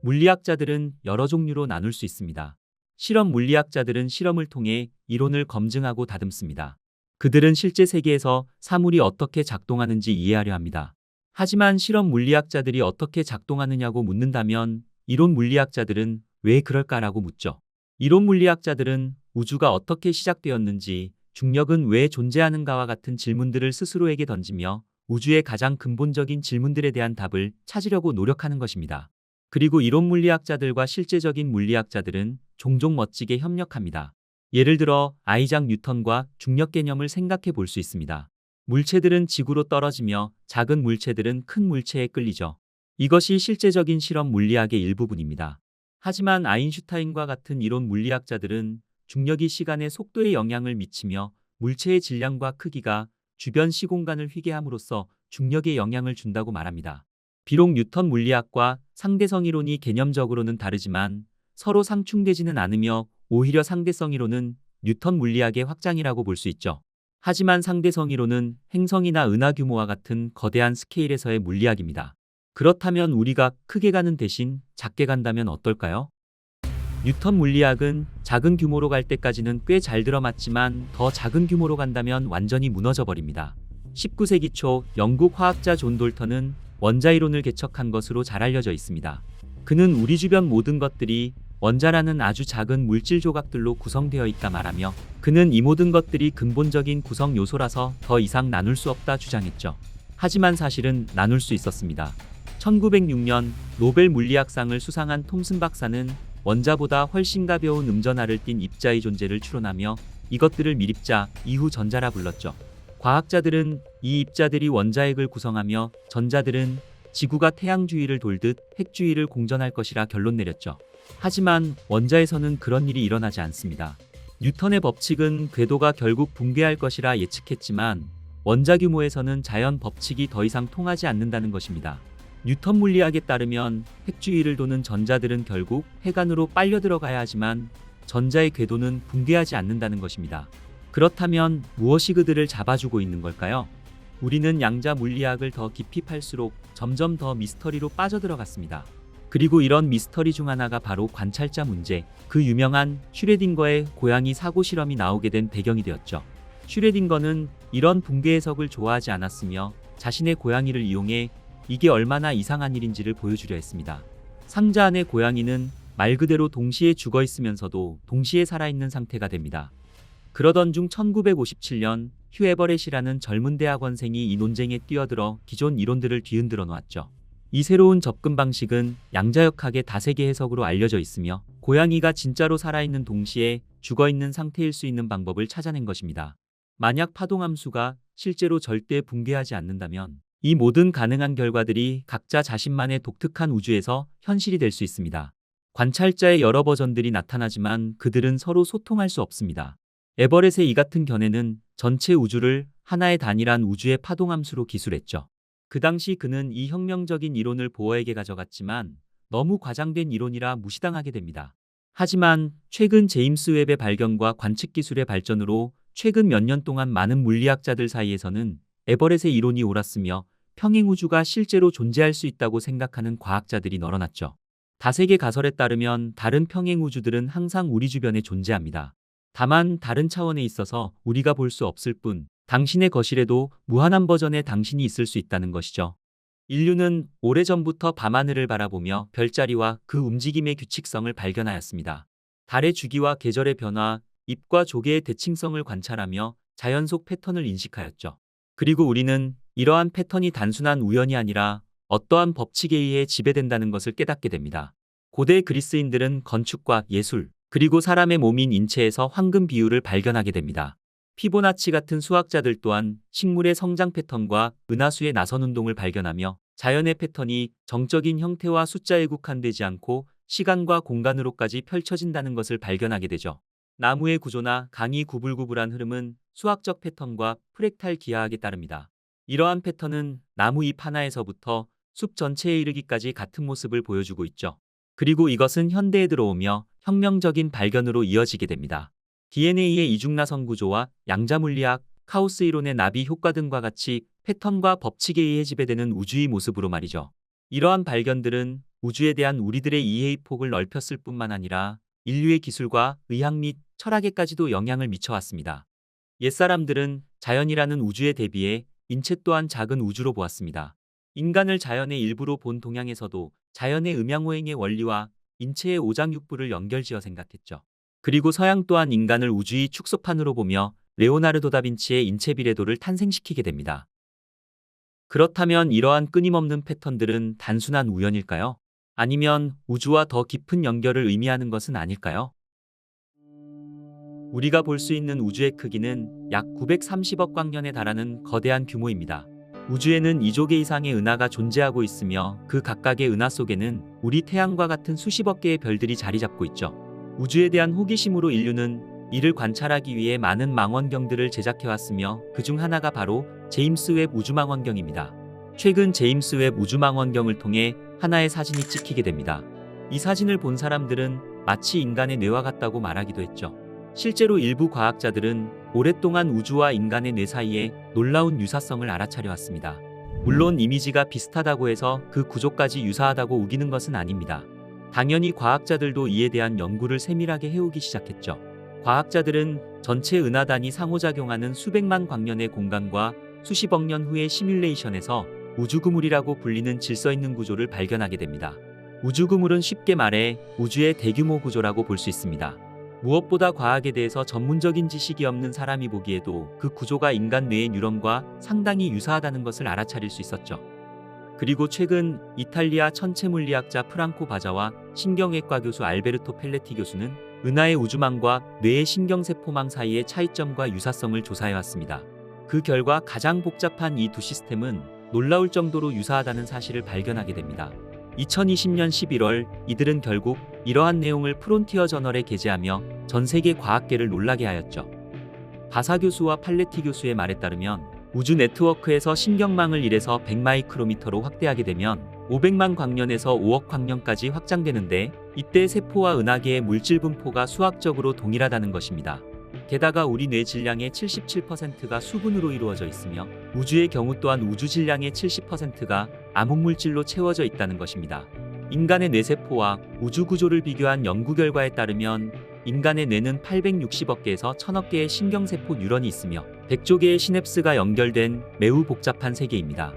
물리학자들은 여러 종류로 나눌 수 있습니다. 실험 물리학자들은 실험을 통해 이론을 검증하고 다듬습니다. 그들은 실제 세계에서 사물이 어떻게 작동하는지 이해하려 합니다. 하지만 실험 물리학자들이 어떻게 작동하느냐고 묻는다면 이론 물리학자들은 왜 그럴까라고 묻죠. 이론 물리학자들은 우주가 어떻게 시작되었는지, 중력은 왜 존재하는가와 같은 질문들을 스스로에게 던지며 우주의 가장 근본적인 질문들에 대한 답을 찾으려고 노력하는 것입니다. 그리고 이론 물리학자들과 실제적인 물리학자들은 종종 멋지게 협력합니다. 예를 들어 아이작 뉴턴과 중력 개념을 생각해 볼 수 있습니다. 물체들은 지구로 떨어지며 작은 물체들은 큰 물체에 끌리죠. 이것이 실제적인 실험 물리학의 일부분입니다. 하지만 아인슈타인과 같은 이론 물리학자들은 중력이 시간의 속도에 영향을 미치며 물체의 질량과 크기가 주변 시공간을 휘게 함으로써 중력에 영향을 준다고 말합니다. 비록 뉴턴 물리학과 상대성 이론이 개념적으로는 다르지만 서로 상충되지는 않으며 오히려 상대성 이론은 뉴턴 물리학의 확장이라고 볼 수 있죠. 하지만 상대성 이론은 행성이나 은하 규모와 같은 거대한 스케일에서의 물리학입니다. 그렇다면 우리가 크게 가는 대신 작게 간다면 어떨까요? 뉴턴 물리학은 작은 규모로 갈 때까지는 꽤 잘 들어맞지만 더 작은 규모로 간다면 완전히 무너져 버립니다. 19세기 초 영국 화학자 존 돌턴은 원자이론을 개척한 것으로 잘 알려져 있습니다. 그는 우리 주변 모든 것들이 원자라는 아주 작은 물질 조각들로 구성되어 있다 말하며 그는 이 모든 것들이 근본적인 구성 요소라서 더 이상 나눌 수 없다 주장했죠. 하지만 사실은 나눌 수 있었습니다. 1906년 노벨 물리학상을 수상한 톰슨 박사는 원자보다 훨씬 가벼운 음전하를 띤 입자의 존재를 추론하며 이것들을 밀입자, 이후 전자라 불렀죠. 과학자들은 이 입자들이 원자핵을 구성하며 전자들은 지구가 태양 주위를 돌듯 핵 주위를 공전할 것이라 결론 내렸죠. 하지만 원자에서는 그런 일이 일어나지 않습니다. 뉴턴의 법칙은 궤도가 결국 붕괴할 것이라 예측했지만 원자 규모에서는 자연 법칙이 더 이상 통하지 않는다는 것입니다. 뉴턴 물리학에 따르면 핵 주위를 도는 전자들은 결국 핵 안으로 빨려 들어가야 하지만 전자의 궤도는 붕괴하지 않는다는 것입니다. 그렇다면 무엇이 그들을 잡아주고 있는 걸까요? 우리는 양자 물리학을 더 깊이 팔수록 점점 더 미스터리로 빠져들어갔습니다. 그리고 이런 미스터리 중 하나가 바로 관찰자 문제, 그 유명한 슈레딩거의 고양이 사고 실험이 나오게 된 배경이 되었죠. 슈레딩거는 이런 붕괴 해석을 좋아하지 않았으며 자신의 고양이를 이용해 이게 얼마나 이상한 일인지를 보여주려 했습니다. 상자 안의 고양이는 말 그대로 동시에 죽어 있으면서도 동시에 살아있는 상태가 됩니다. 그러던 중 1957년 휴 에버렛이라는 젊은 대학원생이 이 논쟁에 뛰어들어 기존 이론들을 뒤흔들어 놓았죠. 이 새로운 접근 방식은 양자역학의 다세계 해석으로 알려져 있으며 고양이가 진짜로 살아있는 동시에 죽어있는 상태일 수 있는 방법을 찾아낸 것입니다. 만약 파동함수가 실제로 절대 붕괴하지 않는다면 이 모든 가능한 결과들이 각자 자신만의 독특한 우주에서 현실이 될 수 있습니다. 관찰자의 여러 버전들이 나타나지만 그들은 서로 소통할 수 없습니다. 에버렛의 이 같은 견해는 전체 우주를 하나의 단일한 우주의 파동함수로 기술했죠. 그 당시 그는 이 혁명적인 이론을 보어에게 가져갔지만 너무 과장된 이론이라 무시당하게 됩니다. 하지만 최근 제임스 웹의 발견과 관측 기술의 발전으로 최근 몇 년 동안 많은 물리학자들 사이에서는 에버렛의 이론이 옳았으며 평행우주가 실제로 존재할 수 있다고 생각하는 과학자들이 늘어났죠. 다세계 가설에 따르면 다른 평행우주들은 항상 우리 주변에 존재합니다. 다만 다른 차원에 있어서 우리가 볼 수 없을 뿐 당신의 거실에도 무한한 버전의 당신이 있을 수 있다는 것이죠. 인류는 오래전부터 밤하늘을 바라보며 별자리와 그 움직임의 규칙성을 발견하였습니다. 달의 주기와 계절의 변화, 잎과 조개의 대칭성을 관찰하며 자연 속 패턴을 인식하였죠. 그리고 우리는 이러한 패턴이 단순한 우연이 아니라 어떠한 법칙에 의해 지배된다는 것을 깨닫게 됩니다. 고대 그리스인들은 건축과 예술, 그리고 사람의 몸인 인체에서 황금 비율을 발견하게 됩니다. 피보나치 같은 수학자들 또한 식물의 성장 패턴과 은하수의 나선 운동을 발견하며 자연의 패턴이 정적인 형태와 숫자에 국한되지 않고 시간과 공간으로까지 펼쳐진다는 것을 발견하게 되죠. 나무의 구조나 강이 구불구불한 흐름은 수학적 패턴과 프랙탈 기하학에 따릅니다. 이러한 패턴은 나무 잎 하나에서부터 숲 전체에 이르기까지 같은 모습을 보여주고 있죠. 그리고 이것은 현대에 들어오며 혁명적인 발견으로 이어지게 됩니다. DNA의 이중나선 구조와 양자물리학, 카오스 이론의 나비 효과 등과 같이 패턴과 법칙에 의해 지배되는 우주의 모습으로 말이죠. 이러한 발견들은 우주에 대한 우리들의 이해의 폭을 넓혔을 뿐만 아니라 인류의 기술과 의학 및 철학에까지도 영향을 미쳐왔습니다. 옛사람들은 자연이라는 우주에 대비해 인체 또한 작은 우주로 보았습니다. 인간을 자연의 일부로 본 동양에서도 자연의 음양오행의 원리와 인체의 오장육부를 연결지어 생각했죠. 그리고 서양 또한 인간을 우주의 축소판으로 보며 레오나르도 다빈치의 인체 비례도를 탄생시키게 됩니다. 그렇다면 이러한 끊임없는 패턴들은 단순한 우연일까요? 아니면 우주와 더 깊은 연결을 의미하는 것은 아닐까요? 우리가 볼 수 있는 우주의 크기는 약 930억 광년에 달하는 거대한 규모입니다. 우주에는 2조 개 이상의 은하가 존재하고 있으며 그 각각의 은하 속에는 우리 태양과 같은 수십억 개의 별들이 자리 잡고 있죠. 우주에 대한 호기심으로 인류는 이를 관찰하기 위해 많은 망원경들을 제작해왔으며 그중 하나가 바로 제임스 웹 우주망원경입니다. 최근 제임스 웹 우주망원경을 통해 하나의 사진이 찍히게 됩니다. 이 사진을 본 사람들은 마치 인간의 뇌와 같다고 말하기도 했죠. 실제로 일부 과학자들은 오랫동안 우주와 인간의 뇌 사이에 놀라운 유사성을 알아차려 왔습니다. 물론 이미지가 비슷하다고 해서 그 구조까지 유사하다고 우기는 것은 아닙니다. 당연히 과학자들도 이에 대한 연구를 세밀하게 해오기 시작했죠. 과학자들은 전체 은하단이 상호작용하는 수백만 광년의 공간과 수십억 년 후의 시뮬레이션에서 우주그물이라고 불리는 질서 있는 구조를 발견하게 됩니다. 우주그물은 쉽게 말해 우주의 대규모 구조라고 볼 수 있습니다. 무엇보다 과학에 대해서 전문적인 지식이 없는 사람이 보기에도 그 구조가 인간 뇌의 뉴런과 상당히 유사하다는 것을 알아차릴 수 있었죠. 그리고 최근 이탈리아 천체물리학자 프랑코 바자와 신경외과 교수 알베르토 펠레티 교수는 은하의 우주망과 뇌의 신경세포망 사이의 차이점과 유사성을 조사해왔습니다. 그 결과 가장 복잡한 이 두 시스템은 놀라울 정도로 유사하다는 사실을 발견하게 됩니다. 2020년 11월 이들은 결국 이러한 내용을 프론티어 저널에 게재하며 전 세계 과학계를 놀라게 하였죠. 바사 교수와 팔레티 교수의 말에 따르면 우주 네트워크에서 신경망을 1에서 100마이크로미터로 확대하게 되면 500만 광년에서 5억 광년까지 확장되는데 이때 세포와 은하계의 물질 분포가 수학적으로 동일하다는 것입니다. 게다가 우리 뇌 질량의 77%가 수분으로 이루어져 있으며 우주의 경우 또한 우주 질량의 70%가 암흑물질로 채워져 있다는 것입니다. 인간의 뇌세포와 우주 구조를 비교한 연구 결과에 따르면 인간의 뇌는 860억 개에서 1000억 개의 신경세포 뉴런이 있으며 100조 개의 시냅스가 연결된 매우 복잡한 세계입니다.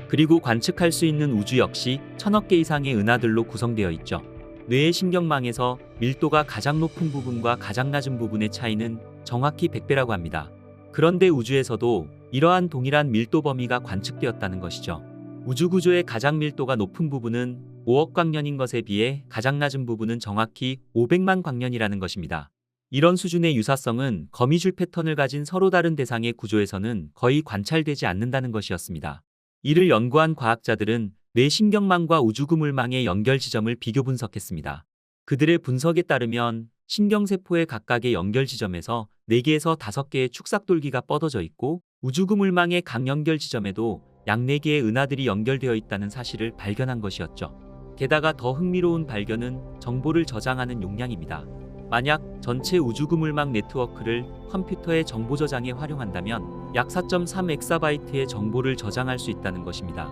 그리고 관측할 수 있는 우주 역시 1000억 개 이상의 은하들로 구성되어 있죠. 뇌의 신경망에서 밀도가 가장 높은 부분과 가장 낮은 부분의 차이는 정확히 100배라고 합니다. 그런데 우주에서도 이러한 동일한 밀도 범위가 관측되었다는 것이죠. 우주 구조의 가장 밀도가 높은 부분은 5억 광년인 것에 비해 가장 낮은 부분은 정확히 500만 광년이라는 것입니다. 이런 수준의 유사성은 거미줄 패턴을 가진 서로 다른 대상의 구조에서는 거의 관찰되지 않는다는 것이었습니다. 이를 연구한 과학자들은 뇌 신경망과 우주 그물망의 연결 지점을 비교 분석했습니다. 그들의 분석에 따르면 신경세포의 각각의 연결 지점에서 4개에서 5개의 축삭돌기가 뻗어져 있고 우주 그물망의 각 연결 지점에도 약 4개의 은하들이 연결되어 있다는 사실을 발견한 것이었죠. 게다가 더 흥미로운 발견은 정보를 저장하는 용량입니다. 만약 전체 우주 그물망 네트워크를 컴퓨터의 정보 저장에 활용한다면 약 4.3 엑사바이트의 정보를 저장할 수 있다는 것입니다.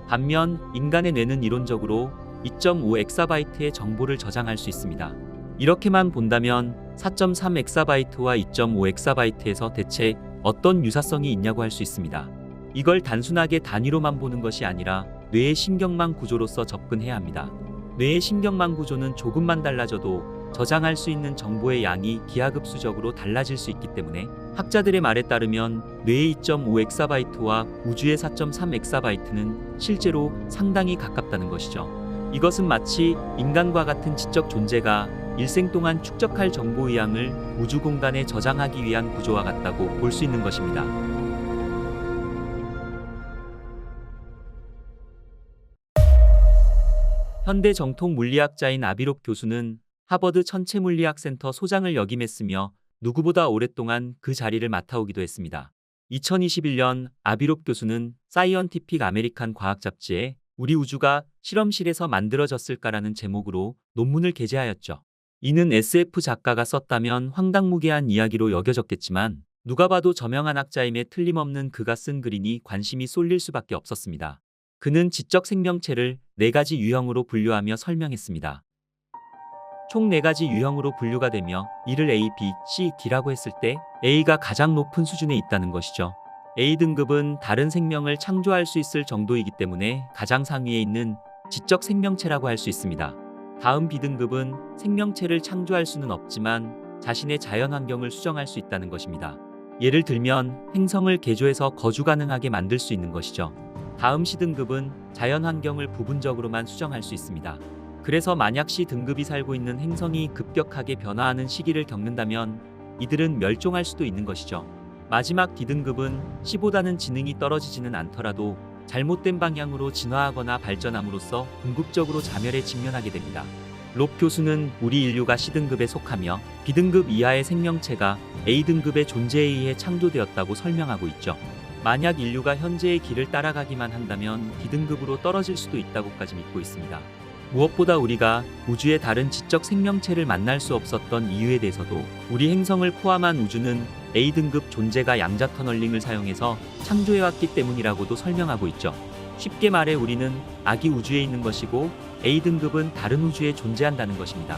반면 인간의 뇌는 이론적으로 2.5 엑사바이트의 정보를 저장할 수 있습니다. 이렇게만 본다면 4.3 엑사바이트와 2.5 엑사바이트에서 대체 어떤 유사성이 있냐고 할 수 있습니다. 이걸 단순하게 단위로만 보는 것이 아니라 뇌의 신경망 구조로서 접근해야 합니다. 뇌의 신경망 구조는 조금만 달라져도 저장할 수 있는 정보의 양이 기하급수적으로 달라질 수 있기 때문에 학자들의 말에 따르면 뇌의 2.5 엑사바이트와 우주의 4.3 엑사바이트는 실제로 상당히 가깝다는 것이죠. 이것은 마치 인간과 같은 지적 존재가 일생 동안 축적할 정보의 양을 우주 공간에 저장하기 위한 구조와 같다고 볼 수 있는 것입니다. 현대 정통 물리학자인 아비롭 교수는 하버드 천체물리학센터 소장을 역임했으며 누구보다 오랫동안 그 자리를 맡아오기도 했습니다. 2021년 아비롭 교수는 사이언티픽 아메리칸 과학 잡지에 우리 우주가 실험실에서 만들어졌을까라는 제목으로 논문을 게재하였죠. 이는 SF 작가가 썼다면 황당무계한 이야기로 여겨졌겠지만 누가 봐도 저명한 학자임에 틀림없는 그가 쓴 글이니 관심이 쏠릴 수밖에 없었습니다. 그는 지적 생명체를 4가지 유형으로 분류하며 설명했습니다. 총 4가지 유형으로 분류가 되며 이를 A, B, C, D라고 했을 때 A가 가장 높은 수준에 있다는 것이죠. A등급은 다른 생명을 창조할 수 있을 정도이기 때문에 가장 상위에 있는 지적 생명체라고 할 수 있습니다. 다음 B등급은 생명체를 창조할 수는 없지만 자신의 자연환경을 수정할 수 있다는 것입니다. 예를 들면 행성을 개조해서 거주 가능하게 만들 수 있는 것이죠. 다음 C등급은 자연환경을 부분적으로만 수정할 수 있습니다. 그래서 만약 C등급이 살고 있는 행성이 급격하게 변화하는 시기를 겪는다면 이들은 멸종할 수도 있는 것이죠. 마지막 D등급은 C보다는 지능이 떨어지지는 않더라도 잘못된 방향으로 진화하거나 발전함으로써 궁극적으로 자멸에 직면하게 됩니다. 롭 교수는 우리 인류가 C등급에 속하며 B등급 이하의 생명체가 A등급의 존재에 의해 창조되었다고 설명하고 있죠. 만약 인류가 현재의 길을 따라가기만 한다면 D등급으로 떨어질 수도 있다고까지 믿고 있습니다. 무엇보다 우리가 우주의 다른 지적 생명체를 만날 수 없었던 이유에 대해서도 우리 행성을 포함한 우주는 A등급 존재가 양자 터널링을 사용해서 창조해왔기 때문이라고도 설명하고 있죠. 쉽게 말해 우리는 아기 우주에 있는 것이고 A등급은 다른 우주에 존재한다는 것입니다.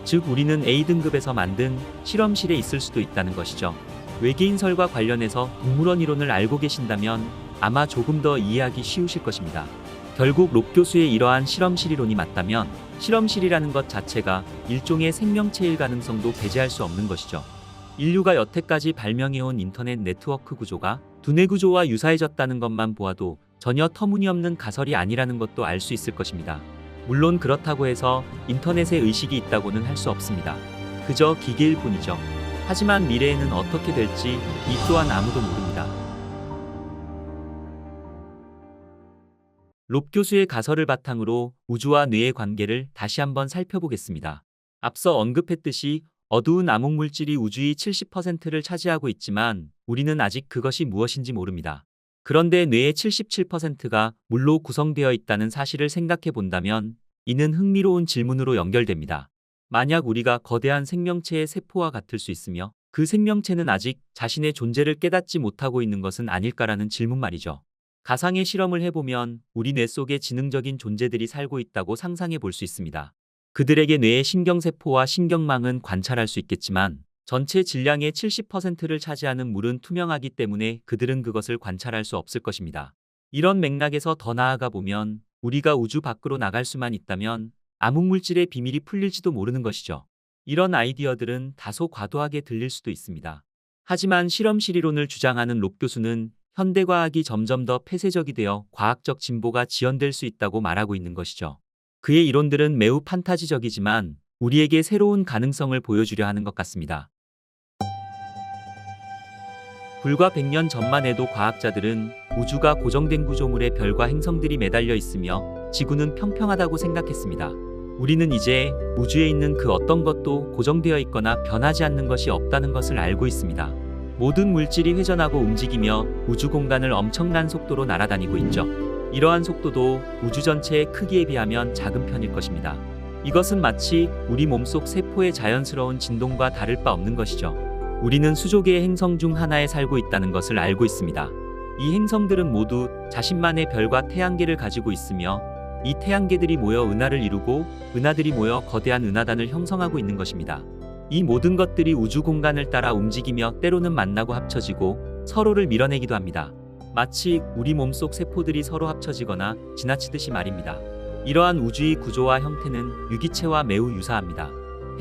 즉 우리는 A등급에서 만든 실험실에 있을 수도 있다는 것이죠. 외계인설과 관련해서 동물원 이론을 알고 계신다면 아마 조금 더 이해하기 쉬우실 것입니다. 결국 롭 교수의 이러한 실험실 이론이 맞다면 실험실이라는 것 자체가 일종의 생명체일 가능성도 배제할 수 없는 것이죠. 인류가 여태까지 발명해온 인터넷 네트워크 구조가 두뇌 구조와 유사해졌다는 것만 보아도 전혀 터무니없는 가설이 아니라는 것도 알 수 있을 것입니다. 물론 그렇다고 해서 인터넷에 의식이 있다고는 할 수 없습니다. 그저 기계일 뿐이죠. 하지만 미래에는 어떻게 될지 이 또한 아무도 모릅니다. 롭 교수의 가설을 바탕으로 우주와 뇌의 관계를 다시 한번 살펴보겠습니다. 앞서 언급했듯이 어두운 암흑물질이 우주의 70%를 차지하고 있지만 우리는 아직 그것이 무엇인지 모릅니다. 그런데 뇌의 77%가 물로 구성되어 있다는 사실을 생각해 본다면 이는 흥미로운 질문으로 연결됩니다. 만약 우리가 거대한 생명체의 세포와 같을 수 있으며 그 생명체는 아직 자신의 존재를 깨닫지 못하고 있는 것은 아닐까라는 질문 말이죠. 가상의 실험을 해보면 우리 뇌 속에 지능적인 존재들이 살고 있다고 상상해 볼 수 있습니다. 그들에게 뇌의 신경세포와 신경망은 관찰할 수 있겠지만 전체 질량의 70%를 차지하는 물은 투명하기 때문에 그들은 그것을 관찰할 수 없을 것입니다. 이런 맥락에서 더 나아가 보면 우리가 우주 밖으로 나갈 수만 있다면 암흑물질의 비밀이 풀릴지도 모르는 것이죠. 이런 아이디어들은 다소 과도하게 들릴 수도 있습니다. 하지만 실험실 이론을 주장하는 롭 교수는 현대과학이 점점 더 폐쇄적이 되어 과학적 진보가 지연될 수 있다고 말하고 있는 것이죠. 그의 이론들은 매우 판타지적이지만 우리에게 새로운 가능성을 보여주려 하는 것 같습니다. 불과 100년 전만 해도 과학자들은 우주가 고정된 구조물에 별과 행성들이 매달려 있으며 지구는 평평하다고 생각했습니다. 우리는 이제 우주에 있는 그 어떤 것도 고정되어 있거나 변하지 않는 것이 없다는 것을 알고 있습니다. 모든 물질이 회전하고 움직이며 우주 공간을 엄청난 속도로 날아다니고 있죠. 이러한 속도도 우주 전체의 크기에 비하면 작은 편일 것입니다. 이것은 마치 우리 몸속 세포의 자연스러운 진동과 다를 바 없는 것이죠. 우리는 수조 개의 행성 중 하나에 살고 있다는 것을 알고 있습니다. 이 행성들은 모두 자신만의 별과 태양계를 가지고 있으며 이 태양계들이 모여 은하를 이루고 은하들이 모여 거대한 은하단을 형성하고 있는 것입니다. 이 모든 것들이 우주 공간을 따라 움직이며 때로는 만나고 합쳐지고 서로를 밀어내기도 합니다. 마치 우리 몸속 세포들이 서로 합쳐지거나 지나치듯이 말입니다. 이러한 우주의 구조와 형태는 유기체와 매우 유사합니다.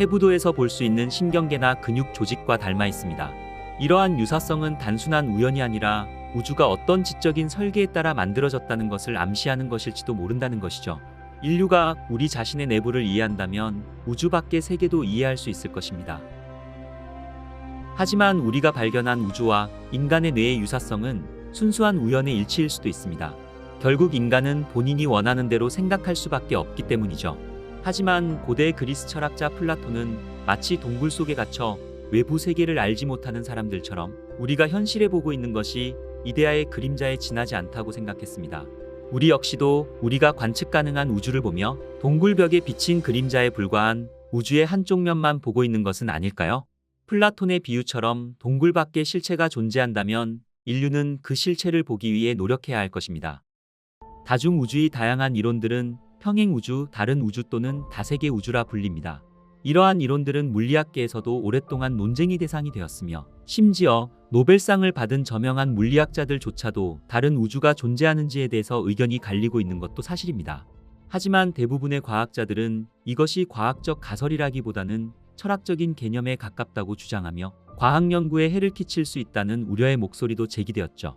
해부도에서 볼 수 있는 신경계나 근육 조직과 닮아 있습니다. 이러한 유사성은 단순한 우연이 아니라 우주가 어떤 지적인 설계에 따라 만들어졌다는 것을 암시하는 것일지도 모른다는 것이죠. 인류가 우리 자신의 내부를 이해한다면 우주 밖의 세계도 이해할 수 있을 것입니다. 하지만 우리가 발견한 우주와 인간의 뇌의 유사성은 순수한 우연의 일치일 수도 있습니다. 결국 인간은 본인이 원하는 대로 생각할 수밖에 없기 때문이죠. 하지만 고대 그리스 철학자 플라톤은 마치 동굴 속에 갇혀 외부 세계를 알지 못하는 사람들처럼 우리가 현실에 보고 있는 것이 이데아의 그림자에 지나지 않다고 생각했습니다. 우리 역시도 우리가 관측 가능한 우주를 보며 동굴벽에 비친 그림자에 불과한 우주의 한쪽 면만 보고 있는 것은 아닐까요? 플라톤의 비유처럼 동굴 밖에 실체가 존재한다면 인류는 그 실체를 보기 위해 노력해야 할 것입니다. 다중우주의 다양한 이론들은 평행우주, 다른 우주 또는 다세계 우주라 불립니다. 이러한 이론들은 물리학계에서도 오랫동안 논쟁의 대상이 되었으며 심지어 노벨상을 받은 저명한 물리학자들조차도 다른 우주가 존재하는지에 대해서 의견이 갈리고 있는 것도 사실입니다. 하지만 대부분의 과학자들은 이것이 과학적 가설이라기보다는 철학적인 개념에 가깝다고 주장하며 과학 연구에 해를 끼칠 수 있다는 우려의 목소리도 제기되었죠.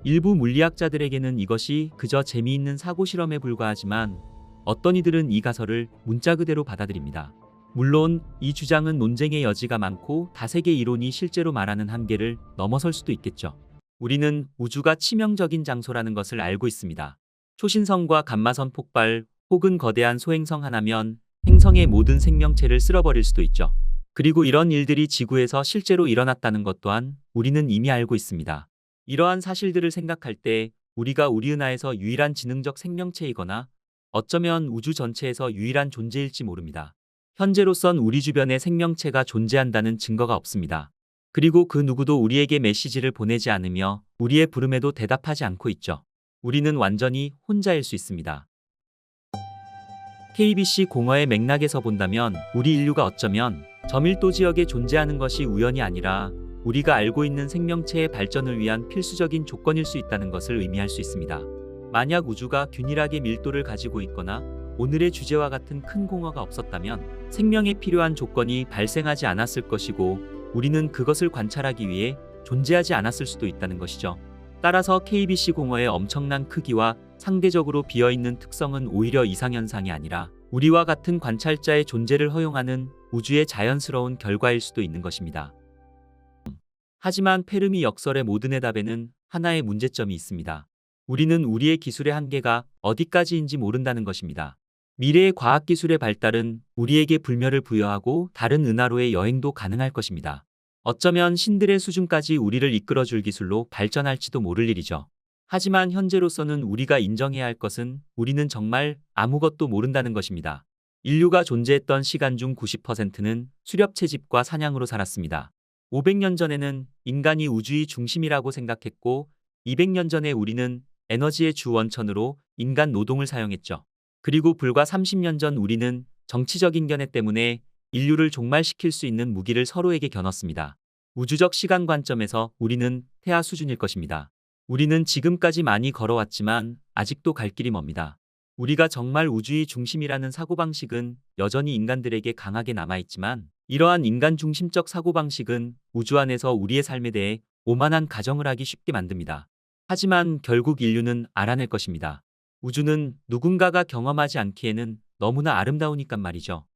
일부 물리학자들에게는 이것이 그저 재미있는 사고실험에 불과하지만 어떤 이들은 이 가설을 문자 그대로 받아들입니다. 물론 이 주장은 논쟁의 여지가 많고 다세계 이론이 실제로 말하는 한계를 넘어설 수도 있겠죠. 우리는 우주가 치명적인 장소라는 것을 알고 있습니다. 초신성과 감마선 폭발 혹은 거대한 소행성 하나면 행성의 모든 생명체를 쓸어버릴 수도 있죠. 그리고 이런 일들이 지구에서 실제로 일어났다는 것 또한 우리는 이미 알고 있습니다. 이러한 사실들을 생각할 때 우리가 우리 은하에서 유일한 지능적 생명체이거나 어쩌면 우주 전체에서 유일한 존재일지 모릅니다. 현재로선 우리 주변에 생명체가 존재한다는 증거가 없습니다. 그리고 그 누구도 우리에게 메시지를 보내지 않으며 우리의 부름에도 대답하지 않고 있죠. 우리는 완전히 혼자일 수 있습니다. KBC 공허의 맥락에서 본다면 우리 인류가 어쩌면 저밀도 지역에 존재하는 것이 우연이 아니라 우리가 알고 있는 생명체의 발전을 위한 필수적인 조건일 수 있다는 것을 의미할 수 있습니다. 만약 우주가 균일하게 밀도를 가지고 있거나 오늘의 주제와 같은 큰 공허가 없었다면 생명에 필요한 조건이 발생하지 않았을 것이고 우리는 그것을 관찰하기 위해 존재하지 않았을 수도 있다는 것이죠. 따라서 KBC 공허의 엄청난 크기와 상대적으로 비어있는 특성은 오히려 이상현상이 아니라 우리와 같은 관찰자의 존재를 허용하는 우주의 자연스러운 결과일 수도 있는 것입니다. 하지만 페르미 역설의 모든 해답에는 하나의 문제점이 있습니다. 우리는 우리의 기술의 한계가 어디까지인지 모른다는 것입니다. 미래의 과학기술의 발달은 우리에게 불멸을 부여하고 다른 은하로의 여행도 가능할 것입니다. 어쩌면 신들의 수준까지 우리를 이끌어줄 기술로 발전할지도 모를 일이죠. 하지만 현재로서는 우리가 인정해야 할 것은 우리는 정말 아무것도 모른다는 것입니다. 인류가 존재했던 시간 중 90%는 수렵 채집과 사냥으로 살았습니다. 500년 전에는 인간이 우주의 중심이라고 생각했고 200년 전에 우리는 에너지의 주 원천으로 인간 노동을 사용했죠. 그리고 불과 30년 전 우리는 정치적인 견해 때문에 인류를 종말시킬 수 있는 무기를 서로에게 겨눴습니다. 우주적 시간 관점에서 우리는 태아 수준일 것입니다. 우리는 지금까지 많이 걸어왔지만 아직도 갈 길이 멉니다. 우리가 정말 우주의 중심이라는 사고방식은 여전히 인간들에게 강하게 남아있지만 이러한 인간 중심적 사고방식은 우주 안에서 우리의 삶에 대해 오만한 가정을 하기 쉽게 만듭니다. 하지만 결국 인류는 알아낼 것입니다. 우주는 누군가가 경험하지 않기에는 너무나 아름다우니까 말이죠.